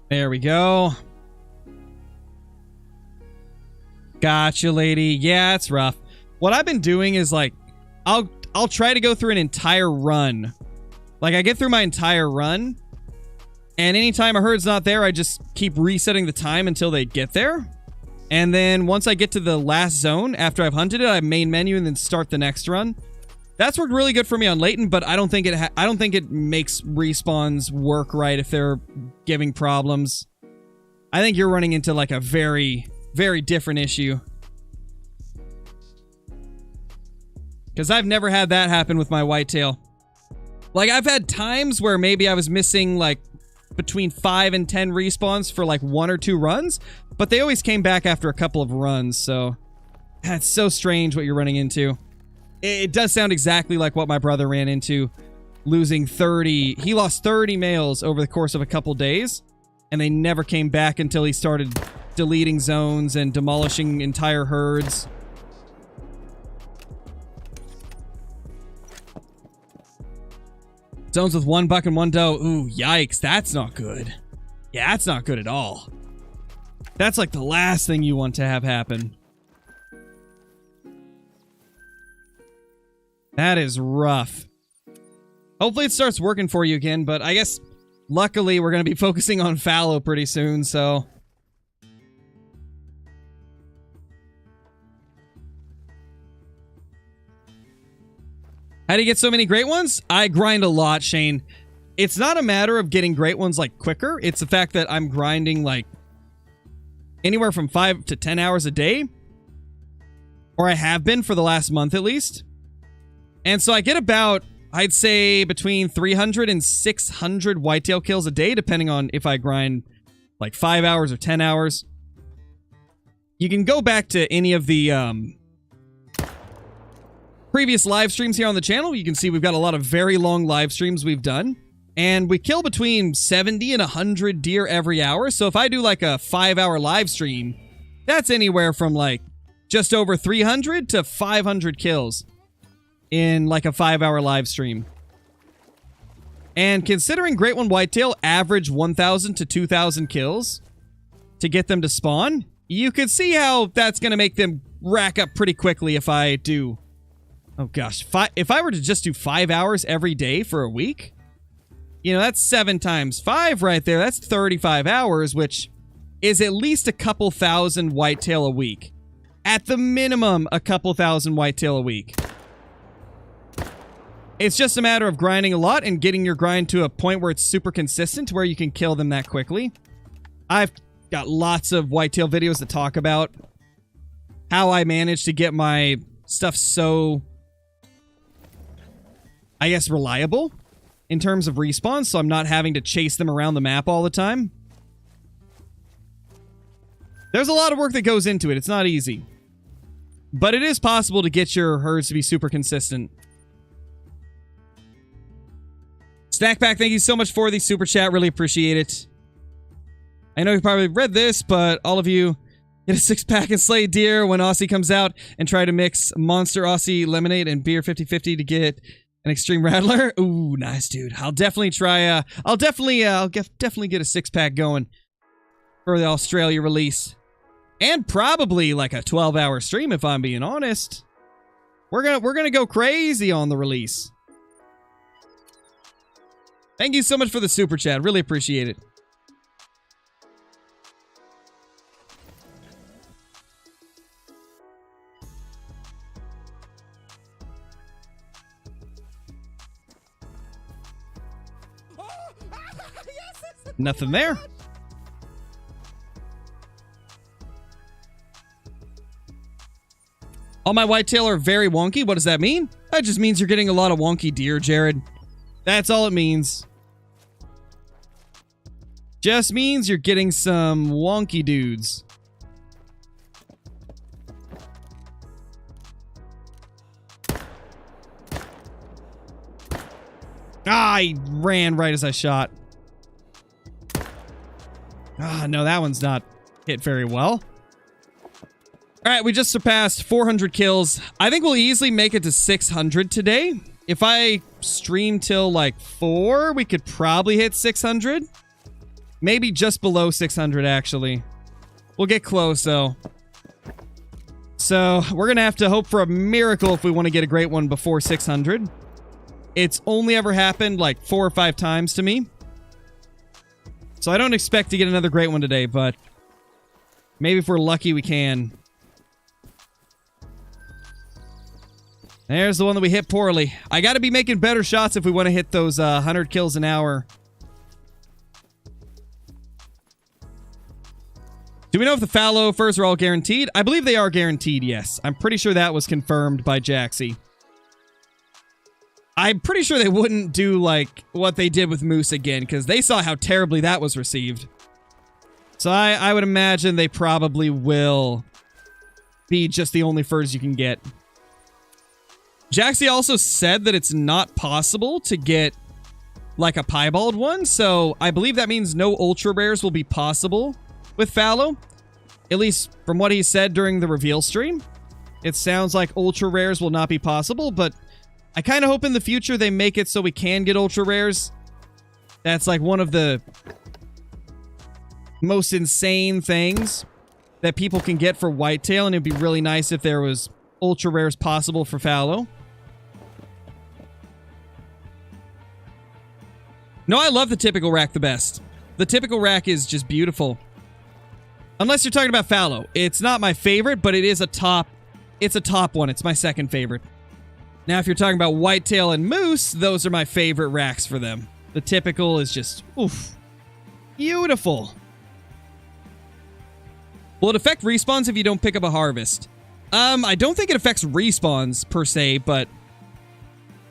There we go. Gotcha, lady. Yeah, it's rough. What I've been doing is, like, I'll try to go through an entire run. Like, I get through my entire run, and anytime a herd's not there, I just keep resetting the time until they get there. And then once I get to the last zone, after I've hunted it, I main menu and then start the next run. That's worked really good for me on Leighton, but I don't think it makes respawns work right if they're giving problems. I think you're running into like a very, very different issue. Because I've never had that happen with my whitetail. Like, I've had times where maybe I was missing like between 5 and 10 respawns for like 1 or 2 runs, but they always came back after a couple of runs, so that's so strange what you're running into. It does sound exactly like what my brother ran into, losing 30. He lost 30 males over the course of a couple days, and they never came back until he started deleting zones and demolishing entire herds. Zones with 1 buck and 1 doe. Ooh, yikes. That's not good. Yeah, that's not good at all. That's like the last thing you want to have happen. That is rough. Hopefully it starts working for you again, but I guess luckily we're going to be focusing on fallow pretty soon, so... How do you get so many great ones? I grind a lot, Shane. It's not a matter of getting great ones like quicker. It's the fact that I'm grinding like anywhere from 5 to 10 hours a day. Or I have been for the last month at least. And so I get about, I'd say, between 300 and 600 whitetail kills a day, depending on if I grind like 5 hours or 10 hours. You can go back to any of the previous live streams here on the channel. You can see we've got a lot of very long live streams we've done. And we kill between 70 and 100 deer every hour. So if I do like a 5-hour live stream, that's anywhere from like just over 300 to 500 kills in like a 5-hour live stream. And considering Great One Whitetail average 1,000 to 2,000 kills to get them to spawn, you could see how that's going to make them rack up pretty quickly if I do... Oh gosh, if I were to just do 5 hours every day for a week, you know, that's 7 times 5 right there. That's 35 hours, which is at least a couple thousand whitetail a week. At the minimum, a couple thousand whitetail a week. It's just a matter of grinding a lot and getting your grind to a point where it's super consistent, where you can kill them that quickly. I've got lots of whitetail videos that talk about how I managed to get my stuff so, I guess, reliable in terms of respawn, so I'm not having to chase them around the map all the time. There's a lot of work that goes into it. It's not easy. But it is possible to get your herds to be super consistent. Snackpack, thank you so much for the super chat. Really appreciate it. I know you probably read this, but all of you get a 6-pack and slay deer when Aussie comes out and try to mix Monster Aussie lemonade and beer 50-50 to get an extreme rattler. Ooh, nice, dude. I'll definitely try. I'll definitely get a 6-pack going for the Australia release, and probably like a 12-hour stream if I'm being honest. We're gonna go crazy on the release. Thank you so much for the super chat. Really appreciate it. Nothing there. All my whitetail are very wonky. What does that mean? That just means you're getting a lot of wonky deer, Jared. That's all it means. Just means you're getting some wonky dudes. Ah, I ran right as I shot. Ah, no, that one's not hit very well. All right, we just surpassed 400 kills. I think we'll easily make it to 600 today. If I stream till like 4, we could probably hit 600. Maybe just below 600, actually. We'll get close, though. So, we're going to have to hope for a miracle if we want to get a great one before 600. It's only ever happened like 4 or 5 times to me. So I don't expect to get another great one today, but Maybe if we're lucky, we can. There's the one that we hit poorly. I got to be making better shots if we want to hit those 100 kills an hour. Do we know if the fallow furs are all guaranteed? I believe they are guaranteed, yes. I'm pretty sure that was confirmed by Jaxie. I'm pretty sure they wouldn't do, like, what they did with Moose again, because they saw how terribly that was received. So I would imagine they probably will be just the only furs you can get. Jaxie also said that it's not possible to get, like, a piebald one, so I believe that means no ultra rares will be possible with fallow. At least from what he said during the reveal stream. It sounds like ultra rares will not be possible, but I kind of hope in the future they make it so we can get ultra rares. That's like one of the most insane things that people can get for whitetail, and it'd be really nice if there was ultra rares possible for fallow. No, I love the typical rack the best. The typical rack is just beautiful. Unless you're talking about fallow. It's not my favorite, but it is a top. It's a top one. It's my second favorite. Now, if you're talking about whitetail and moose, those are my favorite racks for them. The typical is just, oof, beautiful. Will it affect respawns if you don't pick up a harvest? I don't think it affects respawns per se, but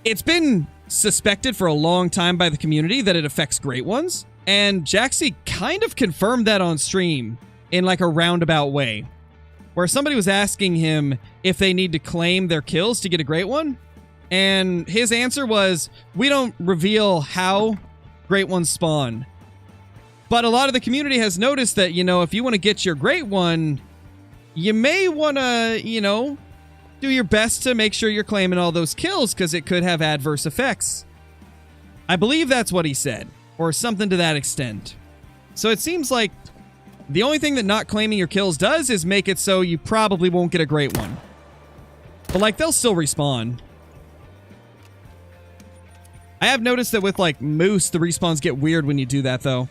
it's been suspected for a long time by the community that it affects great ones. And Jaxie kind of confirmed that on stream in like a roundabout way, where somebody was asking him if they need to claim their kills to get a great one. And his answer was, we don't reveal how great ones spawn. But a lot of the community has noticed that, you know, if you want to get your great one, you may want to, you know, do your best to make sure you're claiming all those kills because it could have adverse effects. I believe that's what he said, or something to that extent. So it seems like the only thing that not claiming your kills does is make it so you probably won't get a great one. But, like, they'll still respawn. I have noticed that with, like, moose, the respawns get weird when you do that, though.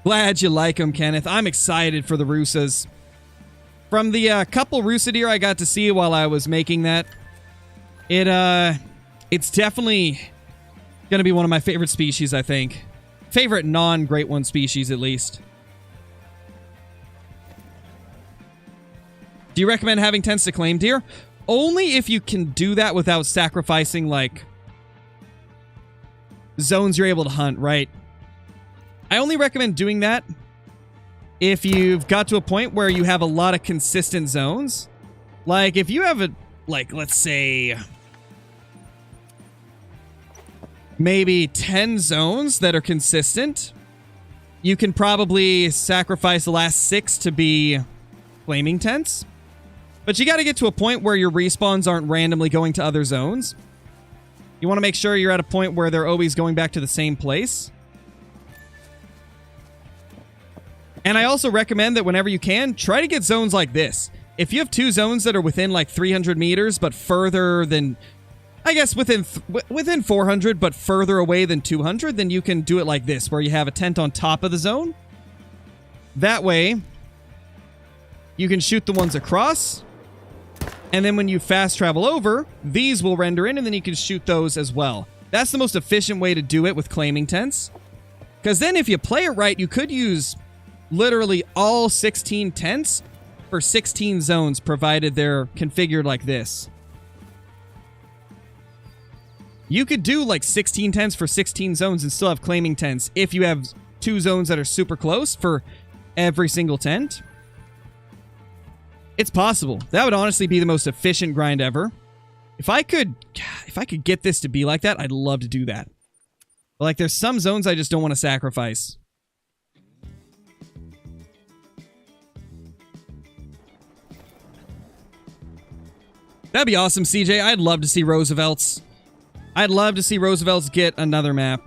Glad you like them, Kenneth. I'm excited for the Rusas. From the couple Rusa deer I got to see while I was making that, it's definitely going to be one of my favorite species, I think. Favorite non-Great One species, at least. Do you recommend having tents to claim deer? Only if you can do that without sacrificing, like, zones you're able to hunt, right? I only recommend doing that if you've got to a point where you have a lot of consistent zones. Like, if you have a, like, let's say, maybe 10 zones that are consistent, you can probably sacrifice the last 6 to be flaming tents. But you got to get to a point where your respawns aren't randomly going to other zones. You want to make sure you're at a point where they're always going back to the same place. And I also recommend that whenever you can, try to get zones like this. If you have 2 zones that are within like 300 meters, but further than, I guess within 400, but further away than 200, then you can do it like this, where you have a tent on top of the zone. That way, you can shoot the ones across. And then when you fast travel over, these will render in, and then you can shoot those as well. That's the most efficient way to do it with claiming tents. Because then if you play it right, you could use literally all 16 tents for 16 zones, provided they're configured like this. You could do like 16 tents for 16 zones and still have claiming tents if you have 2 zones that are super close for every single tent. It's possible. That would honestly be the most efficient grind ever. If I could get this to be like that, I'd love to do that. But like, there's some zones I just don't want to sacrifice. That'd be awesome, CJ. I'd love to see Roosevelt's. I'd love to see Roosevelt's get another map.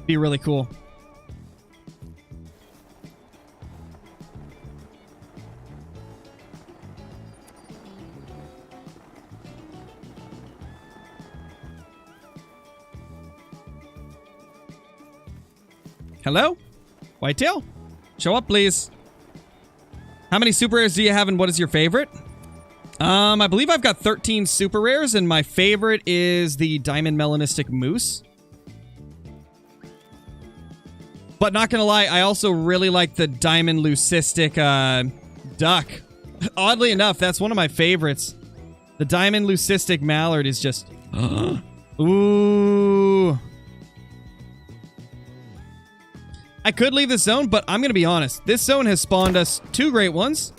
Be really cool. Hello? Whitetail? Show up, please. How many super rares do you have and what is your favorite? I believe I've got 13 super rares and my favorite is the Diamond Melanistic Moose. But not gonna lie, I also really like the Diamond Leucistic Duck. Oddly enough, that's one of my favorites. The Diamond Leucistic Mallard is just... Ooh. I could leave this zone, but I'm gonna be honest. This zone has spawned us 2 great ones,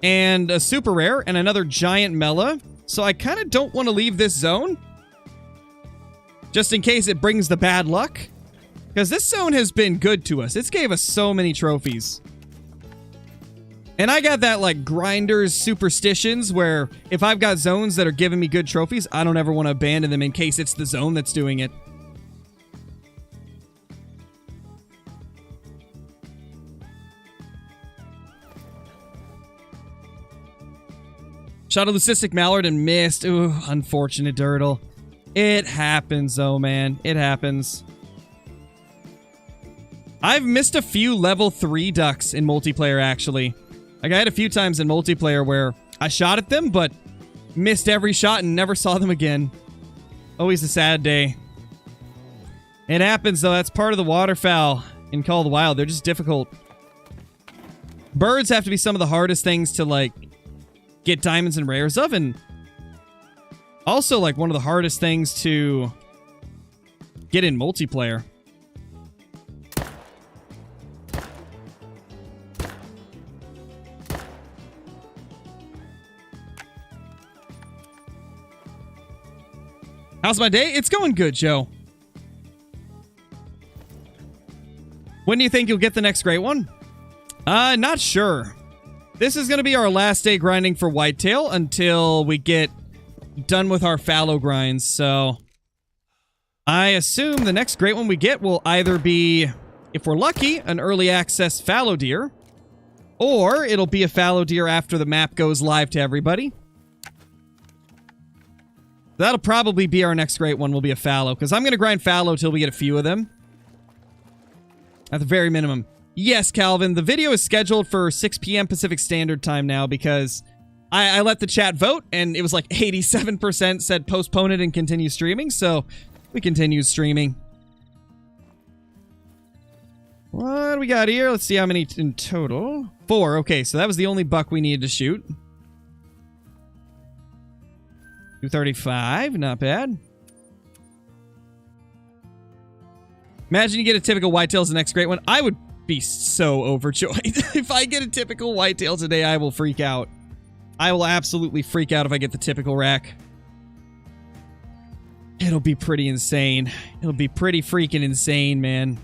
and a super rare, and another giant Mela. So I kind of don't want to leave this zone. Just in case it brings the bad luck. Because this zone has been good to us. It's gave us so many trophies. And I got that, like, grinder's superstitions where if I've got zones that are giving me good trophies, I don't ever want to abandon them in case it's the zone that's doing it. Shot a Leucistic Mallard and missed. Ooh, unfortunate Dirtle. It happens, though, man. It happens. I've missed a few level 3 ducks in multiplayer, actually. Like, I had a few times in multiplayer where I shot at them, but missed every shot and never saw them again. Always a sad day. It happens, though. That's part of the waterfowl in Call of the Wild. They're just difficult. Birds have to be some of the hardest things to, like, get diamonds and rares of, and also, like, one of the hardest things to get in multiplayer. How's my day? It's going good, Joe. When do you think you'll get the next great one? Not sure. This is going to be our last day grinding for Whitetail until we get done with our fallow grinds, so I assume the next great one we get will either be, if we're lucky, an early access fallow deer, or it'll be a fallow deer after the map goes live to everybody. That'll probably be our next great one, will be a fallow, because I'm going to grind fallow till we get a few of them. At the very minimum. Yes, Calvin, the video is scheduled for 6 p.m. Pacific Standard Time now because I let the chat vote, and it was like 87% said postpone it and continue streaming, so we continue streaming. What do we got here? Let's see how many in total. 4, okay, so that was the only buck we needed to shoot. 235, not bad. Imagine you get a typical whitetail as the next great one. I would be so overjoyed. If I get a typical whitetail today, I will freak out. I will absolutely freak out if I get the typical rack. It'll be pretty insane. It'll be pretty freaking insane, man.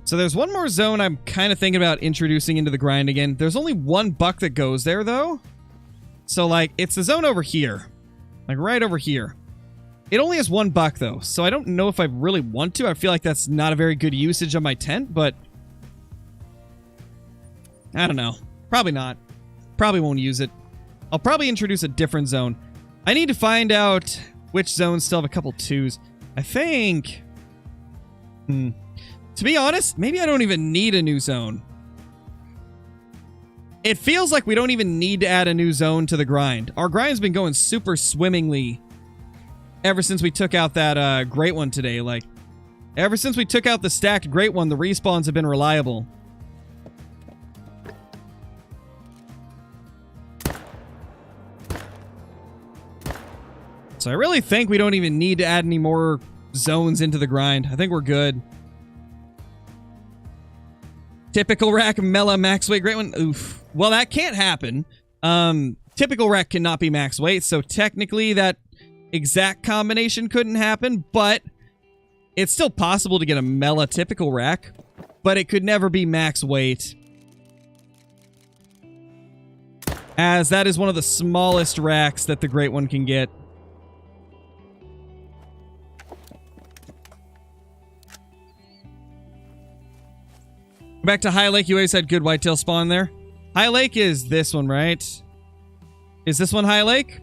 So there's one more zone I'm kind of thinking about introducing into the grind again. There's only one buck that goes there, though. So, like, it's the zone over here. Like, right over here. It only has one buck, though. So I don't know if I really want to. I feel like that's not a very good usage of my tent, but I don't know. Probably not. Probably won't use it. I'll probably introduce a different zone. I need to find out which zones still have a couple 2s. I think... To be honest, maybe I don't even need a new zone. It feels like we don't even need to add a new zone to the grind. Our grind's been going super swimmingly ever since we took out that great one today. Like, ever since we took out the stacked great one, the respawns have been reliable. So I really think we don't even need to add any more zones into the grind. I think we're good. Typical rack, Mela, max weight, great one. Oof. Well, that can't happen. Typical rack cannot be max weight, so technically that exact combination couldn't happen, but it's still possible to get a Mela typical rack, but it could never be max weight, as that is one of the smallest racks that the great one can get. Back to High Lake, you always had good whitetail spawn there. High Lake is this one, right? Is this one High Lake?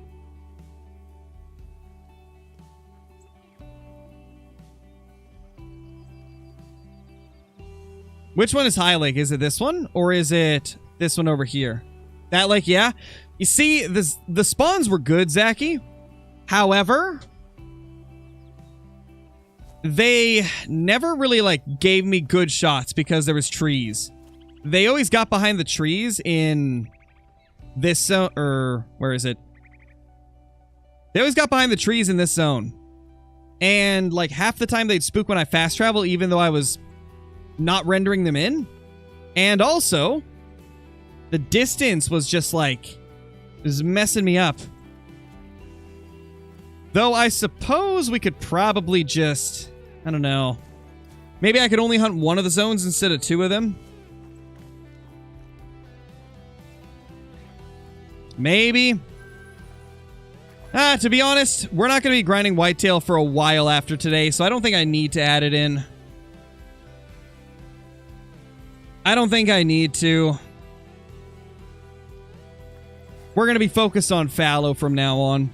Which one is High Lake? Is it this one? Or is it this one over here? That lake, yeah. You see, the spawns were good, Zachy. However, they never really, like, gave me good shots because there was trees. They always got behind the trees in this zone, or where is it? They always got behind the trees in this zone. And, like, half the time they'd spook when I fast travel, even though I was not rendering them in. And also, the distance was just like, it was messing me up. Though I suppose we could probably just, I don't know. Maybe I could only hunt one of the zones instead of two of them. Maybe. To be honest, we're not going to be grinding whitetail for a while after today, so I don't think I need to add it in. I don't think I need to. We're going to be focused on fallow from now on.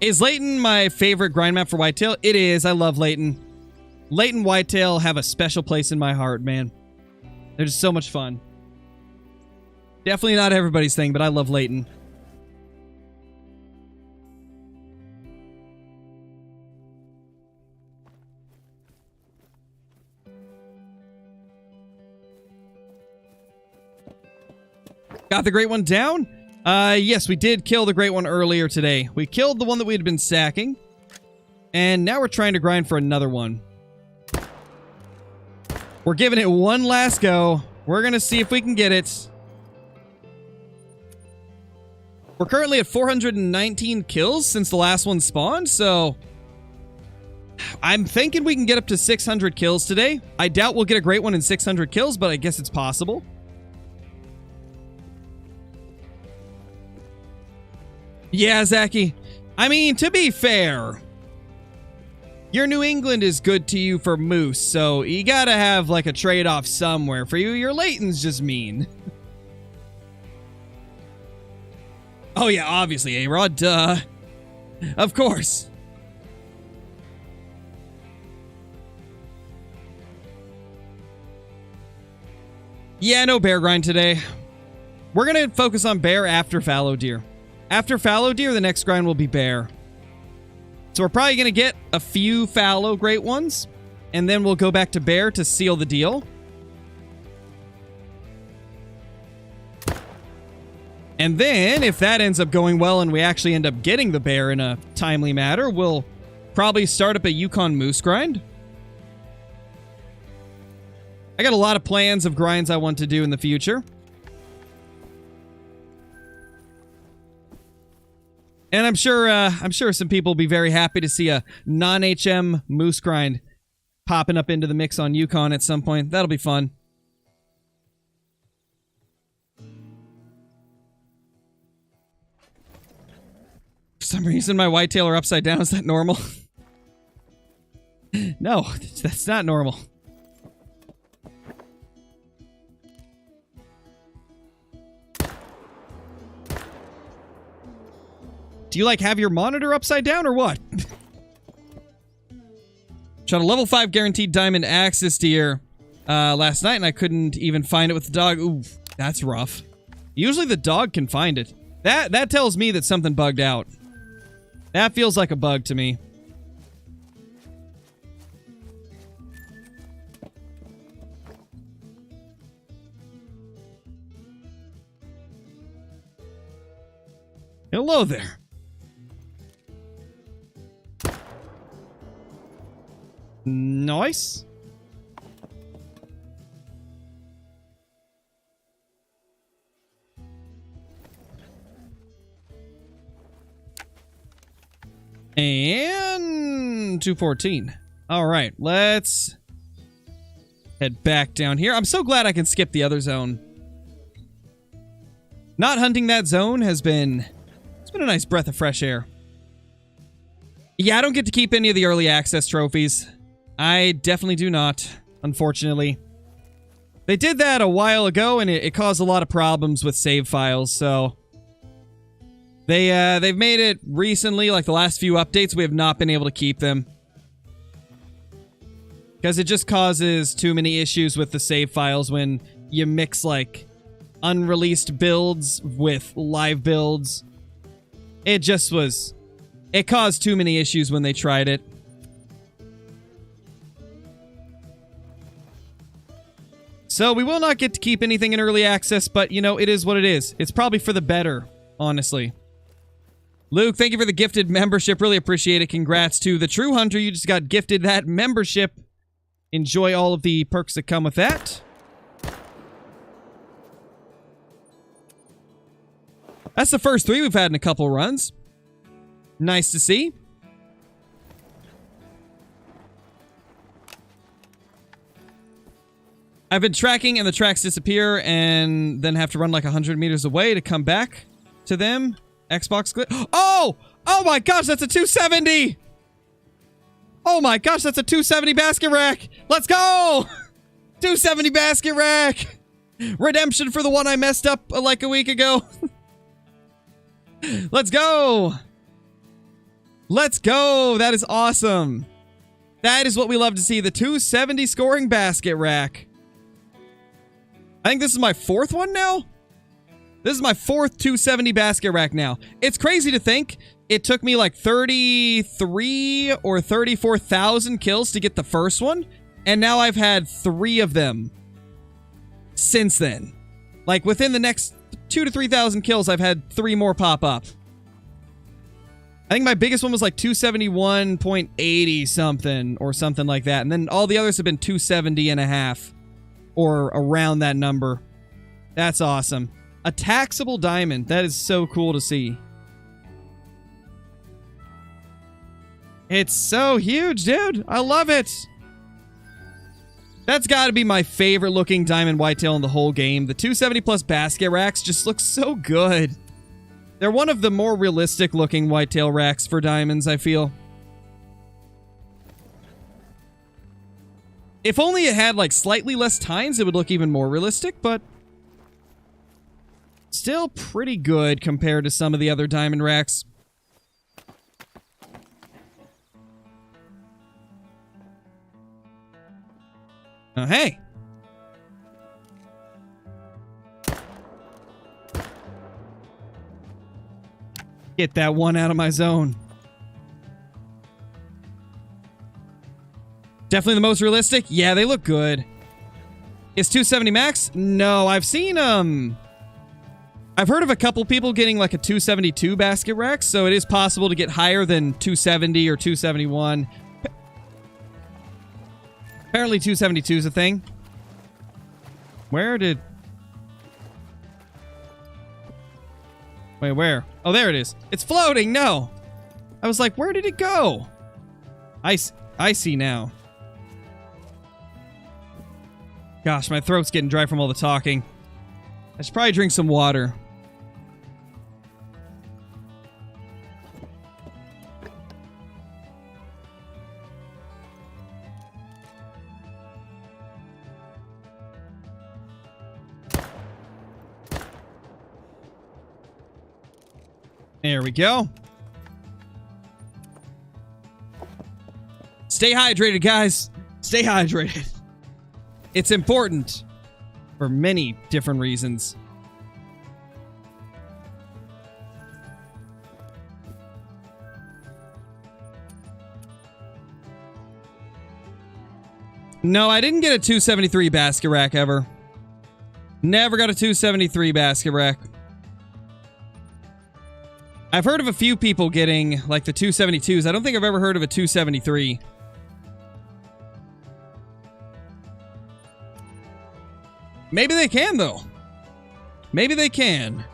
Is Layton my favorite grind map for whitetail? It is. I love Layton. Layton whitetail have a special place in my heart, man. They're just so much fun. Definitely not everybody's thing, but I love Layton. Got the Great One down? Yes, we did kill the Great One earlier today. We killed the one that we had been sacking. And now we're trying to grind for another one. We're giving it one last go. We're going to see if we can get it. We're currently at 419 kills since the last one spawned, so I'm thinking we can get up to 600 kills today. I doubt we'll get a Great One in 600 kills, but I guess it's possible. Yeah, Zachy. I mean, to be fair, your New England is good to you for moose, so you gotta have, like, a trade-off somewhere. For you, your Layton's just mean. Oh, yeah, obviously, A-Rod, duh. Of course. Yeah, no bear grind today. We're gonna focus on bear after fallow deer. After fallow deer, the next grind will be bear. So we're probably going to get a few fallow Great Ones, and then we'll go back to bear to seal the deal. And then, if that ends up going well and we actually end up getting the bear in a timely manner, we'll probably start up a Yukon moose grind. I got a lot of plans of grinds I want to do in the future. And I'm sure some people will be very happy to see a non-HM moose grind popping up into the mix on Yukon at some point. That'll be fun. For some reason, my whitetail are upside down. Is that normal? No, that's not normal. Do you, like, have your monitor upside down or what? Shot a level 5 guaranteed diamond axis deer last night, and I couldn't even find it with the dog. Ooh, that's rough. Usually the dog can find it. That tells me that something bugged out. That feels like a bug to me. Hello there. Nice. And 214. All right, let's head back down here. I'm so glad I can skip the other zone. Not hunting that zone has been... It's been a nice breath of fresh air. Yeah, I don't get to keep any of the early access trophies. I definitely do not, unfortunately. They did that a while ago, and it caused a lot of problems with save files, so... They've made it recently, like the last few updates, we have not been able to keep them. Because it just causes too many issues with the save files when you mix, like, unreleased builds with live builds. It just was... It caused too many issues when they tried it. So we will not get to keep anything in early access, but, you know, it is what it is. It's probably for the better, honestly. Luke, thank you for the gifted membership. Really appreciate it. Congrats to the True Hunter. You just got gifted that membership. Enjoy all of the perks that come with that. That's the first 3 we've had in a couple runs. Nice to see. I've been tracking and the tracks disappear and then have to run like 100 meters away to come back to them. Xbox glitch. Oh! Oh my gosh, that's a 270! Oh my gosh, that's a 270 basket rack! Let's go! 270 basket rack! Redemption for the one I messed up like a week ago. Let's go! Let's go! That is awesome. That is what we love to see. The 270 scoring basket rack. I think this is my 4th one now? This is my 4th 270 basket rack now. It's crazy to think it took me like 33 or 34,000 kills to get the first one, and now I've had 3 of them since then. Like within the next 2,000 to 3,000 kills, I've had 3 more pop up. I think my biggest one was like 271.80 something or something like that, and then all the others have been 270 and a half or around that number. That's awesome. A taxable diamond. That is so cool to see. It's so huge, dude. I love it. That's got to be my favorite looking diamond whitetail in the whole game. The 270 plus basket racks just look so good. They're one of the more realistic looking whitetail racks for diamonds, I feel. If only it had like slightly less tines, it would look even more realistic, but still pretty good compared to some of the other diamond racks. Oh, hey. Get that one out of my zone. Definitely the most realistic? Yeah, they look good. Is 270 max? No, I've seen, I've heard of a couple people getting like a 272 basket rack, so it is possible to get higher than 270 or 271. Apparently 272 is a thing. Where did... Wait, where? Oh, there it is. It's floating! No! I was like, where did it go? I see now. Gosh, my throat's getting dry from all the talking. I should probably drink some water. There we go. Stay hydrated, guys. Stay hydrated. It's important for many different reasons. No, I didn't get a 273 basket rack ever. Never got a 273 basket rack. I've heard of a few people getting, like, the 272s. I don't think I've ever heard of a 273. Maybe they can, though. Maybe they can.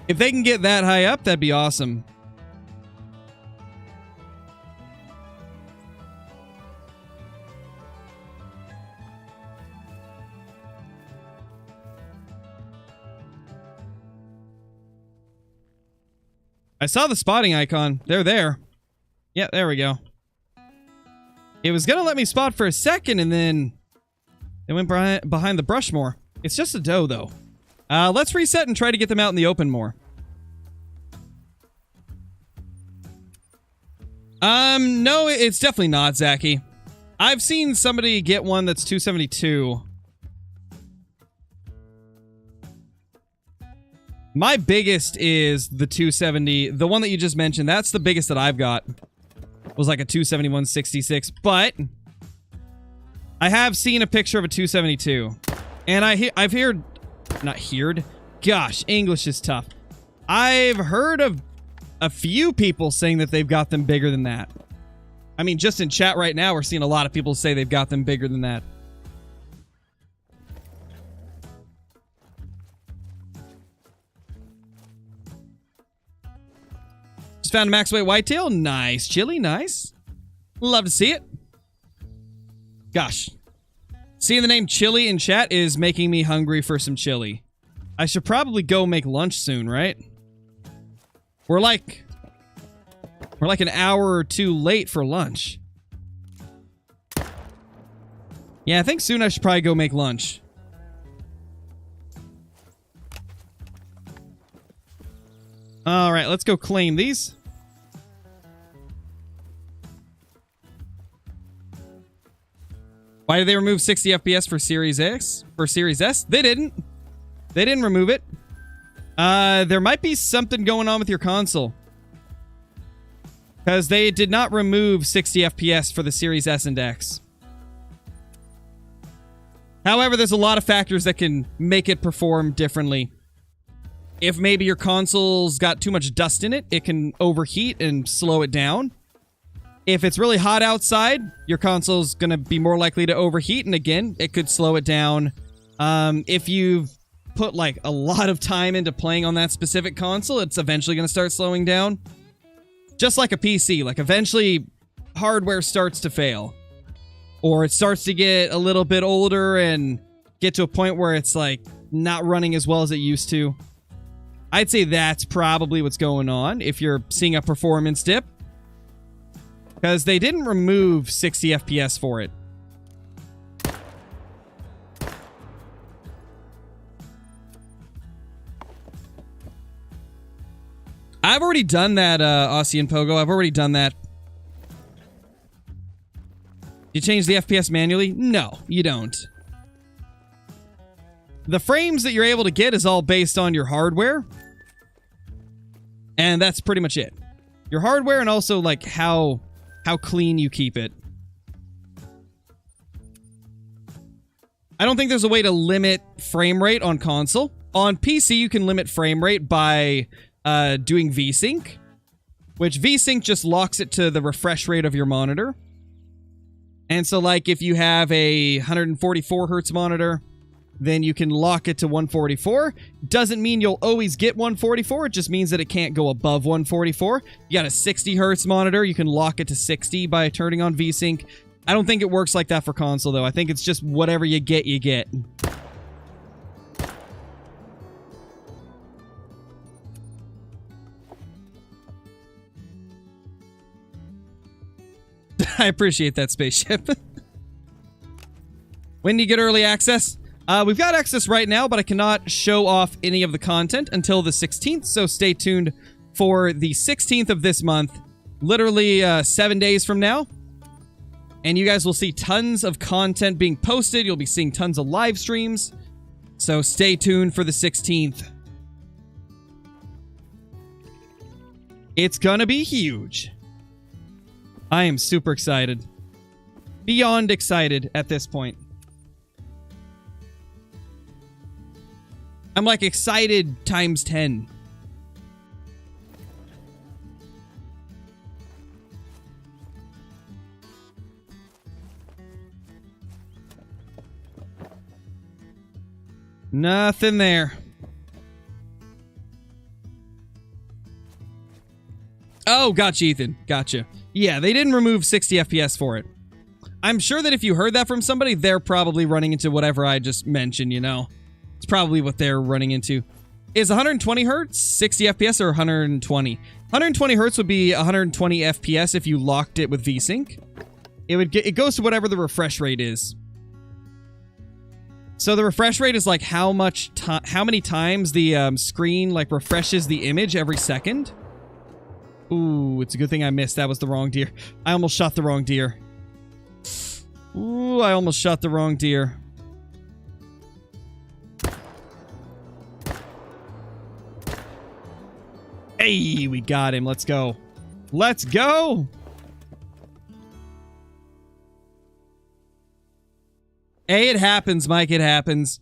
If they can get that high up, that'd be awesome. I saw the spotting icon. They're there. Yeah, there we go. It was gonna let me spot for a second, and then They went behind the brush more. It's just a doe, though. Let's reset and try to get them out in the open more. No, it's definitely not, Zachy. I've seen somebody get one that's 272. My biggest is the 270. The one that you just mentioned, that's the biggest that I've got. Was like a 271.66, but I have seen a picture of a 272. And I've heard... Not heard? Gosh, English is tough. I've heard of a few people saying that they've got them bigger than that. I mean, just in chat right now, we're seeing a lot of people say they've got them bigger than that. Just found a max weight whitetail. Nice. Chili, nice. Love to see it. Gosh. Seeing the name Chili in chat is making me hungry for some chili. I should probably go make lunch soon, right? We're like an hour or two late for lunch. Yeah, I think soon I should probably go make lunch. Alright, let's go claim these. Why did they remove 60 FPS for Series X? For Series S? They didn't. They didn't remove it. There might be something going on with your console. Because they did not remove 60 FPS for the Series S and X. However, there's a lot of factors that can make it perform differently. If maybe your console's got too much dust in it, it can overheat and slow it down. If it's really hot outside, your console's going to be more likely to overheat, and again, it could slow it down. If you've put like a lot of time into playing on that specific console, it's eventually going to start slowing down. Just like a PC, like eventually hardware starts to fail. Or it starts to get a little bit older and get to a point where it's like not running as well as it used to. I'd say that's probably what's going on if you're seeing a performance dip. Because they didn't remove 60 FPS for it. I've already done that, Aussie and Pogo. I've already done that. You change the FPS manually? No, you don't. The frames that you're able to get is all based on your hardware. And that's pretty much it. Your hardware and also, like, how clean you keep it. I don't think there's a way to limit frame rate on console. On PC, you can limit frame rate by doing VSync, which VSync just locks it to the refresh rate of your monitor. And so, like, if you have a 144 hertz monitor, then you can lock it to 144. Doesn't mean you'll always get 144. It just means that it can't go above 144. You got a 60 hertz monitor. You can lock it to 60 by turning on VSync. I don't think it works like that for console, though. I think it's just whatever you get, you get. I appreciate that, spaceship. When do you get early access? We've got access right now, but I cannot show off any of the content until the 16th, so stay tuned for the 16th of this month, literally 7 days from now. And you guys will see tons of content being posted. You'll be seeing tons of live streams, so stay tuned for the 16th. It's gonna be huge. I am super excited. Beyond excited at this point. I'm like excited times 10. Nothing there. Oh, gotcha, Ethan. Gotcha. Yeah, they didn't remove 60 FPS for it. I'm sure that if you heard that from somebody, they're probably running into whatever I just mentioned, you know? It's probably what they're running into. Is 120 hertz 60 FPS or 120? 120 hertz would be 120 FPS if you locked it with VSync. It goes to whatever the refresh rate is. So the refresh rate is like how many times the screen like refreshes the image every second. Ooh, it's a good thing I missed. That was the wrong deer. I almost shot the wrong deer. Ooh, I almost shot the wrong deer. Hey, we got him. Let's go. Let's go. Hey, it happens, Mike. It happens.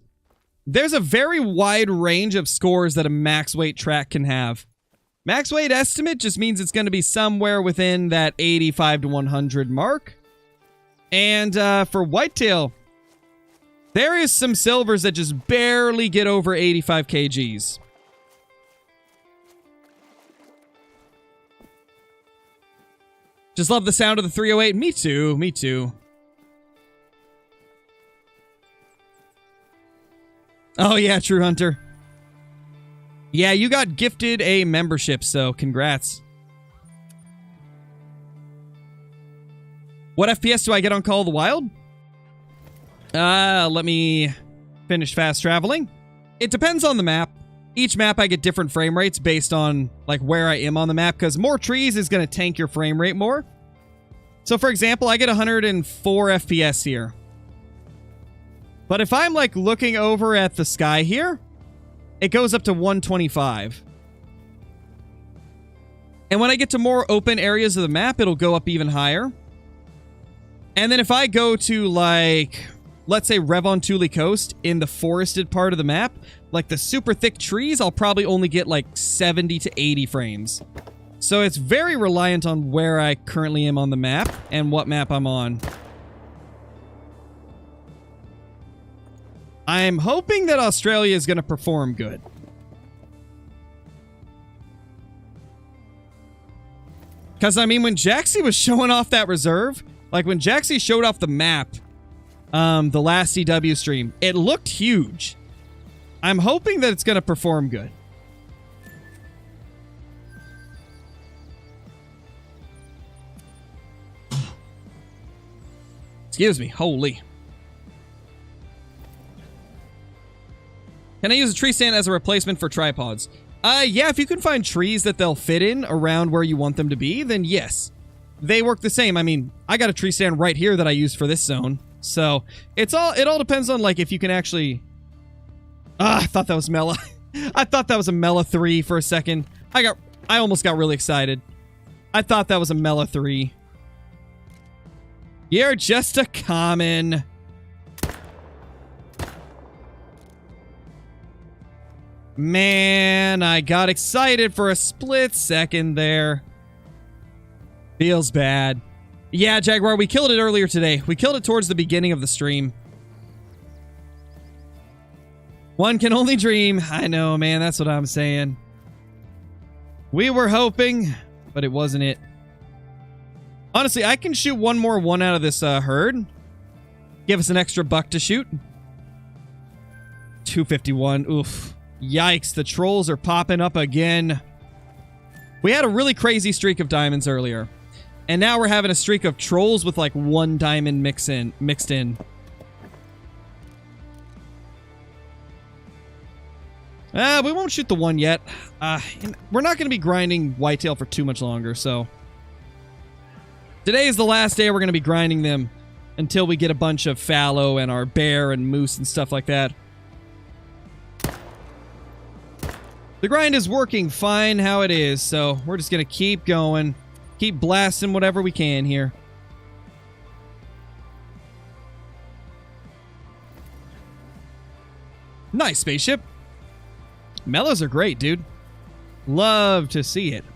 There's a very wide range of scores that a max weight track can have. Max weight estimate just means it's going to be somewhere within that 85 to 100 mark. And for Whitetail, there is some silvers that just barely get over 85 kgs. Just love the sound of the 308. Me too. Me too. Oh yeah, True Hunter. Yeah, you got gifted a membership, so congrats. What FPS do I get on Call of the Wild? Let me finish fast traveling. It depends on the map. Each map I get different frame rates based on like where I am on the map, because more trees is going to tank your frame rate more. So for example, I get 104 FPS here. But if I'm like looking over at the sky here, it goes up to 125. And when I get to more open areas of the map, it'll go up even higher. And then if I go to like, let's say Revontuli Coast in the forested part of the map, like the super thick trees, I'll probably only get like 70 to 80 frames. So it's very reliant on where I currently am on the map and what map I'm on. I'm hoping that Australia is going to perform good. Because, I mean, when Jaxie was showing off that reserve, like when Jaxie showed off the map, the last CW stream, it looked huge. I'm hoping that it's going to perform good. Excuse me. Holy. Can I use a tree stand as a replacement for tripods? Yeah, if you can find trees that they'll fit in around where you want them to be, then yes. They work the same. I mean, I got a tree stand right here that I use for this zone. So, it all depends on, like, if you can actually... I thought that was Mela. I thought that was a Mela 3 for a second. I almost got really excited. I thought that was a Mela 3. You're just a common... Man, I got excited for a split second there. Feels bad. Yeah, Jaguar, we killed it earlier today. We killed it towards the beginning of the stream. One can only dream. I know, man. That's what I'm saying. We were hoping, but it wasn't it. Honestly, I can shoot one more one out of this herd. Give us an extra buck to shoot. 251. Oof. Yikes, the trolls are popping up again. We had a really crazy streak of diamonds earlier. And now we're having a streak of trolls with like one diamond mixed in. We won't shoot the one yet. We're not going to be grinding Whitetail for too much longer, so... Today is the last day we're going to be grinding them until we get a bunch of fallow and our bear and moose and stuff like that. The grind is working fine how it is, so we're just going to keep going. Keep blasting whatever we can here. Nice spaceship. Mellows are great, dude. Love to see it.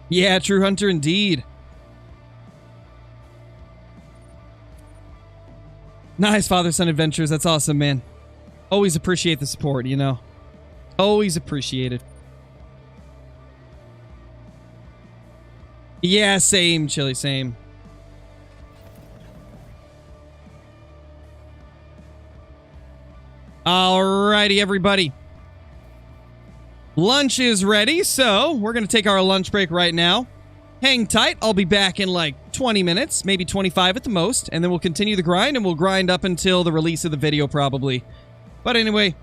Yeah, True Hunter indeed. Nice father-son adventures. That's awesome, man. Always appreciate the support, you know. Always appreciate it. Yeah, same, Chili, same. Alrighty, everybody. Lunch is ready, so we're going to take our lunch break right now. Hang tight. I'll be back in like 20 minutes, maybe 25 at the most, and then we'll continue the grind, and we'll grind up until the release of the video probably. But anyway,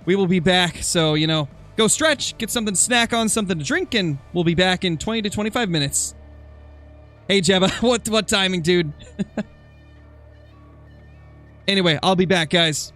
we will be back, so, you know, go stretch, get something to snack on, something to drink, and we'll be back in 20 to 25 minutes. Hey, Jebba, what timing, dude? Anyway, I'll be back, guys.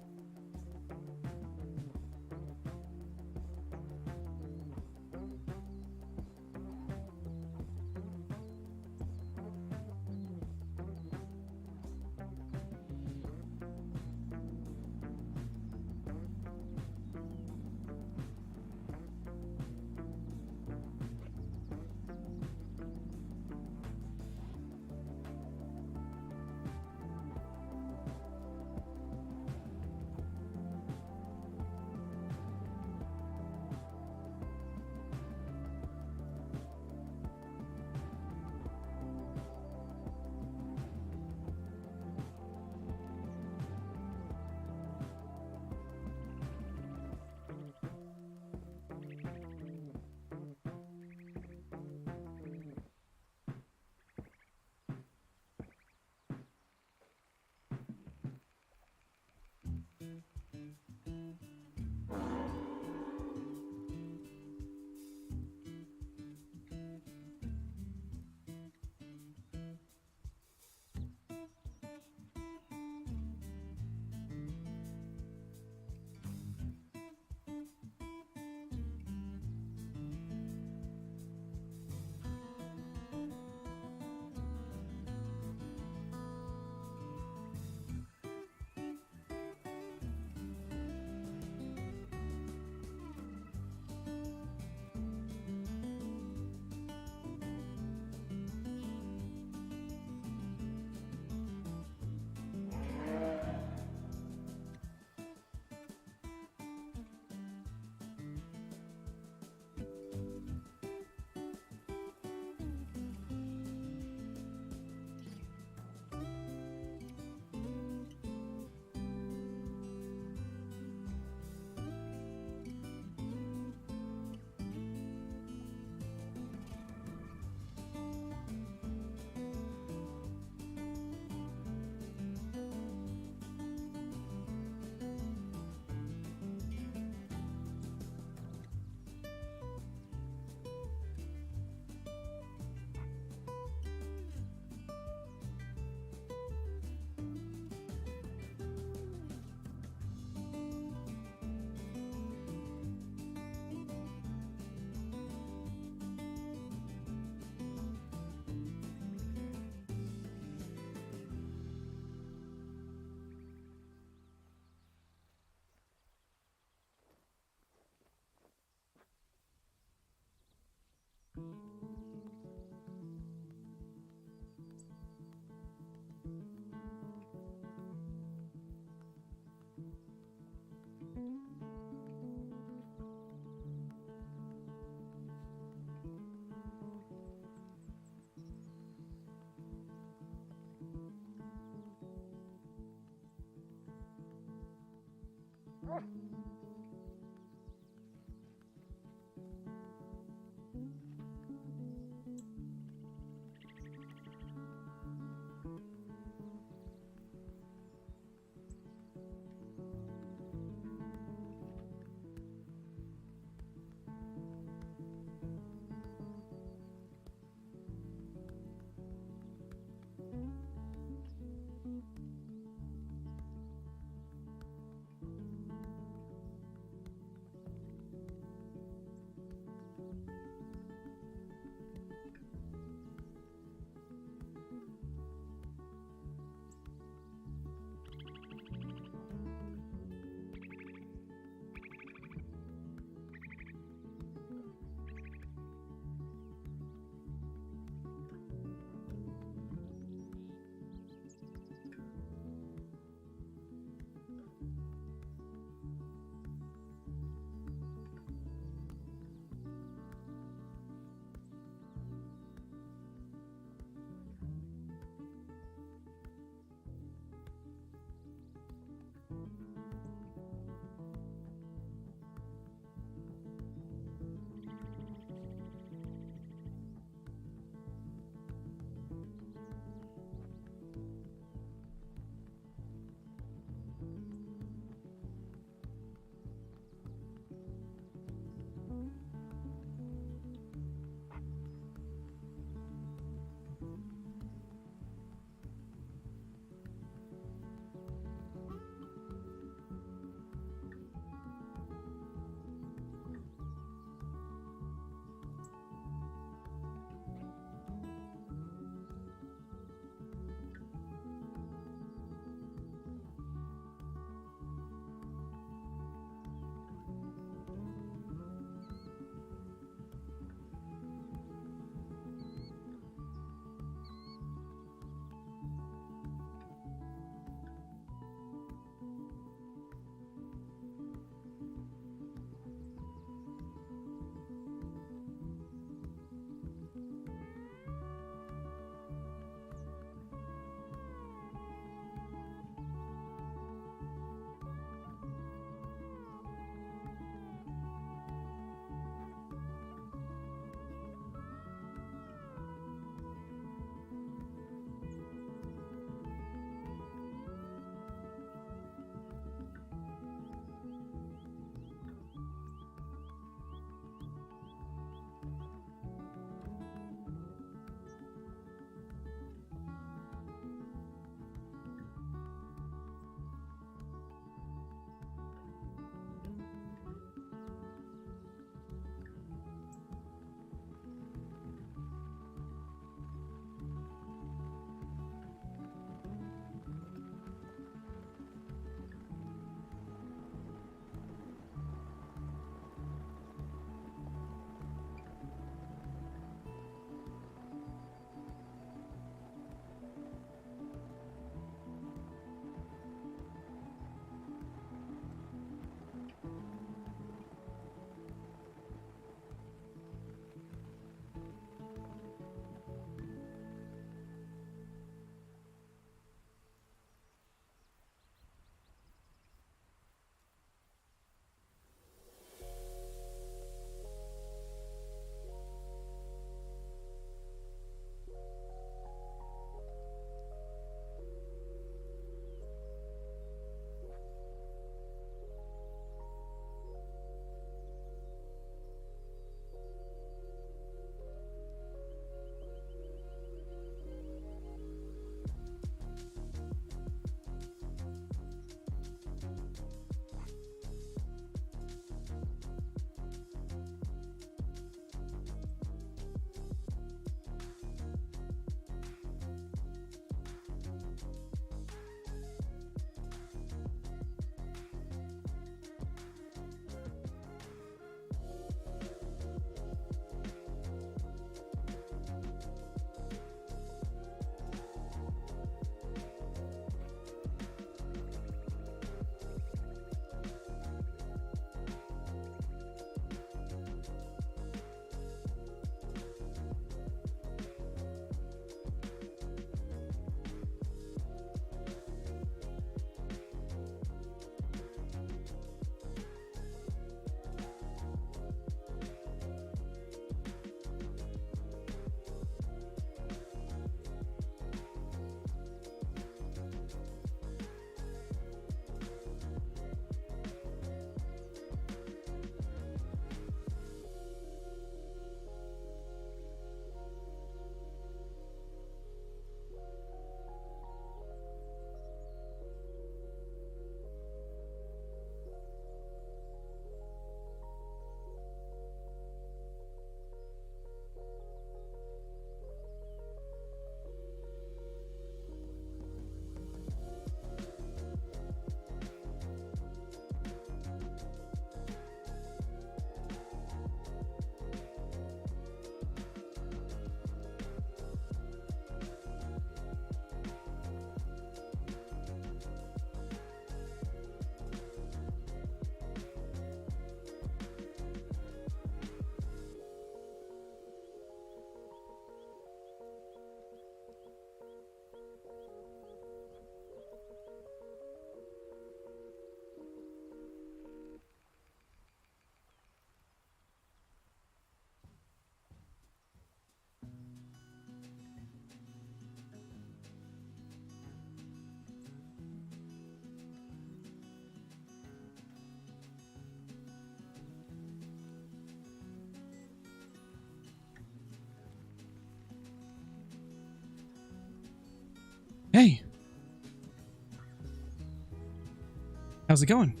How's it going?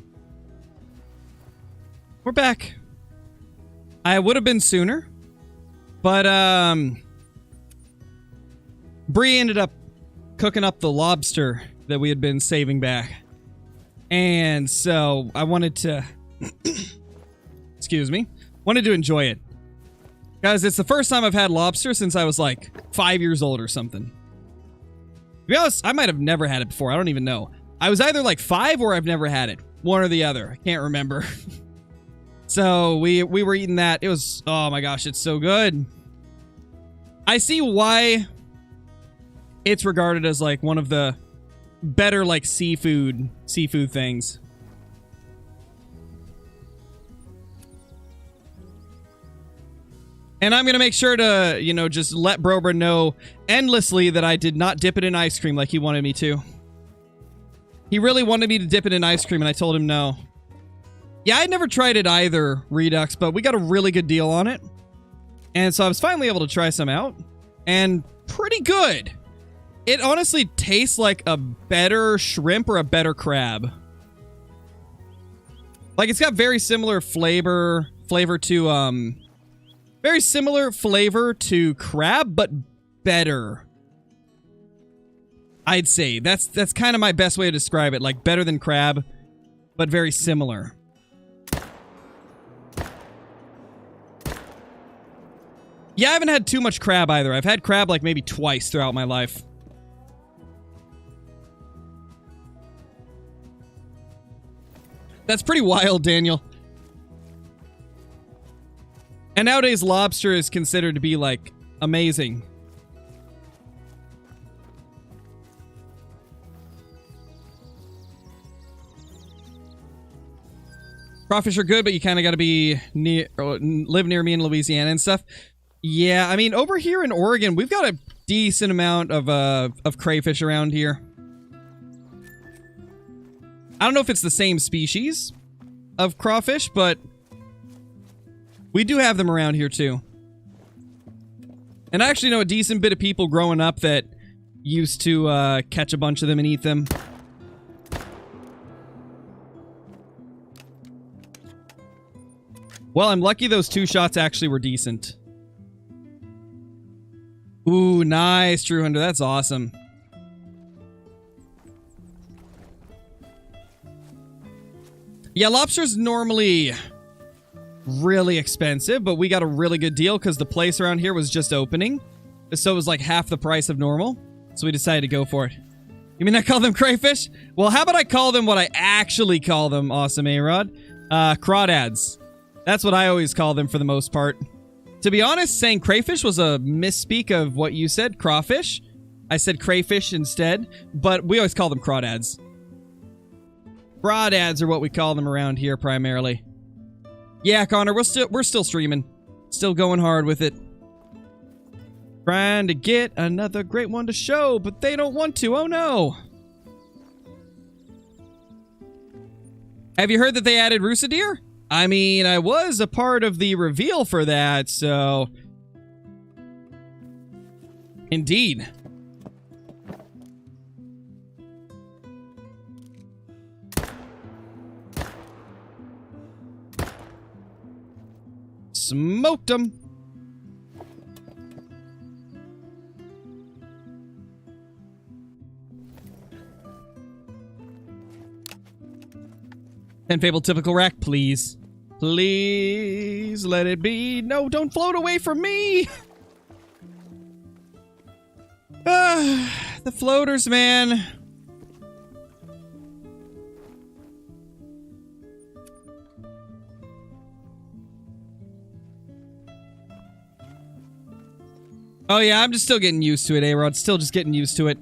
We're back. I would have been sooner, but Bree ended up cooking up the lobster that we had been saving back. And so I wanted to excuse me, wanted to enjoy it. Guys, it's the first time I've had lobster since I was like 5 years old or something. To be honest, I might have never had it before. I don't even know. I was either like 5 or I've never had it. One or the other. I can't remember. So we were eating that. It was, oh my gosh, it's so good. I see why it's regarded as like one of the better like seafood things. And I'm going to make sure to, you know, just let Brober know endlessly that I did not dip it in ice cream like he wanted me to. He really wanted me to dip it in ice cream, and I told him no. Yeah, I'd never tried it either, Redux, but we got a really good deal on it. And so I was finally able to try some out. And pretty good. It honestly tastes like a better shrimp or a better crab. Like, it's got very similar flavor to, very similar flavor to crab, but better. I'd say. That's kind of my best way to describe it. Like, better than crab, but very similar. Yeah, I haven't had too much crab either. I've had crab like maybe twice throughout my life. That's pretty wild, Daniel. And nowadays, lobster is considered to be, like, amazing. Crawfish are good, but you kind of got to be near, live near me in Louisiana and stuff. Yeah, I mean, over here in Oregon, we've got a decent amount of crayfish around here. I don't know if it's the same species of crawfish, but we do have them around here too. And I actually know a decent bit of people growing up that used to catch a bunch of them and eat them. Well, I'm lucky those 2 shots actually were decent. Ooh, nice, True Hunter. That's awesome. Yeah, lobster's normally really expensive, but we got a really good deal because the place around here was just opening. So it was like half the price of normal. So we decided to go for it. You mean I call them crayfish? Well, how about I call them what I actually call them, Awesome A-Rod? Crawdads. That's what I always call them for the most part. To be honest, saying crayfish was a misspeak of what you said, crawfish. I said crayfish instead, but we always call them crawdads. Crawdads are what we call them around here primarily. Yeah, Connor, we're still streaming. Still going hard with it. Trying to get another great one to show, but they don't want to. Oh no. Have you heard that they added rooster deer? I mean, I was a part of the reveal for that, so... Indeed. Smoked them. And Fable typical rack, please. Please let it be. No, don't float away from me. The floaters, man. Oh yeah, I'm just still getting used to it, A-Rod. Still just getting used to it.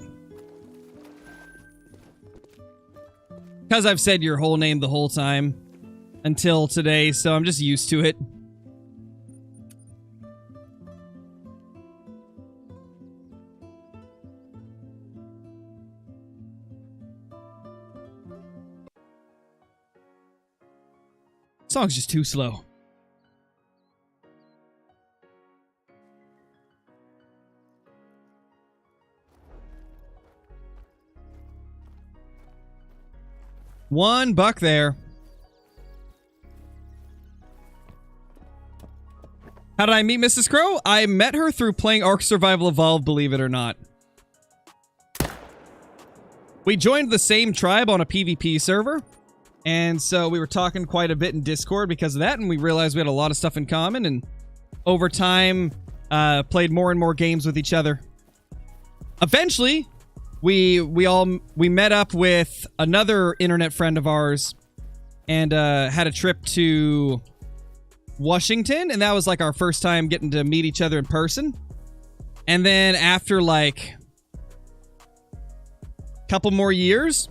Because I've said your whole name the whole time. Until today, so I'm just used to it. Song's just too slow. 1 buck there. How did I meet Mrs. Crow? I met her through playing Ark Survival Evolved, believe it or not. We joined the same tribe on a PvP server. And so we were talking quite a bit in Discord because of that, and we realized we had a lot of stuff in common, and over time, played more and more games with each other. Eventually, we met up with another internet friend of ours and had a trip to Washington, and that was like our first time getting to meet each other in person. And then after like a couple more years,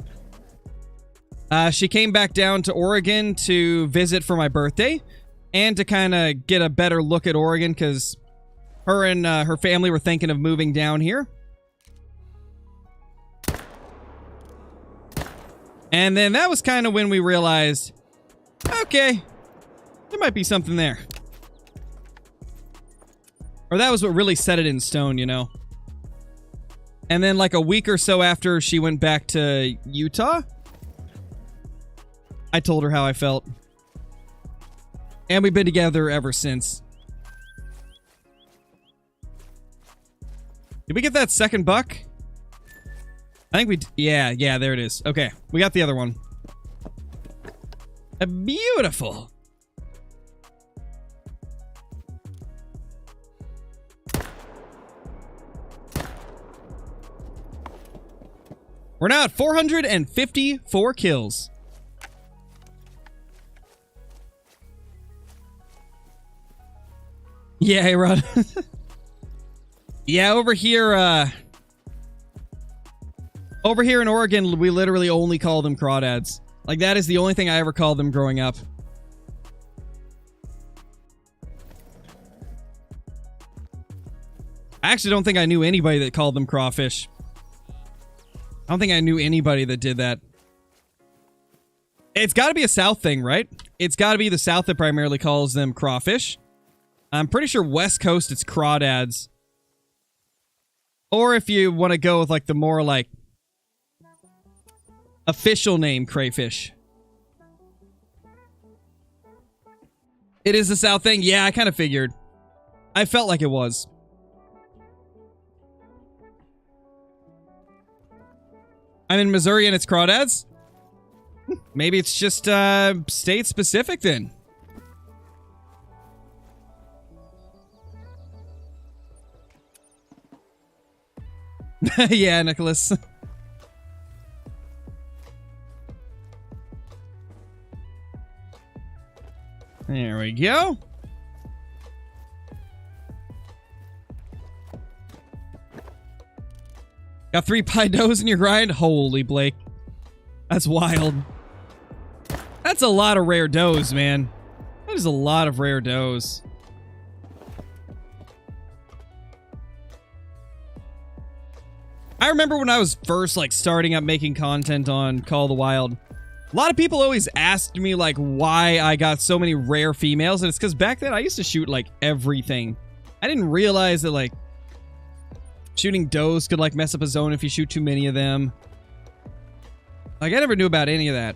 she came back down to Oregon to visit for my birthday and to kind of get a better look at Oregon because her and her family were thinking of moving down here. And then that was kind of when we realized, okay, there might be something there. Or that was what really set it in stone, you know. And then like a week or so after she went back to Utah, I told her how I felt. And we've been together ever since. Did we get that second buck? I think we... Yeah, there it is. Okay, we got the other one. Beautiful. We're now at 454 kills. Yeah, hey, Rod. Yeah, over here in Oregon, we literally only call them crawdads. Like, that is the only thing I ever called them growing up. I actually don't think I knew anybody that called them crawfish. I don't think I knew anybody that did that. It's got to be a South thing, right? It's got to be the South that primarily calls them crawfish. I'm pretty sure West Coast, it's crawdads. Or if you want to go with, like, the more, like, official name, crayfish. It is the South thing? Yeah, I kind of figured. I felt like it was. I'm in Missouri and it's crawdads? Maybe it's just, state-specific then. Yeah, Nicholas. There we go. Got 3 pie does in your grind? Holy Blake. That's wild. That's a lot of rare does, man. That is a lot of rare does. I remember when I was first, like, starting up making content on Call of the Wild, a lot of people always asked me, like, why I got so many rare females, and it's because back then I used to shoot, like, everything. I didn't realize that, like, shooting does could, like, mess up a zone if you shoot too many of them. Like, I never knew about any of that.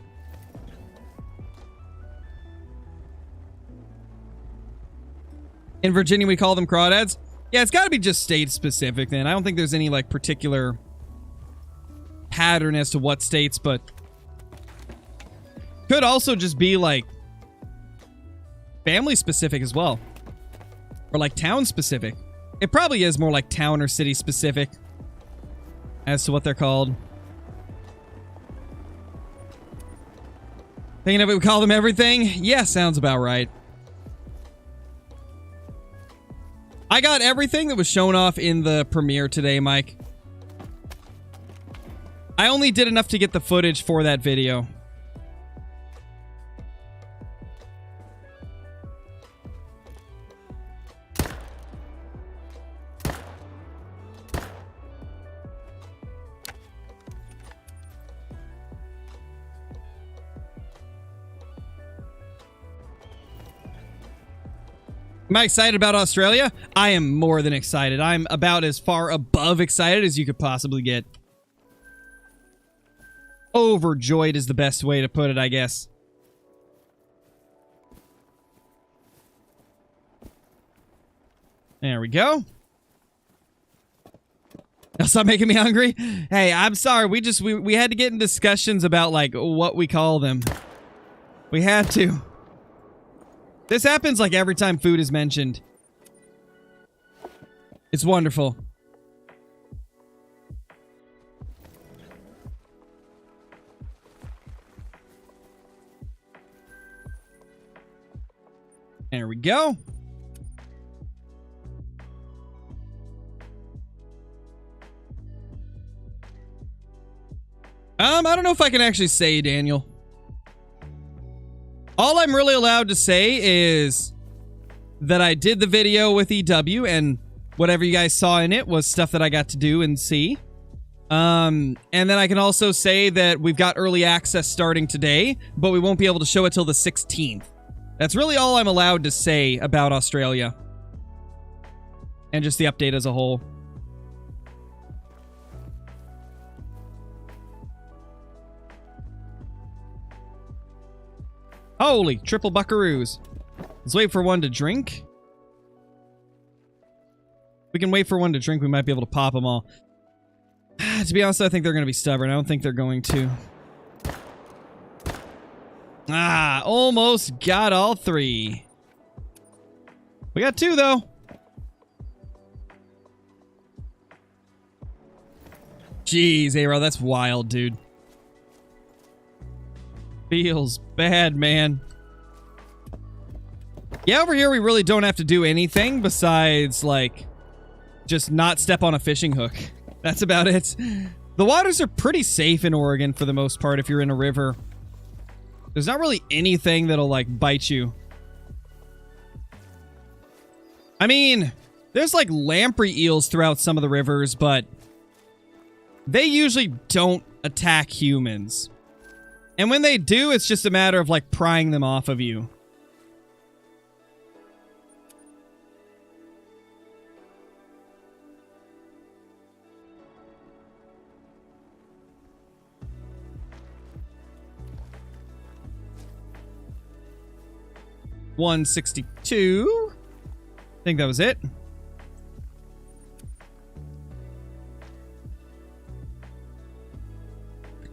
In Virginia, we call them crawdads. Yeah, it's got to be just state-specific, then. I don't think there's any, like, particular pattern as to what states, but could also just be, like, family-specific as well. Or, like, town-specific. It probably is more like town or city-specific as to what they're called. Thinking of it, we call them everything? Yeah, sounds about right. I got everything that was shown off in the premiere today, Mike. I only did enough to get the footage for that video. Am I excited about Australia? I am more than excited. I'm about as far above excited as you could possibly get. overjoyed is the best way to put it, I guess. There we go. Now stop making me hungry. Hey, I'm sorry. We had to get in discussions about, like, what we call them. We had to. This happens, like, every time food is mentioned. It's wonderful. There we go. I don't know if I can actually say, Daniel. All I'm really allowed to say is that I did the video with EW, and whatever you guys saw in it was stuff that I got to do and see. And then I can also say that we've got early access starting today, but we won't be able to show it till the 16th. That's really all I'm allowed to say about Australia. And just the update as a whole. Holy, triple buckaroos. Let's wait for one to drink. We can wait for one to drink, we might be able to pop them all. To be honest, I think they're going to be stubborn. I don't think they're going to. Ah, almost got all three. We got two, though. Jeez, A-Rod, that's wild, dude. Feels bad, man. Yeah, over here we really don't have to do anything besides, like, just not step on a fishing hook. That's about it. The waters are pretty safe in Oregon for the most part if you're in a river. There's not really anything that'll, like, bite you. I mean, there's, like, lamprey eels throughout some of the rivers, but they usually don't attack humans. And when they do, it's just a matter of, like, prying them off of you. $162. I think that was it.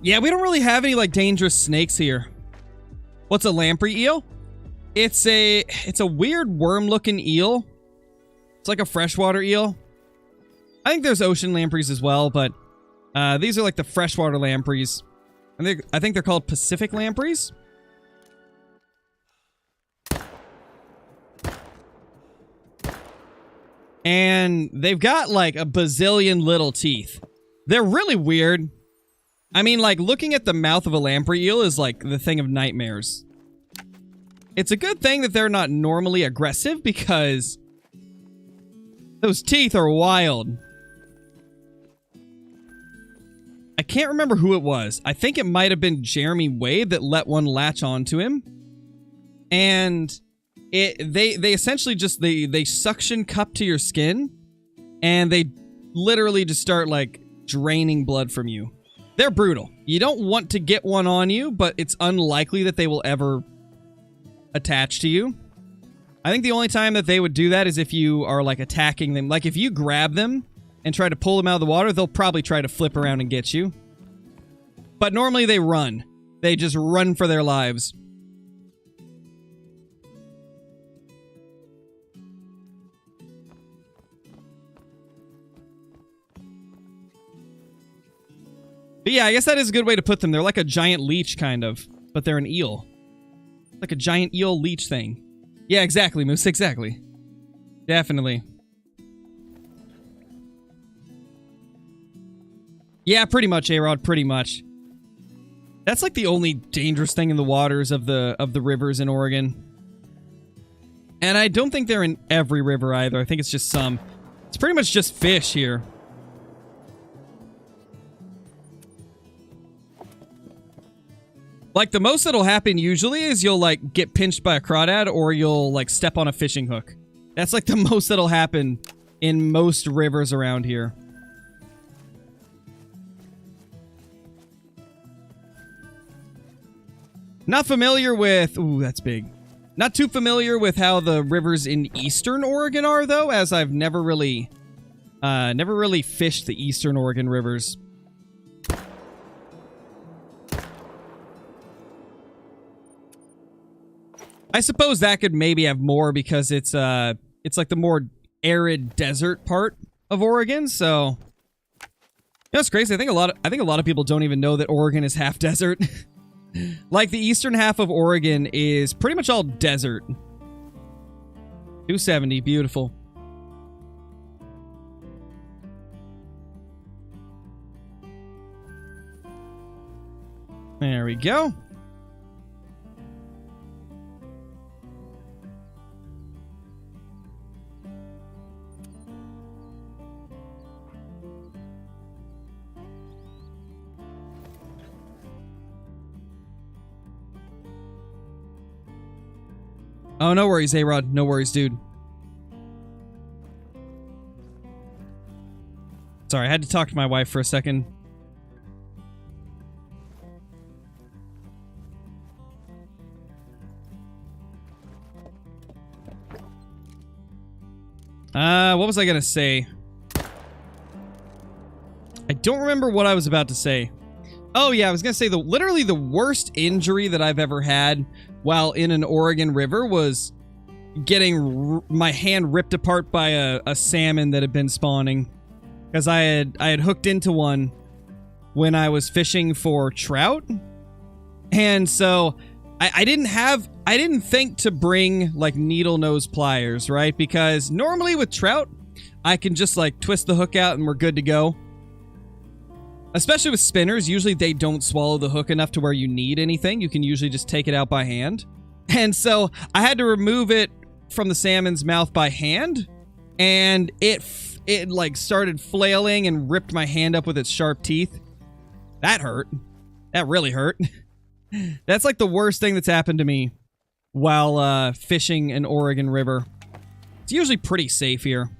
Yeah, we don't really have any, like, dangerous snakes here. What's a lamprey eel? It's a weird worm-looking eel. It's like a freshwater eel. I think there's ocean lampreys as well, but these are like the freshwater lampreys. And I think they're called Pacific lampreys. And they've got, like, a bazillion little teeth. They're really weird. I mean, like, looking at the mouth of a lamprey eel is, like, the thing of nightmares. It's a good thing that they're not normally aggressive because those teeth are wild. I can't remember who it was. I think it might have been Jeremy Wade that let one latch onto him. And they essentially just, they suction cup to your skin and they literally just start, like, draining blood from you. They're brutal. You don't want to get one on you, but it's unlikely that they will ever attach to you. I think the only time that they would do that is if you are, like, attacking them. Like, if you grab them and try to pull them out of the water, they'll probably try to flip around and get you. But normally they run. They just run for their lives. But yeah, I guess that is a good way to put them. They're like a giant leech, kind of. But they're an eel. Like a giant eel leech thing. Yeah, exactly, Moose. Exactly. Definitely. Yeah, pretty much, A-Rod. Pretty much. That's like the only dangerous thing in the waters of the rivers in Oregon. And I don't think they're in every river either. I think it's just some. It's pretty much just fish here. Like, the most that'll happen usually is you'll, like, get pinched by a crawdad or you'll, like, step on a fishing hook. That's, like, the most that'll happen in most rivers around here. Not familiar with... Ooh, that's big. Not too familiar with how the rivers in eastern Oregon are, though, as I've never really fished the eastern Oregon rivers. I suppose that could maybe have more because it's like the more arid desert part of Oregon, so... That's crazy. I think a lot of people don't even know that Oregon is half desert. Like, the eastern half of Oregon is pretty much all desert. 270, beautiful. There we go. Oh, no worries, A-Rod. No worries, dude. Sorry, I had to talk to my wife for a second. What was I gonna say? I don't remember what I was about to say. Oh yeah, I was gonna say literally the worst injury that I've ever had while in an Oregon river was getting my hand ripped apart by a salmon that had been spawning, because I had hooked into one when I was fishing for trout, and so I didn't think to bring like needle nose pliers, right? Because normally with trout I can just like twist the hook out and we're good to go. Especially with spinners, usually they don't swallow the hook enough to where you need anything. You can usually just take it out by hand. And so I had to remove it from the salmon's mouth by hand, and it like started flailing and ripped my hand up with its sharp teeth. That hurt. That really hurt. That's like the worst thing that's happened to me while fishing an Oregon river. It's usually pretty safe here.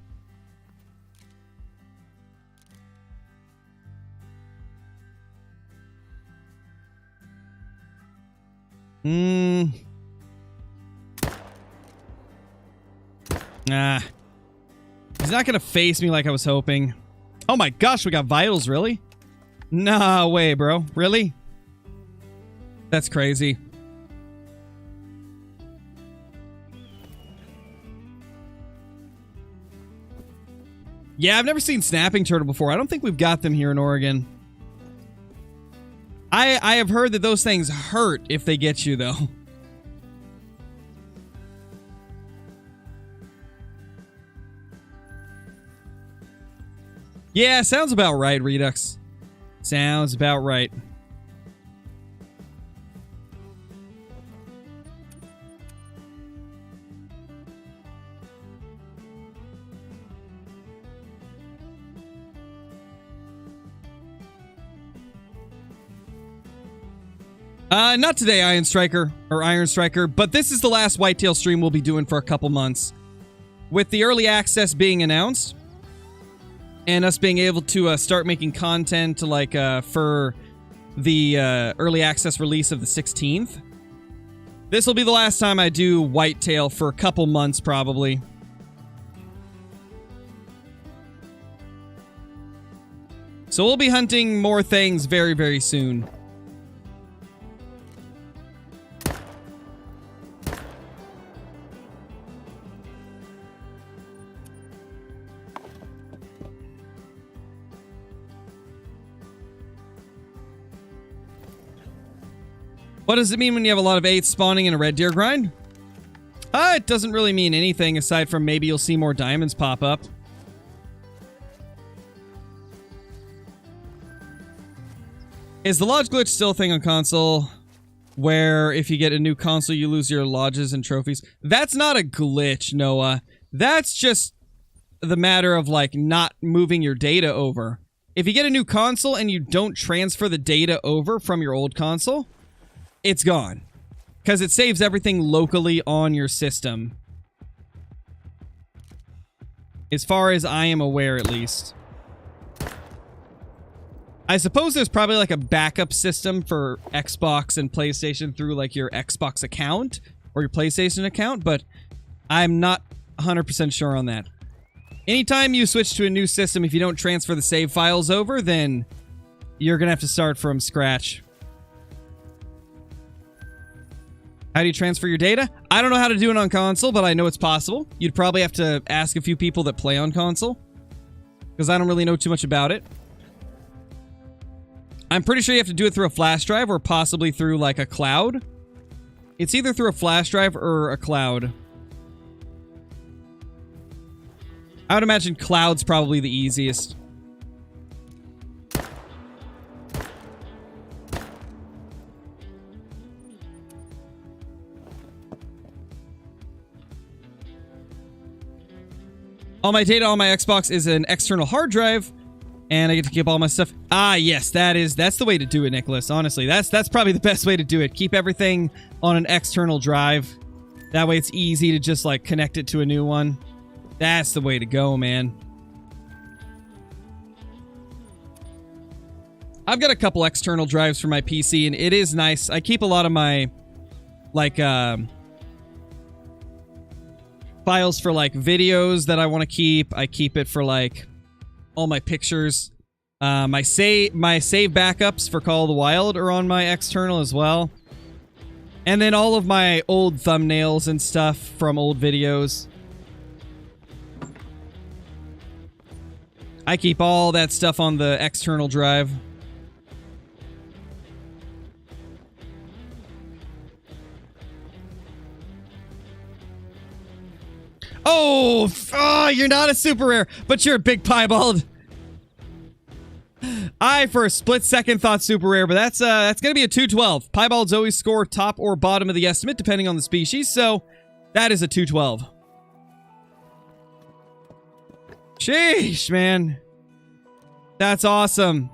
Nah. He's not gonna face me like I was hoping. Oh my gosh, we got vitals, really? Nah, way, bro. Really? That's crazy. Yeah, I've never seen snapping turtle before. I don't think we've got them here in Oregon. I have heard that those things hurt if they get you, though. Yeah, sounds about right, Redux. Sounds about right. Not today, Iron Striker, but this is the last Whitetail stream we'll be doing for a couple months. With the early access being announced, and us being able to start making content like for the early access release of the 16th, this will be the last time I do Whitetail for a couple months, probably. So we'll be hunting more things very, very soon. What does it mean when you have a lot of 8s spawning in a red deer grind? It doesn't really mean anything aside from maybe you'll see more diamonds pop up. Is the lodge glitch still a thing on console, where if you get a new console you lose your lodges and trophies? That's not a glitch, Noah. That's just the matter of like not moving your data over. If you get a new console and you don't transfer the data over from your old console, it's gone. Because it saves everything locally on your system. As far as I am aware, at least. I suppose there's probably like a backup system for Xbox and PlayStation through like your Xbox account or your PlayStation account, but I'm not 100% sure on that. Anytime you switch to a new system, if you don't transfer the save files over, then you're gonna have to start from scratch. How do you transfer your data? I don't know how to do it on console, but I know it's possible. You'd probably have to ask a few people that play on console, because I don't really know too much about it. I'm pretty sure you have to do it through a flash drive or possibly through like a cloud. It's either through a flash drive or a cloud. I would imagine cloud's probably the easiest. All my data on my Xbox is an external hard drive, and I get to keep all my stuff. Ah, yes, that's the way to do it, Nicholas. Honestly, that's probably the best way to do it. Keep everything on an external drive. That way it's easy to just like connect it to a new one. That's the way to go, man. I've got a couple external drives for my PC, and it is nice. I keep a lot of my like files for like videos that I want to keep. I keep it for like all my pictures. My save backups for Call of the Wild are on my external as well. And then all of my old thumbnails and stuff from old videos. I keep all that stuff on the external drive. Oh, you're not a super rare, but you're a big piebald. I, for a split second, thought super rare, but that's going to be a 212. Piebalds always score top or bottom of the estimate, depending on the species, so that is a 212. Sheesh, man. That's awesome.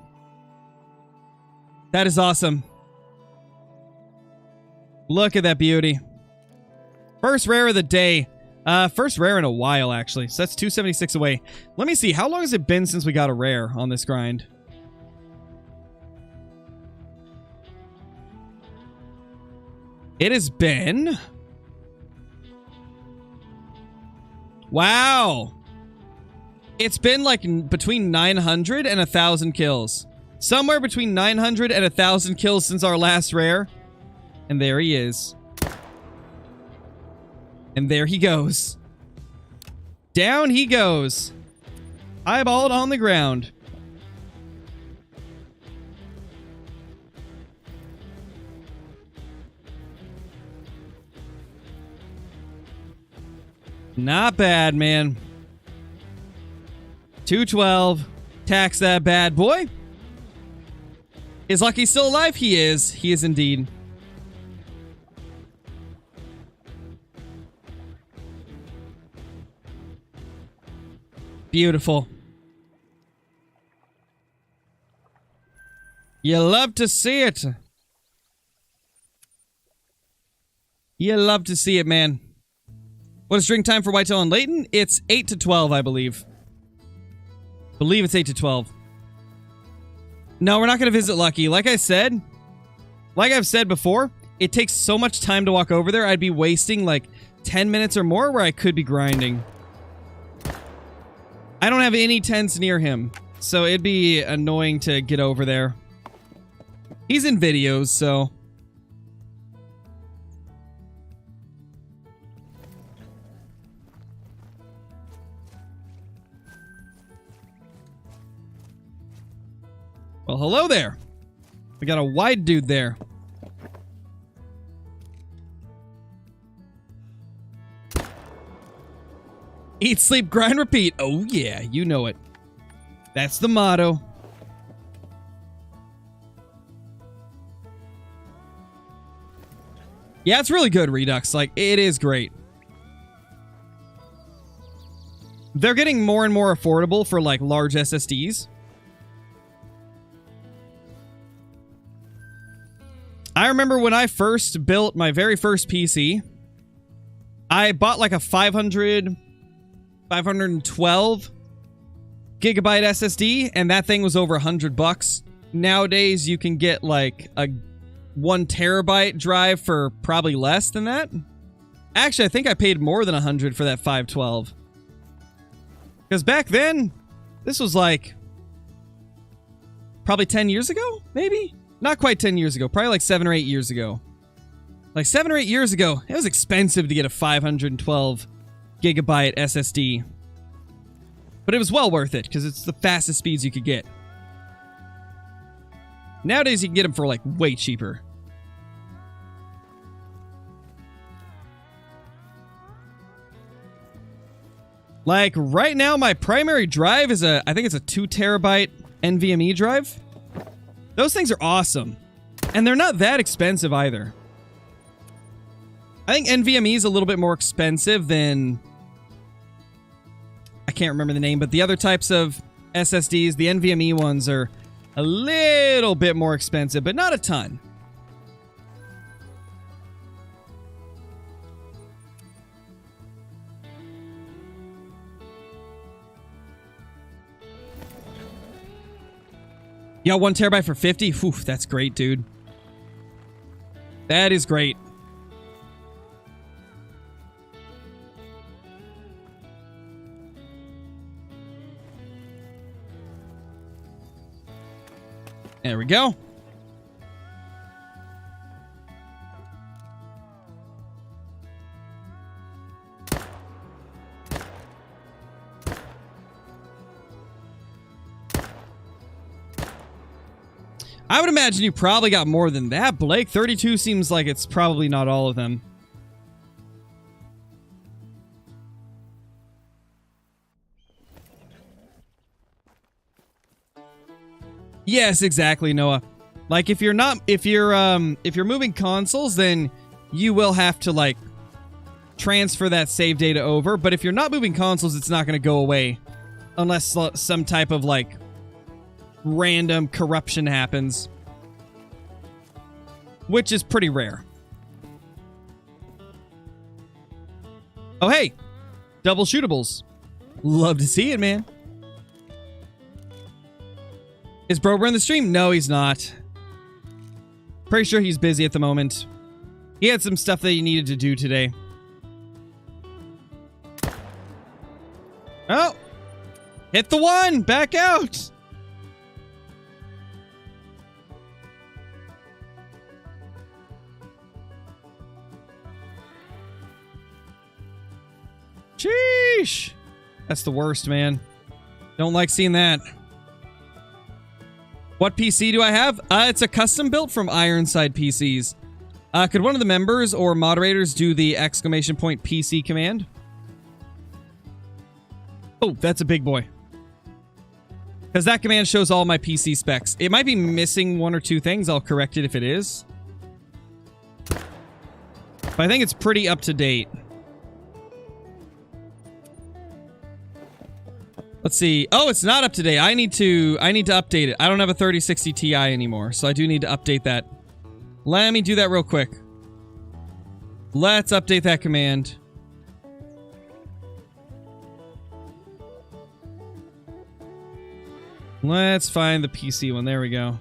That is awesome. Look at that beauty. First rare of the day. First rare in a while, actually. So that's 276 away. Let me see. How long has it been since we got a rare on this grind? It has been... Wow. It's been like between 900 and 1,000 kills. Somewhere between 900 and 1,000 kills since our last rare. And there he is. And there he goes. Down he goes. Eyeballed on the ground. Not bad, man. 212. Tax that bad boy. Is Lucky still alive? He is. He is indeed. Beautiful. You love to see it. You love to see it, man. What is drink time for Whitetail and Layton? It's 8 to 12, I believe. Believe it's 8 to 12. No, we're not going to visit Lucky. Like I've said before, it takes so much time to walk over there. I'd be wasting like 10 minutes or more where I could be grinding. I don't have any tents near him, so it'd be annoying to get over there. He's in videos, so... Well, hello there. We got a wide dude there. Eat, sleep, grind, repeat. Oh, yeah, you know it. That's the motto. Yeah, it's really good, Redux. Like, it is great. They're getting more and more affordable for, like, large SSDs. I remember when I first built my very first PC, I bought, like, a 512 gigabyte SSD, and that thing was over $100 nowadays you can get like a 1 terabyte drive for probably less than that. Actually, I think I paid more than 100 for that 512. Because back then, this was like probably 10 years ago, maybe? Not quite 10 years ago, probably like 7 or 8 years ago. Like 7 or 8 years ago, it was expensive to get a 512 gigabyte SSD. But it was well worth it, because it's the fastest speeds you could get. Nowadays, you can get them for like way cheaper. Like right now, my primary drive is I think it's a 2 terabyte NVMe drive. Those things are awesome. And they're not that expensive either. I think NVMe is a little bit more expensive than, I can't remember the name, but the other types of SSDs, the NVMe ones are a little bit more expensive, but not a ton. Yo, 1 terabyte for 50? Whew, that's great, dude. That is great. There we go. I would imagine you probably got more than that, Blake. 32 seems like it's probably not all of them. Yes, exactly, Noah. Like if you're moving consoles, then you will have to like transfer that save data over, but if you're not moving consoles, it's not going to go away unless some type of like random corruption happens, which is pretty rare. Oh, hey, double shootables. Love to see it, man. Is Brober in the stream? No, he's not. Pretty sure he's busy at the moment. He had some stuff that he needed to do today. Oh! Hit the 1! Back out! Sheesh! That's the worst, man. Don't like seeing that. What PC do I have? It's a custom built from Ironside PCs. Could one of the members or moderators do the exclamation point PC command? Oh, that's a big boy. Because that command shows all my PC specs. It might be missing 1 or 2 things. I'll correct it if it is. But I think it's pretty up to date. Let's see. Oh, it's not up to date. I need to update it. I don't have a 3060 Ti anymore, so I do need to update that. Let me do that real quick. Let's update that command. Let's find the PC one. There we go.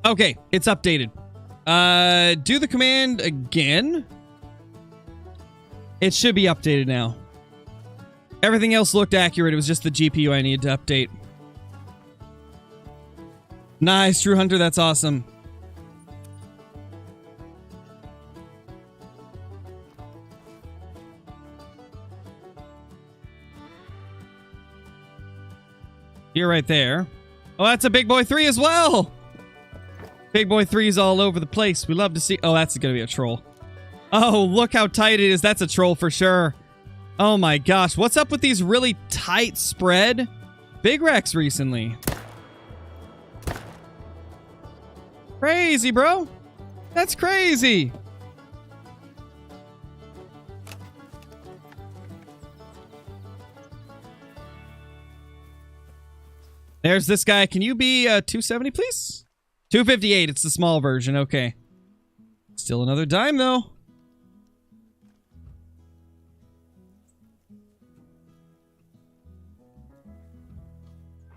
Okay, it's updated. Do the command again. It should be updated now. Everything else looked accurate. It was just the GPU I needed to update. Nice, True Hunter. That's awesome. You're right there. Oh, that's a Big Boy 3 as well. Big Boy 3's all over the place. We love to see... Oh, that's going to be a troll. Oh, look how tight it is. That's a troll for sure. Oh my gosh. What's up with these really tight spread Big Recs recently? Crazy, bro. That's crazy. There's this guy. Can you be 270, please? 258. It's the small version. Okay. Still another dime, though.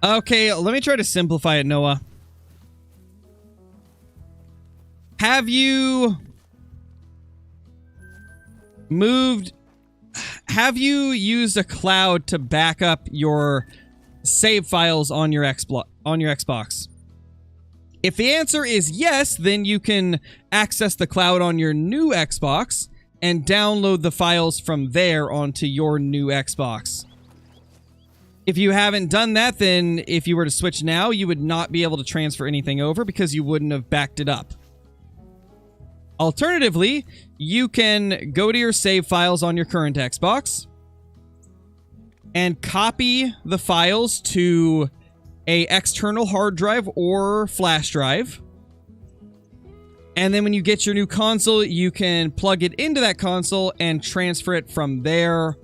Okay, let me try to simplify it, Noah. Have you used a cloud to back up your save files on your Xbox? If the answer is yes, then you can access the cloud on your new Xbox and download the files from there onto your new Xbox. If you haven't done that, then if you were to switch now, you would not be able to transfer anything over because you wouldn't have backed it up. Alternatively, you can go to your save files on your current Xbox and copy the files to a external hard drive or flash drive. And then when you get your new console, you can plug it into that console and transfer it from there.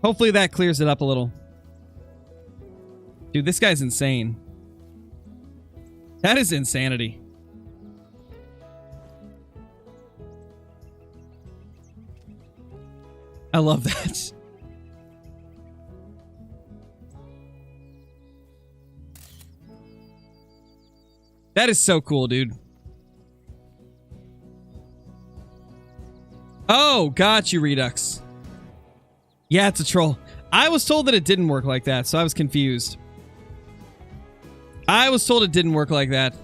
Hopefully that clears it up a little. Dude, this guy's insane. That is insanity. I love that. That is so cool, dude. Oh, got you, Redux. Yeah, it's a troll. I was told that it didn't work like that, so I was confused. I was told it didn't work like that.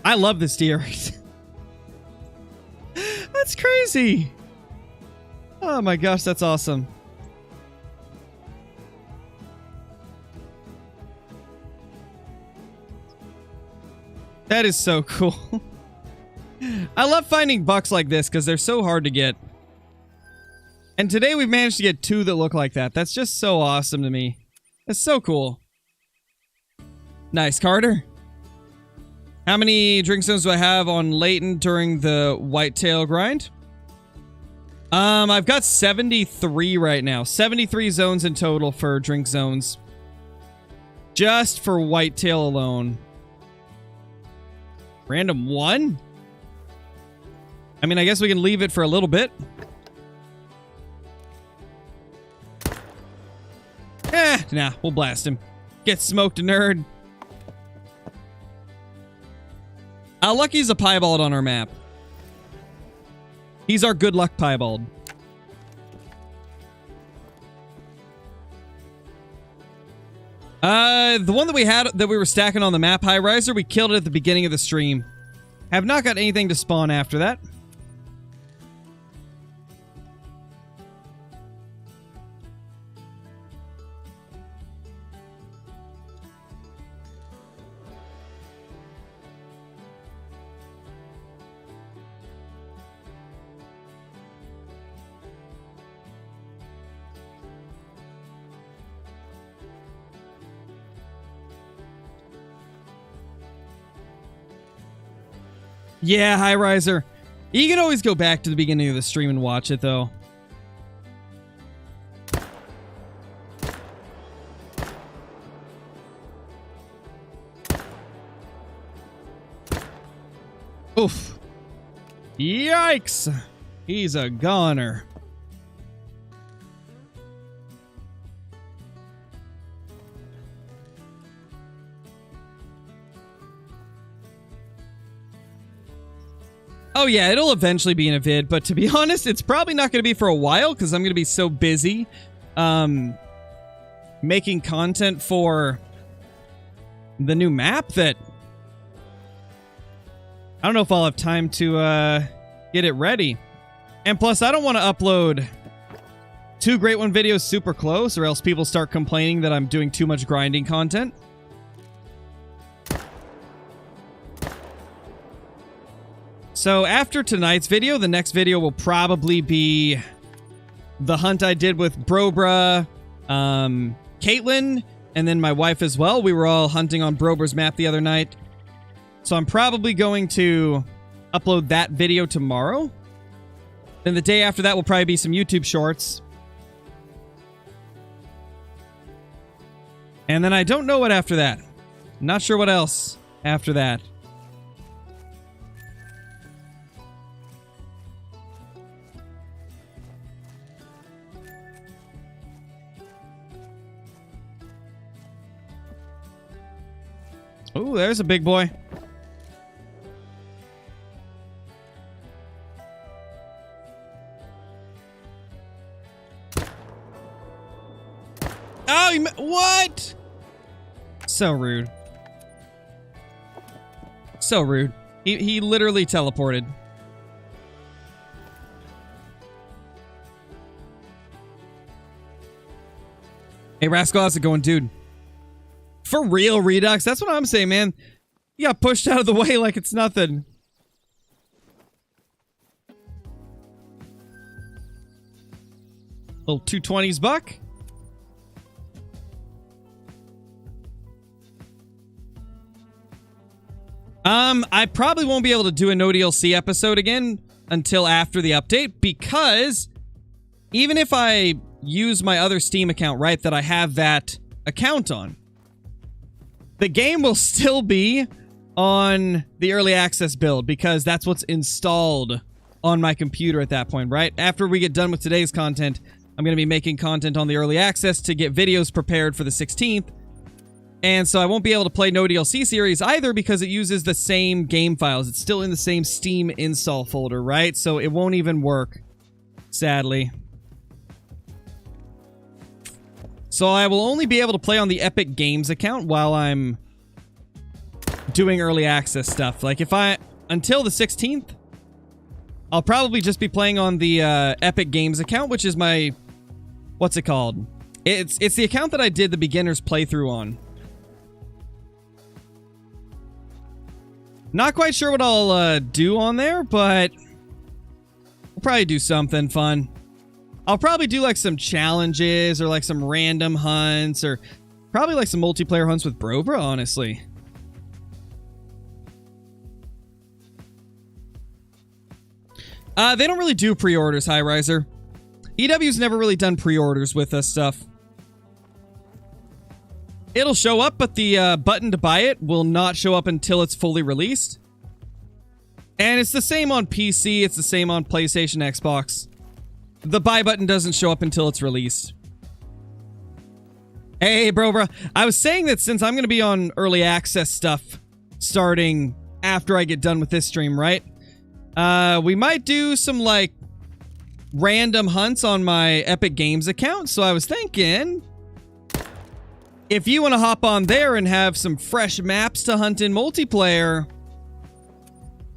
I love this deer. That's crazy. Oh my gosh, that's awesome. That is so cool. I love finding bucks like this because they're so hard to get. And today we've managed to get 2 that look like that. That's just so awesome to me. That's so cool. Nice, Carter. How many drink zones do I have on latent during the whitetail grind? I've got 73 right now. 73 zones in total for drink zones. Just for whitetail alone. Random 1? I mean, I guess we can leave it for a little bit. Nah, we'll blast him. Get smoked, nerd. Lucky's a piebald on our map. He's our good luck piebald. The one that we had, that we were stacking on the map, High Riser, we killed it at the beginning of the stream. Have not got anything to spawn after that. Yeah, High Riser. You can always go back to the beginning of the stream and watch it, though. Oof. Yikes. He's a goner. Oh yeah, it'll eventually be in a vid, but to be honest, it's probably not going to be for a while because I'm going to be so busy making content for the new map that I don't know if I'll have time to get it ready. And plus, I don't want to upload 2 Great One videos super close or else people start complaining that I'm doing too much grinding content. So after tonight's video, the next video will probably be the hunt I did with Brobra, Caitlin, and then my wife as well. We were all hunting on Brobra's map the other night. So I'm probably going to upload that video tomorrow. Then the day after that will probably be some YouTube shorts. And then I don't know what after that. Not sure what else after that. Oh, there's a big boy. Oh, what? So rude. So rude. He literally teleported. Hey, Rascal, how's it going, dude? For real, Redux? That's what I'm saying, man. You got pushed out of the way like it's nothing. Little 220s buck. I probably won't be able to do a no DLC episode again until after the update, because even if I use my other Steam account, right, that I have that account on, the game will still be on the early access build because that's what's installed on my computer at that point, right? After we get done with today's content, I'm going to be making content on the early access to get videos prepared for the 16th. And so I won't be able to play No DLC series either because it uses the same game files. It's still in the same Steam install folder, right? So it won't even work, sadly. So I will only be able to play on the Epic Games account while I'm doing early access stuff. Like until the 16th, I'll probably just be playing on the Epic Games account, which is my, what's it called? It's the account that I did the beginner's playthrough on. Not quite sure what I'll do on there, but we'll probably do something fun. I'll probably do like some challenges or like some random hunts or probably like some multiplayer hunts with Brobra, honestly. They don't really do pre-orders, High Riser. EW's never really done pre-orders with us stuff. It'll show up, but the button to buy it will not show up until it's fully released. And it's the same on PC, it's the same on PlayStation, Xbox. The buy button doesn't show up until it's released. Hey, bro. I was saying that since I'm going to be on early access stuff starting after I get done with this stream, right? We might do some, like, random hunts on my Epic Games account. So I was thinking, if you want to hop on there and have some fresh maps to hunt in multiplayer,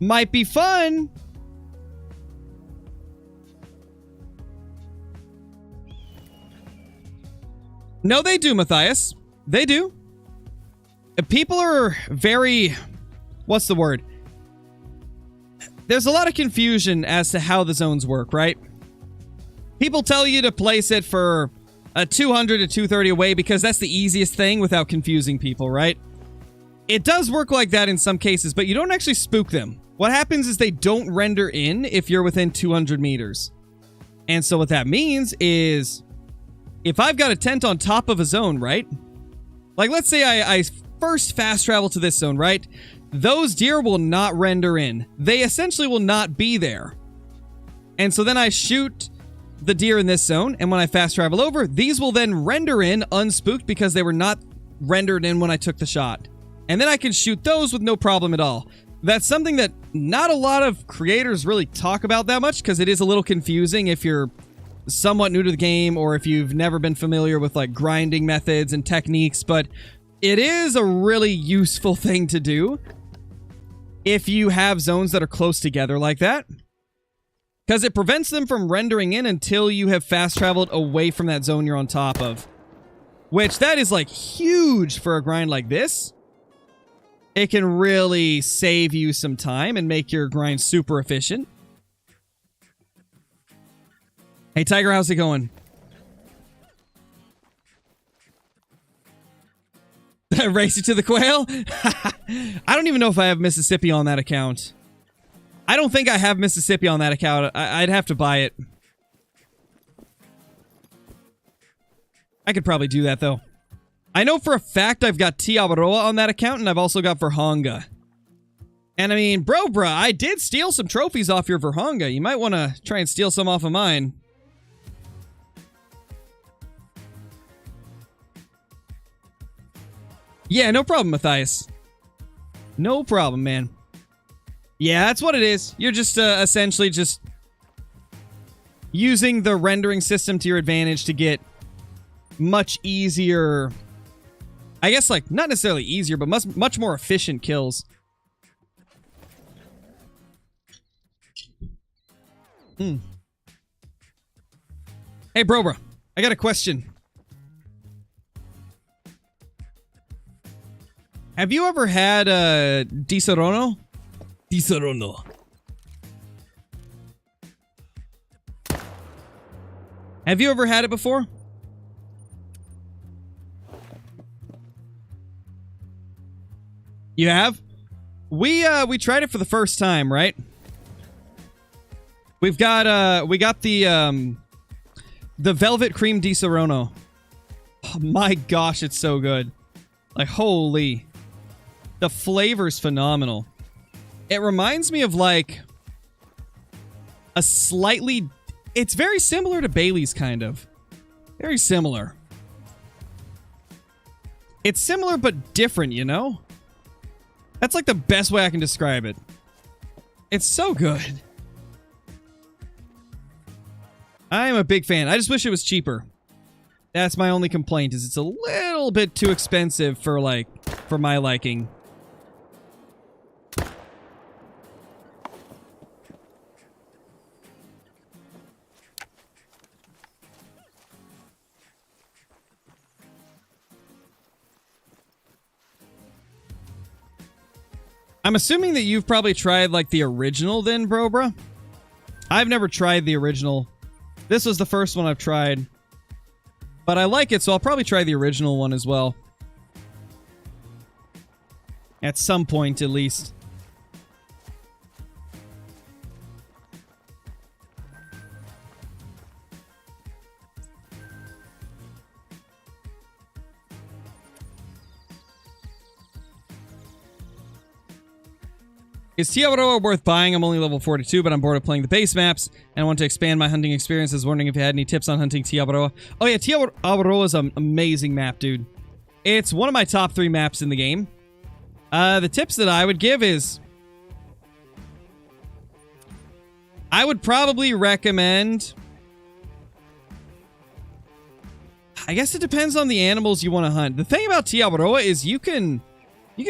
might be fun. No, they do, Matthias. They do. People are very... What's the word? There's a lot of confusion as to how the zones work, right? People tell you to place it for a 200 to 230 away because that's the easiest thing without confusing people, right? It does work like that in some cases, but you don't actually spook them. What happens is they don't render in if you're within 200 meters. And so what that means is, if I've got a tent on top of a zone, right? Like, let's say I first fast travel to this zone, right? Those deer will not render in. They essentially will not be there. And so then I shoot the deer in this zone, and when I fast travel over, these will then render in unspooked because they were not rendered in when I took the shot. And then I can shoot those with no problem at all. That's something that not a lot of creators really talk about that much because it is a little confusing if you're somewhat new to the game or if you've never been familiar with like grinding methods and techniques, but it is a really useful thing to do if you have zones that are close together like that, because it prevents them from rendering in until you have fast traveled away from that zone you're on top of, which that is like huge for a grind like this. It can really save you some time and make your grind super efficient. Hey, Tiger, how's it going? Race it to the quail? I don't even know if I have Mississippi on that account. I don't think I have Mississippi on that account. I'd have to buy it. I could probably do that, though. I know for a fact I've got Tiabaroa on that account, and I've also got Verhonga. And I mean, bruh, I did steal some trophies off your Verhonga. You might want to try and steal some off of mine. Yeah, no problem, Matthias. No problem, man. Yeah, that's what it is. You're just essentially just using the rendering system to your advantage to get much easier, I guess, like, not necessarily easier, but much more efficient kills. Hey, bro, I got a question. Have you ever had Di Serono? Di Serono. Have you ever had it before? You have? We tried it for the first time, right? We got the Velvet Cream Di Serono. Oh my gosh, it's so good. Like, holy. The flavor's phenomenal. It reminds me of, like, a slightly... It's very similar to Bailey's, kind of. Very similar. It's similar but different, you know? That's, like, the best way I can describe it. It's so good. I'm a big fan. I just wish it was cheaper. That's my only complaint, is it's a little bit too expensive for, like, for my liking. I'm assuming that you've probably tried, like, the original then, bro. I've never tried the original. This was the first one I've tried. But I like it, so I'll probably try the original one as well. At some point, at least. Is Tiabaroa worth buying? I'm only level 42, but I'm bored of playing the base maps, and I want to expand my hunting experience. I was wondering if you had any tips on hunting Tiabaroa. Oh yeah, Tiabaroa is an amazing map, dude. It's one of my top 3 maps in the game. The tips that I would give is... I would probably recommend... I guess it depends on the animals you want to hunt. The thing about Tiabaroa is you can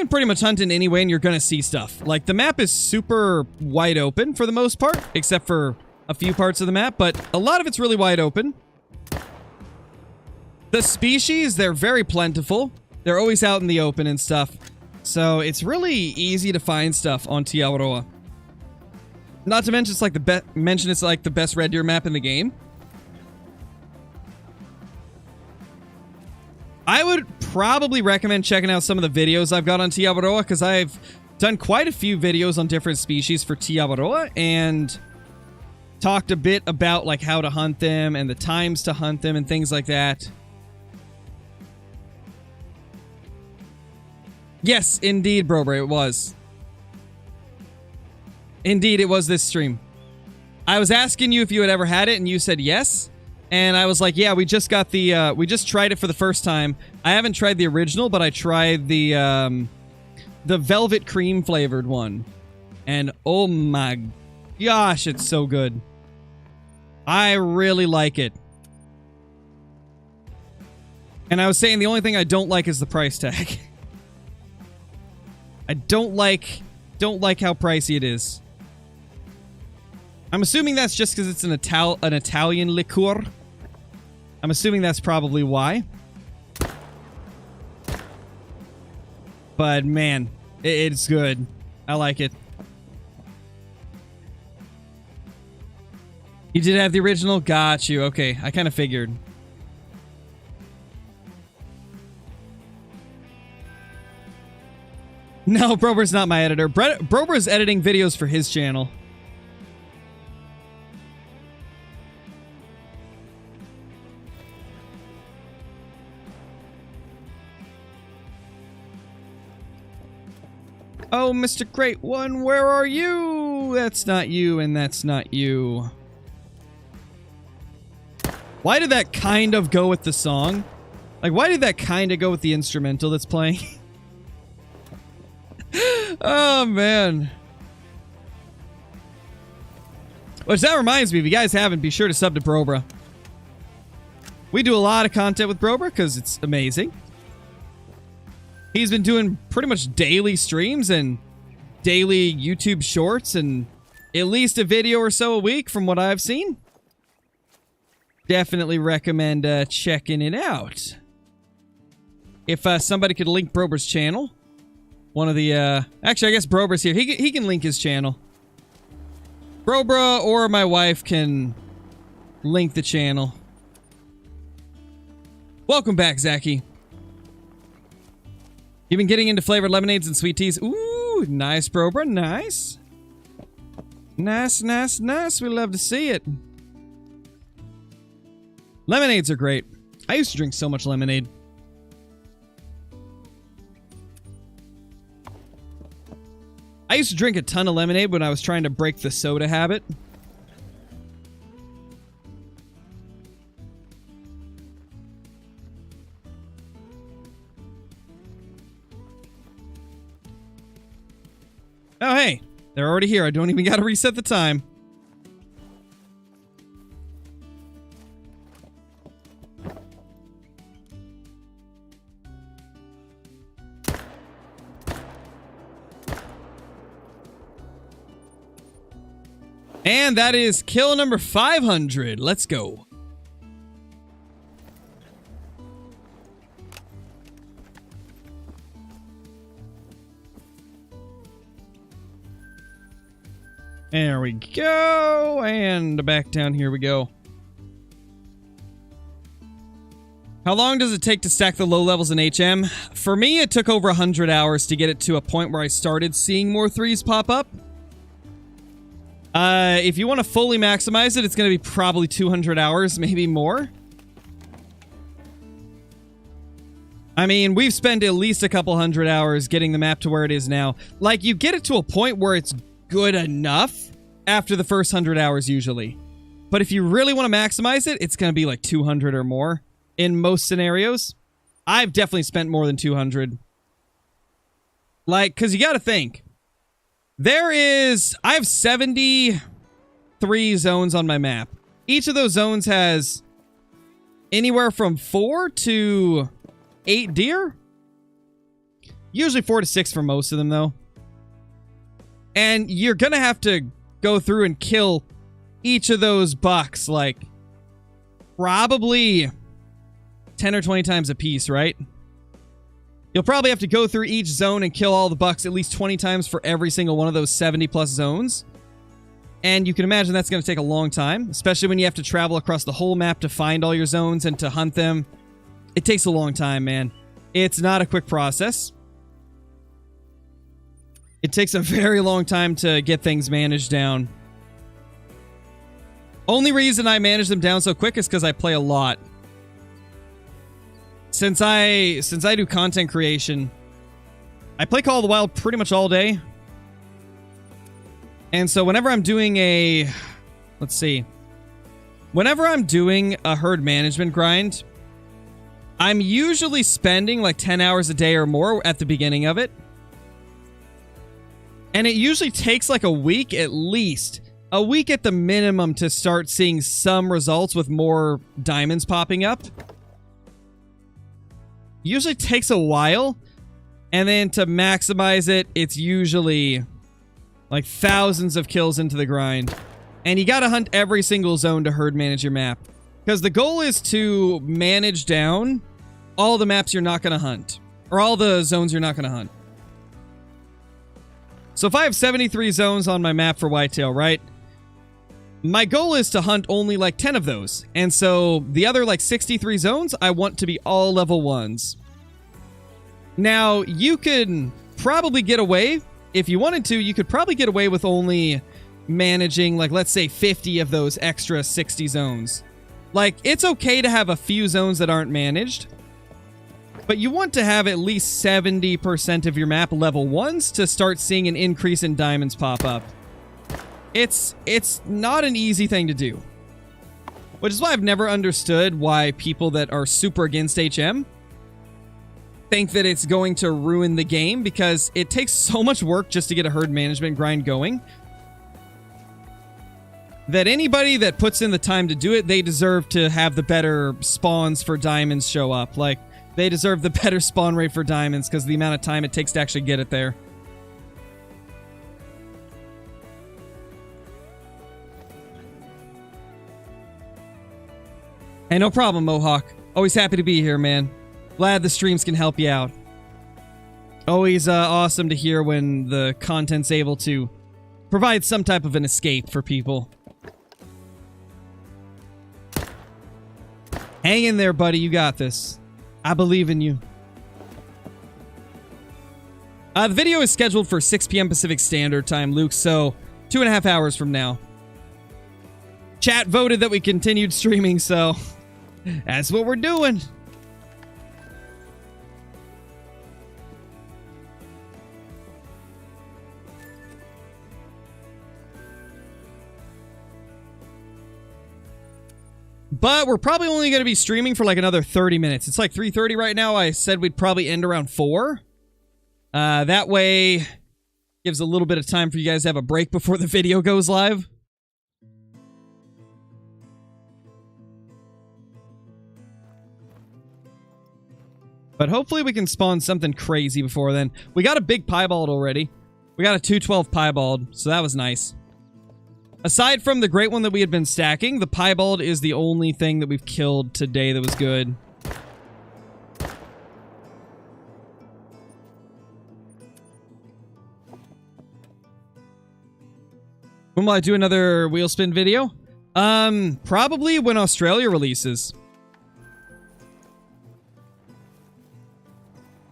pretty much hunt in any way and you're gonna see stuff. Like, the map is super wide open for the most part, except for a few parts of the map, but a lot of it's really wide open. The species, they're very plentiful. They're always out in the open and stuff. So it's really easy to find stuff on Tiabaroa. Not to mention it's like the best red deer map in the game. I would probably recommend checking out some of the videos I've got on Tiabaroa, because I've done quite a few videos on different species for Tiabaroa and talked a bit about, like, how to hunt them and the times to hunt them and things like that. Yes, indeed, bro, it was. Indeed, it was this stream. I was asking you if you had ever had it, and you said yes. And I was like, yeah, we just got the, we just tried it for the first time. I haven't tried the original, but I tried the Velvet Cream flavored one. And oh my gosh, it's so good. I really like it. And I was saying the only thing I don't like is the price tag. I don't like how pricey it is. I'm assuming that's just because it's an Italian liqueur. I'm assuming that's probably why. But man, it's good. I like it. You did have the original? Got you. Okay, I kind of figured. No, Brober's not my editor. Brober's editing videos for his channel. Oh, Mr. Great One, where are you? That's not you, and that's not you. Why did that kind of go with the song? Like, why did that kind of go with the instrumental that's playing? Oh, man. Which, that reminds me, if you guys haven't, be sure to sub to Brobra. We do a lot of content with Brobra because it's amazing. He's been doing pretty much daily streams and daily YouTube shorts and at least a video or so a week from what I've seen. Definitely recommend checking it out. If somebody could link Brober's channel. One of the, actually, I guess Brober's here. He can link his channel. Brobra or my wife can link the channel. Welcome back, Zachy. You've been getting into flavored lemonades and sweet teas. Ooh, nice, Brobra, nice. Nice, nice, nice. We love to see it. Lemonades are great. I used to drink so much lemonade. I used to drink a ton of lemonade when I was trying to break the soda habit. Oh, hey. They're already here. I don't even got to reset the time. And that is kill number 500. Let's go. There we go. And back down here we go. How long does it take to stack the low levels in HM? For me, it took over 100 hours to get it to a point where I started seeing more threes pop up. If you want to fully maximize it, it's going to be probably 200 hours, maybe more. I mean, we've spent at least a couple hundred hours getting the map to where it is now. Like, you get it to a point where it's good enough after the first 100 hours, usually. But if you really want to maximize it, it's going to be like 200 or more in most scenarios. I've definitely spent more than 200. Like, because you got to think. I have 73 zones on my map. Each of those zones has anywhere from 4 to 8 deer. Usually 4 to 6 for most of them, though. And you're gonna have to go through and kill each of those bucks, like, probably 10 or 20 times a piece, right? You'll probably have to go through each zone and kill all the bucks at least 20 times for every single one of those 70-plus zones. And you can imagine that's going to take a long time, especially when you have to travel across the whole map to find all your zones and to hunt them. It takes a long time, man. It's not a quick process. It takes a very long time to get things managed down. Only reason I manage them down so quick is because I play a lot. Since I do content creation, I play Call of the Wild pretty much all day. And so whenever I'm doing whenever I'm doing a herd management grind, I'm usually spending like 10 hours a day or more at the beginning of it. And it usually takes like a week at least. A week at the minimum to start seeing some results with more diamonds popping up. Usually takes a while, and then to maximize it, it's usually like thousands of kills into the grind. And you gotta hunt every single zone to herd manage your map. Because the goal is to manage down all the maps you're not gonna hunt. Or all the zones you're not gonna hunt. So if I have 73 zones on my map for Whitetail, right? My goal is to hunt only like 10 of those. And so the other like 63 zones, I want to be all level 1s. Now, you can probably get away, if you wanted to, you could probably get away with only managing, like, let's say 50 of those extra 60 zones. Like, it's okay to have a few zones that aren't managed, but you want to have at least 70% of your map level 1s to start seeing an increase in diamonds pop up. It's not an easy thing to do. Which is why I've never understood why people that are super against HM think that it's going to ruin the game, because it takes so much work just to get a herd management grind going that anybody that puts in the time to do it, they deserve to have the better spawns for diamonds show up. Like, they deserve the better spawn rate for diamonds because of the amount of time it takes to actually get it there. Hey, no problem, Mohawk. Always happy to be here, man. Glad the streams can help you out. Always awesome to hear when the content's able to provide some type of an escape for people. Hang in there, buddy. You got this. I believe in you. The video is scheduled for 6 p.m. Pacific Standard Time, Luke, so 2.5 hours from now. Chat voted that we continued streaming, so that's what we're doing. But we're probably only going to be streaming for like another 30 minutes. It's like 3:30 right now. I said we'd probably end around 4. That way, gives a little bit of time for you guys to have a break before the video goes live. But hopefully we can spawn something crazy before then. We got a big piebald already. We got a 212 piebald, so that was nice. Aside from the great one that we had been stacking, the piebald is the only thing that we've killed today that was good. When will I do another wheel spin video? Probably when Australia releases.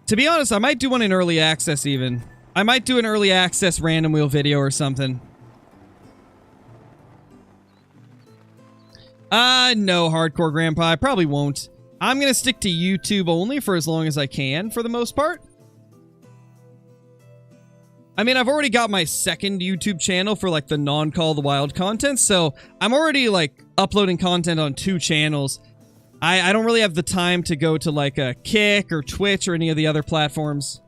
To be honest, I might do one in early access even. I might do an early access random wheel video or something. No, Hardcore Grandpa. I probably won't. I'm gonna stick to YouTube only for as long as I can, for the most part. I mean, I've already got my second YouTube channel for, like, the non-Call of the Wild content, so I'm already, like, uploading content on 2 channels. I don't really have the time to go to, like, a Kick or Twitch or any of the other platforms.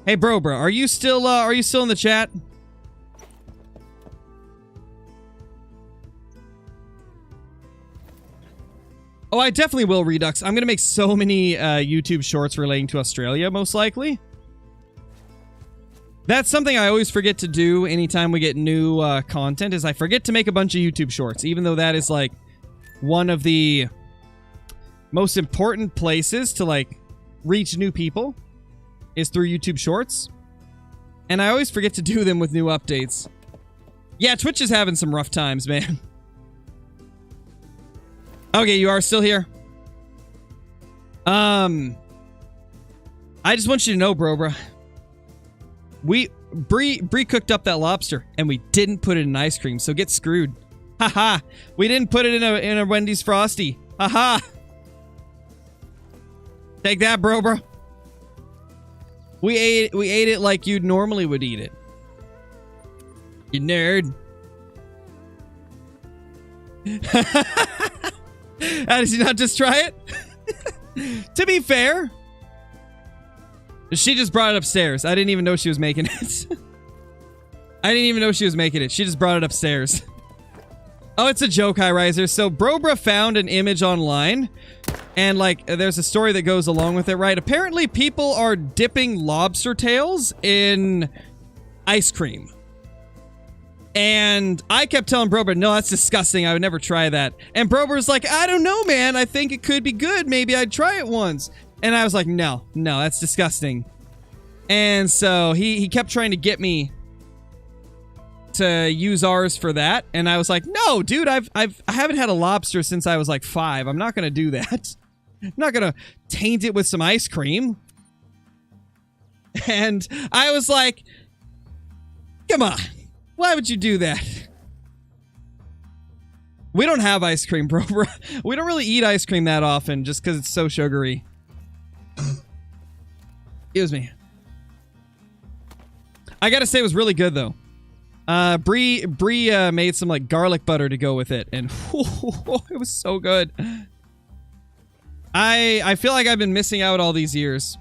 Hey, bro, are you still in the chat? Oh, I definitely will, Redux. I'm gonna make so many YouTube shorts relating to Australia, most likely. That's something I always forget to do anytime we get new content, is I forget to make a bunch of YouTube shorts, even though that is, like, one of the most important places to, like, reach new people, is through YouTube Shorts. And I always forget to do them with new updates. Yeah, Twitch is having some rough times, man. Okay, you are still here? I just want you to know, bro. Bree cooked up that lobster, and we didn't put it in ice cream, so get screwed. Haha. We didn't put it in a Wendy's Frosty. Haha. Take that, bro. We ate it like you normally would eat it. You nerd. How did you not just try it? To be fair, she just brought it upstairs. I didn't even know she was making it. I didn't even know she was making it. She just brought it upstairs. Oh, it's a joke, High Riser. So Brobra found an image online, and, like, there's a story that goes along with it, right? Apparently, people are dipping lobster tails in ice cream. And I kept telling Brobra, no, that's disgusting. I would never try that. And Brobra's like, I don't know, man. I think it could be good. Maybe I'd try it once. And I was like, no, that's disgusting. And so he kept trying to get me to use ours for that. And I was like, no, dude, I haven't had a lobster since I was like 5. I'm not going to do that. I'm not going to taint it with some ice cream. And I was like, come on. Why would you do that? We don't have ice cream, bro. We don't really eat ice cream that often just because it's so sugary. Excuse me. I gotta say, it was really good, though. Bree made some, like, garlic butter to go with it, and it was so good. I feel like I've been missing out all these years.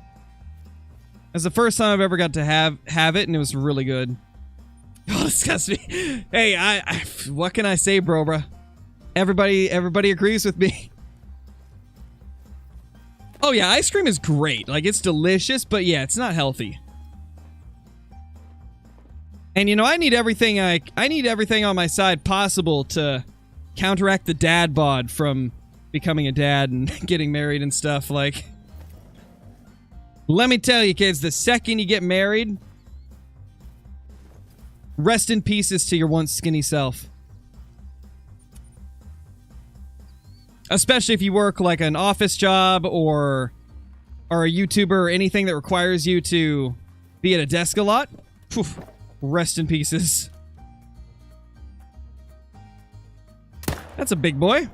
It's the first time I've ever got to have it, and it was really good. Oh, disgust me. Hey, I what can I say, bro? Everybody agrees with me. Oh yeah, ice cream is great. Like, it's delicious, but yeah, it's not healthy. And you know, I need everything on my side possible to counteract the dad bod from becoming a dad and getting married and stuff. Like, let me tell you, kids, the second you get married, rest in pieces to your once skinny self. Especially if you work like an office job or a YouTuber or anything that requires you to be at a desk a lot. Whew, rest in pieces. That's a big boy.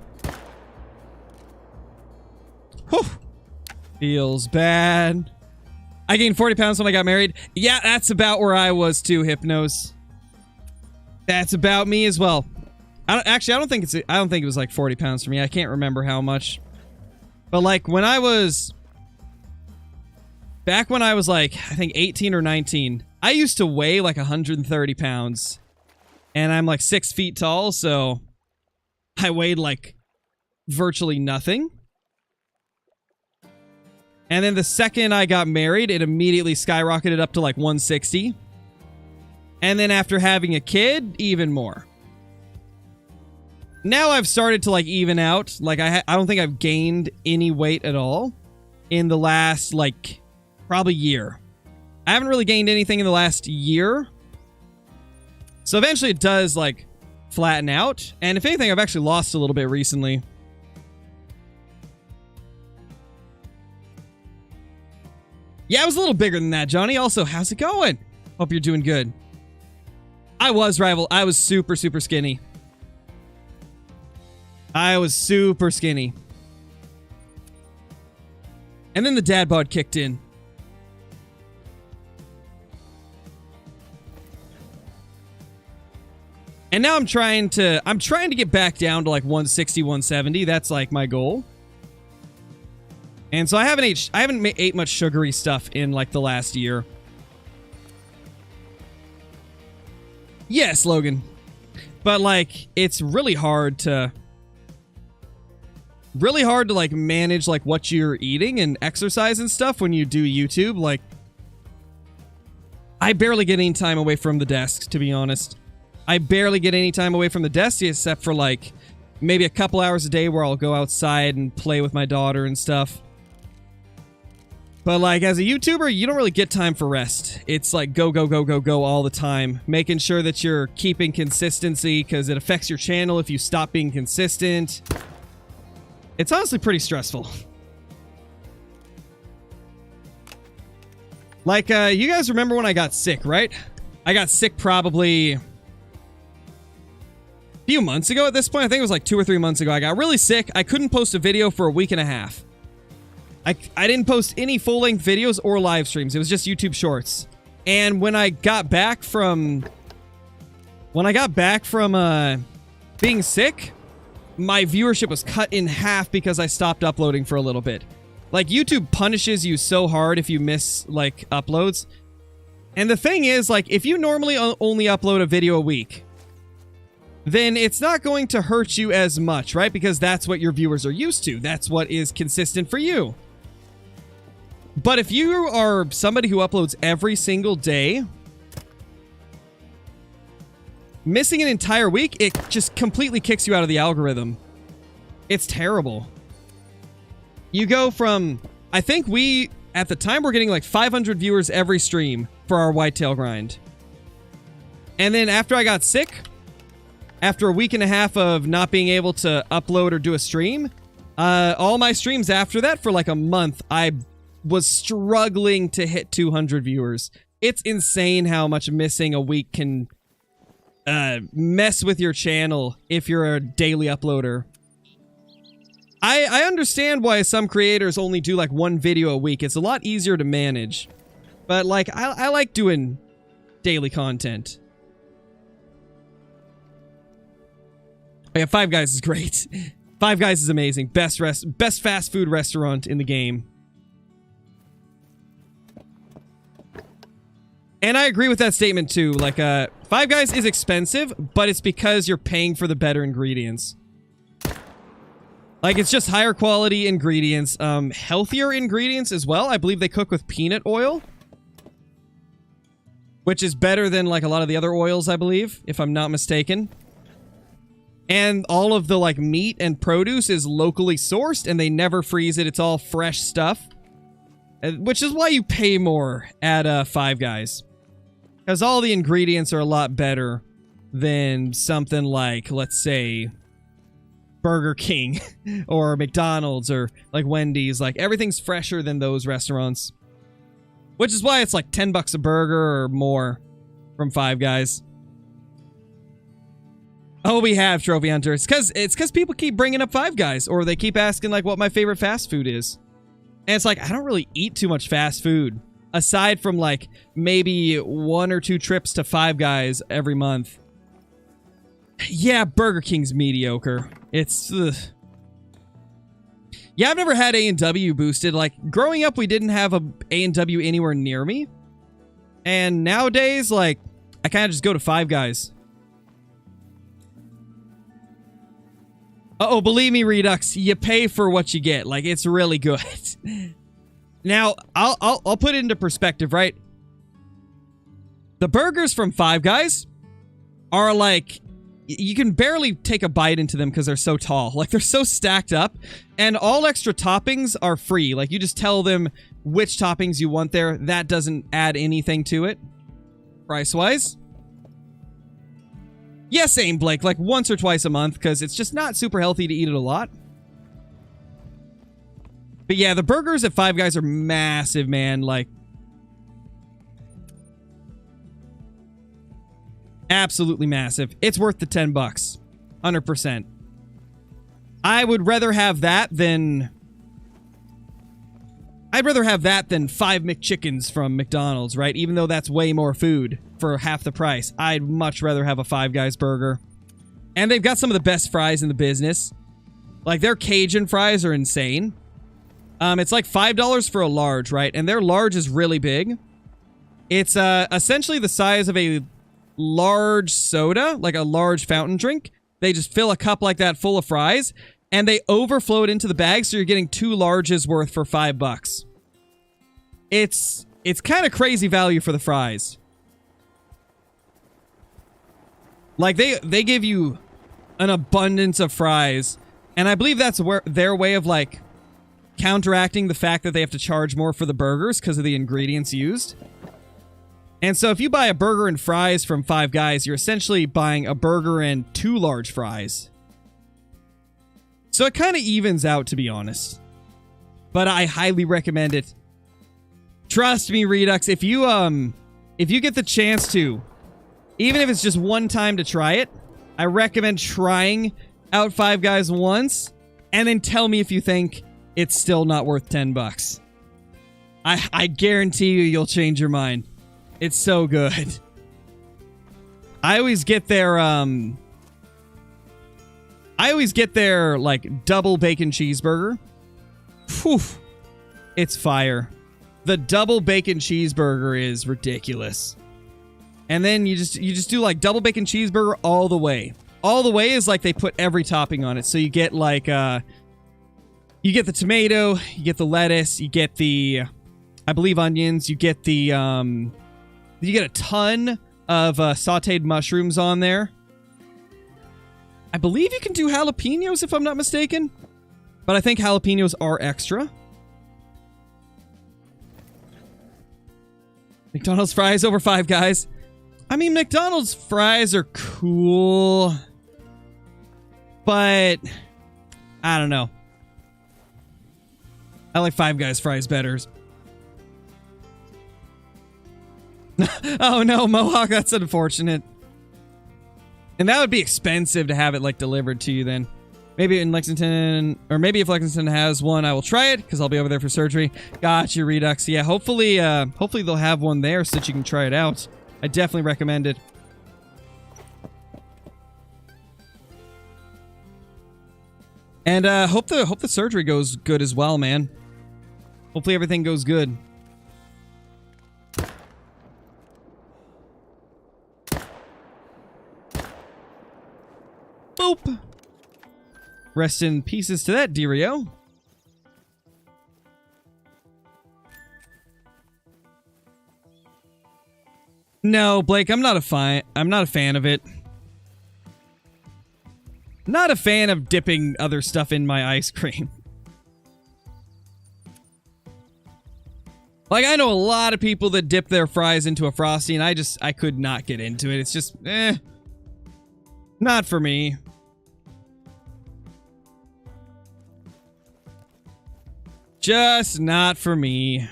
Whew. Feels bad. I gained 40 pounds when I got married. Yeah, that's about where I was too, Hypnos. That's about me as well. I don't think it was like 40 pounds for me. I can't remember how much. But like back when I was like, I think 18 or 19, I used to weigh like 130 pounds. And I'm like 6 feet tall, so I weighed like virtually nothing. And then the second I got married, it immediately skyrocketed up to like 160. And then after having a kid, even more. Now I've started to like even out. Like I don't think I've gained any weight at all in the last like probably year. I haven't really gained anything in the last year. So eventually it does like flatten out. And if anything, I've actually lost a little bit recently. Yeah, I was a little bigger than that, Johnny. Also, how's it going? Hope you're doing good. I was super, super skinny. I was super skinny. And then the dad bod kicked in. And now I'm trying to get back down to like 160, 170. That's like my goal. And so I haven't ate much sugary stuff in like the last year. Yes, Logan. But like it's really hard to like manage like what you're eating and exercise and stuff when you do YouTube. Like I barely get any time away from the desk, to be honest. I barely get any time away from the desk except for like maybe a couple hours a day where I'll go outside and play with my daughter and stuff. But like as a YouTuber, you don't really get time for rest. It's like go, go, go, go, go all the time. Making sure that you're keeping consistency because it affects your channel if you stop being consistent. It's honestly pretty stressful. Like, you guys remember when I got sick, right? I got sick probably a few months ago at this point. I think it was like 2 or 3 months ago. I got really sick. I couldn't post a video for a week and a half. I didn't post any full-length videos or live streams. It was just YouTube Shorts. And when I got back from being sick, my viewership was cut in half because I stopped uploading for a little bit. Like, YouTube punishes you so hard if you miss, like, uploads. And the thing is, like, if you normally only upload a video a week, then it's not going to hurt you as much, right? Because that's what your viewers are used to. That's what is consistent for you. But if you are somebody who uploads every single day, missing an entire week, it just completely kicks you out of the algorithm. It's terrible. You go from, I think at the time, we're getting like 500 viewers every stream for our Whitetail grind. And then after I got sick, after a week and a half of not being able to upload or do a stream, all my streams after that for like a month, I was struggling to hit 200 viewers. It's insane how much missing a week can mess with your channel if you're a daily uploader. I understand why some creators only do like one video a week. It's a lot easier to manage. But like, I like doing daily content. Oh yeah, Five Guys is great. Five Guys is amazing. Best fast food restaurant in the game. And I agree with that statement too. Like, Five Guys is expensive, but it's because you're paying for the better ingredients. Like, it's just higher quality ingredients, healthier ingredients as well. I believe they cook with peanut oil, which is better than like a lot of the other oils, I believe, if I'm not mistaken. And all of the like meat and produce is locally sourced and they never freeze it. It's all fresh stuff, which is why you pay more at Five Guys. Because all the ingredients are a lot better than something like, let's say, Burger King or McDonald's or like Wendy's. Like, everything's fresher than those restaurants. Which is why it's like 10 bucks a burger or more from Five Guys. Oh, we have Trophy Hunter. It's because people keep bringing up Five Guys, or they keep asking like what my favorite fast food is. And it's like, I don't really eat too much fast food. Aside from like maybe 1 or 2 trips to Five Guys every month. Yeah, Burger King's mediocre. It's... Yeah, I've never had A&W boosted. Like, growing up, we didn't have a A&W anywhere near me. And nowadays, like, I kind of just go to Five Guys. Uh-oh, believe me, Redux, you pay for what you get. Like, it's really good. Now, I'll put it into perspective, right? The burgers from Five Guys are like... You can barely take a bite into them because they're so tall. Like, they're so stacked up. And all extra toppings are free. Like, you just tell them which toppings you want there. That doesn't add anything to it. Price-wise. Yeah, same, Blake. Like, once or twice a month because it's just not super healthy to eat it a lot. But yeah, the burgers at Five Guys are massive, man. Like, absolutely massive. It's worth the 10 bucks. 100%. I would rather have that than... I'd rather have that than 5 McChickens from McDonald's, right? Even though that's way more food for half the price. I'd much rather have a Five Guys burger. And they've got some of the best fries in the business. Like, their Cajun fries are insane. It's like $5 for a large, right? And their large is really big. It's essentially the size of a large soda, like a large fountain drink. They just fill a cup like that full of fries, and they overflow it into the bag, so you're getting 2 larges worth for $5. It's kind of crazy value for the fries. Like, they give you an abundance of fries, and I believe that's their way of, like, counteracting the fact that they have to charge more for the burgers because of the ingredients used. And so if you buy a burger and fries from Five Guys, you're essentially buying a burger and 2 large fries. So it kind of evens out, to be honest. But I highly recommend it. Trust me, Redux, if you get the chance to, even if it's just one time to try it, I recommend trying out Five Guys once, and then tell me if you think it's still not worth 10 bucks. I guarantee you'll change your mind. It's so good. I always get their like double bacon cheeseburger. Whew. It's fire. The double bacon cheeseburger is ridiculous. And then you just do like double bacon cheeseburger all the way. All the way is like they put every topping on it. So you get like you get the tomato, you get the lettuce, you get the I believe onions, you get the you get a ton of sauteed mushrooms on there. I believe you can do jalapenos if I'm not mistaken. But I think jalapenos are extra. McDonald's fries over Five Guys. I mean, McDonald's fries are cool, but I don't know. I like Five Guys fries better. Oh no, Mohawk, that's unfortunate. And that would be expensive to have it like delivered to you then. Maybe in Lexington, or maybe if Lexington has one, I will try it because I'll be over there for surgery. Gotcha, Redux. Yeah, hopefully they'll have one there so that you can try it out. I definitely recommend it. And hope the surgery goes good as well, man. Hopefully everything goes good. Boop. Rest in pieces to that, Derio. No, Blake, I'm not a fan of it. Not a fan of dipping other stuff in my ice cream. Like, I know a lot of people that dip their fries into a Frosty, and I could not get into it. It's just, not for me. Just not for me.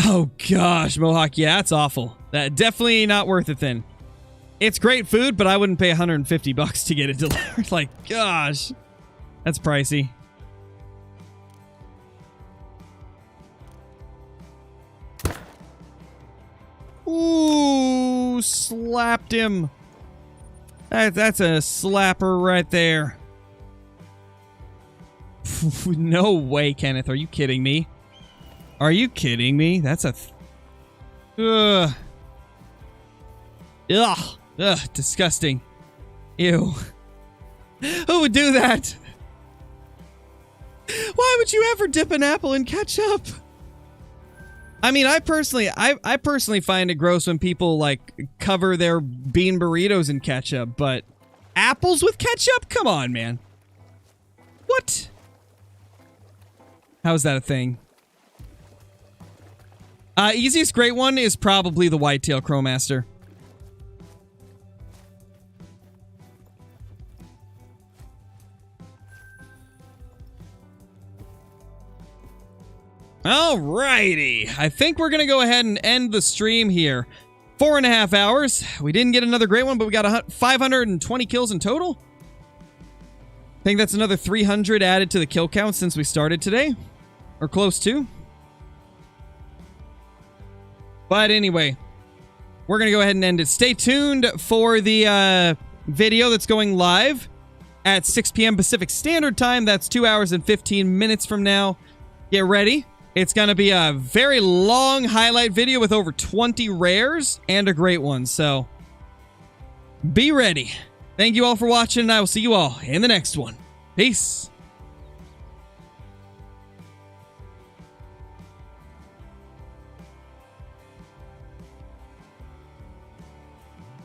Oh gosh, Mohawk, yeah, that's awful. That definitely not worth it then. It's great food, but I wouldn't pay 150 bucks to get it delivered. Like, gosh, that's pricey. Ooh, slapped him. That's a slapper right there. No way, Kenneth. Are you kidding me? Are you kidding me? That's a... Ugh. Ugh. Ugh. Disgusting. Ew. Who would do that? Why would you ever dip an apple in ketchup? I mean, I personally find it gross when people, like, cover their bean burritos in ketchup, but apples with ketchup? Come on, man. What? How is that a thing? Easiest great one is probably the Whitetail Crowmaster. Alrighty. I think we're going to go ahead and end the stream here. 4.5 hours. We didn't get another great one, but we got 520 kills in total. I think that's another 300 added to the kill count since we started today. Or close to. But anyway, we're going to go ahead and end it. Stay tuned for the video that's going live at 6 p.m. Pacific Standard Time. That's 2 hours and 15 minutes from now. Get ready. It's going to be a very long highlight video with over 20 rares and a great one. So be ready. Thank you all for watching, and I will see you all in the next one. Peace.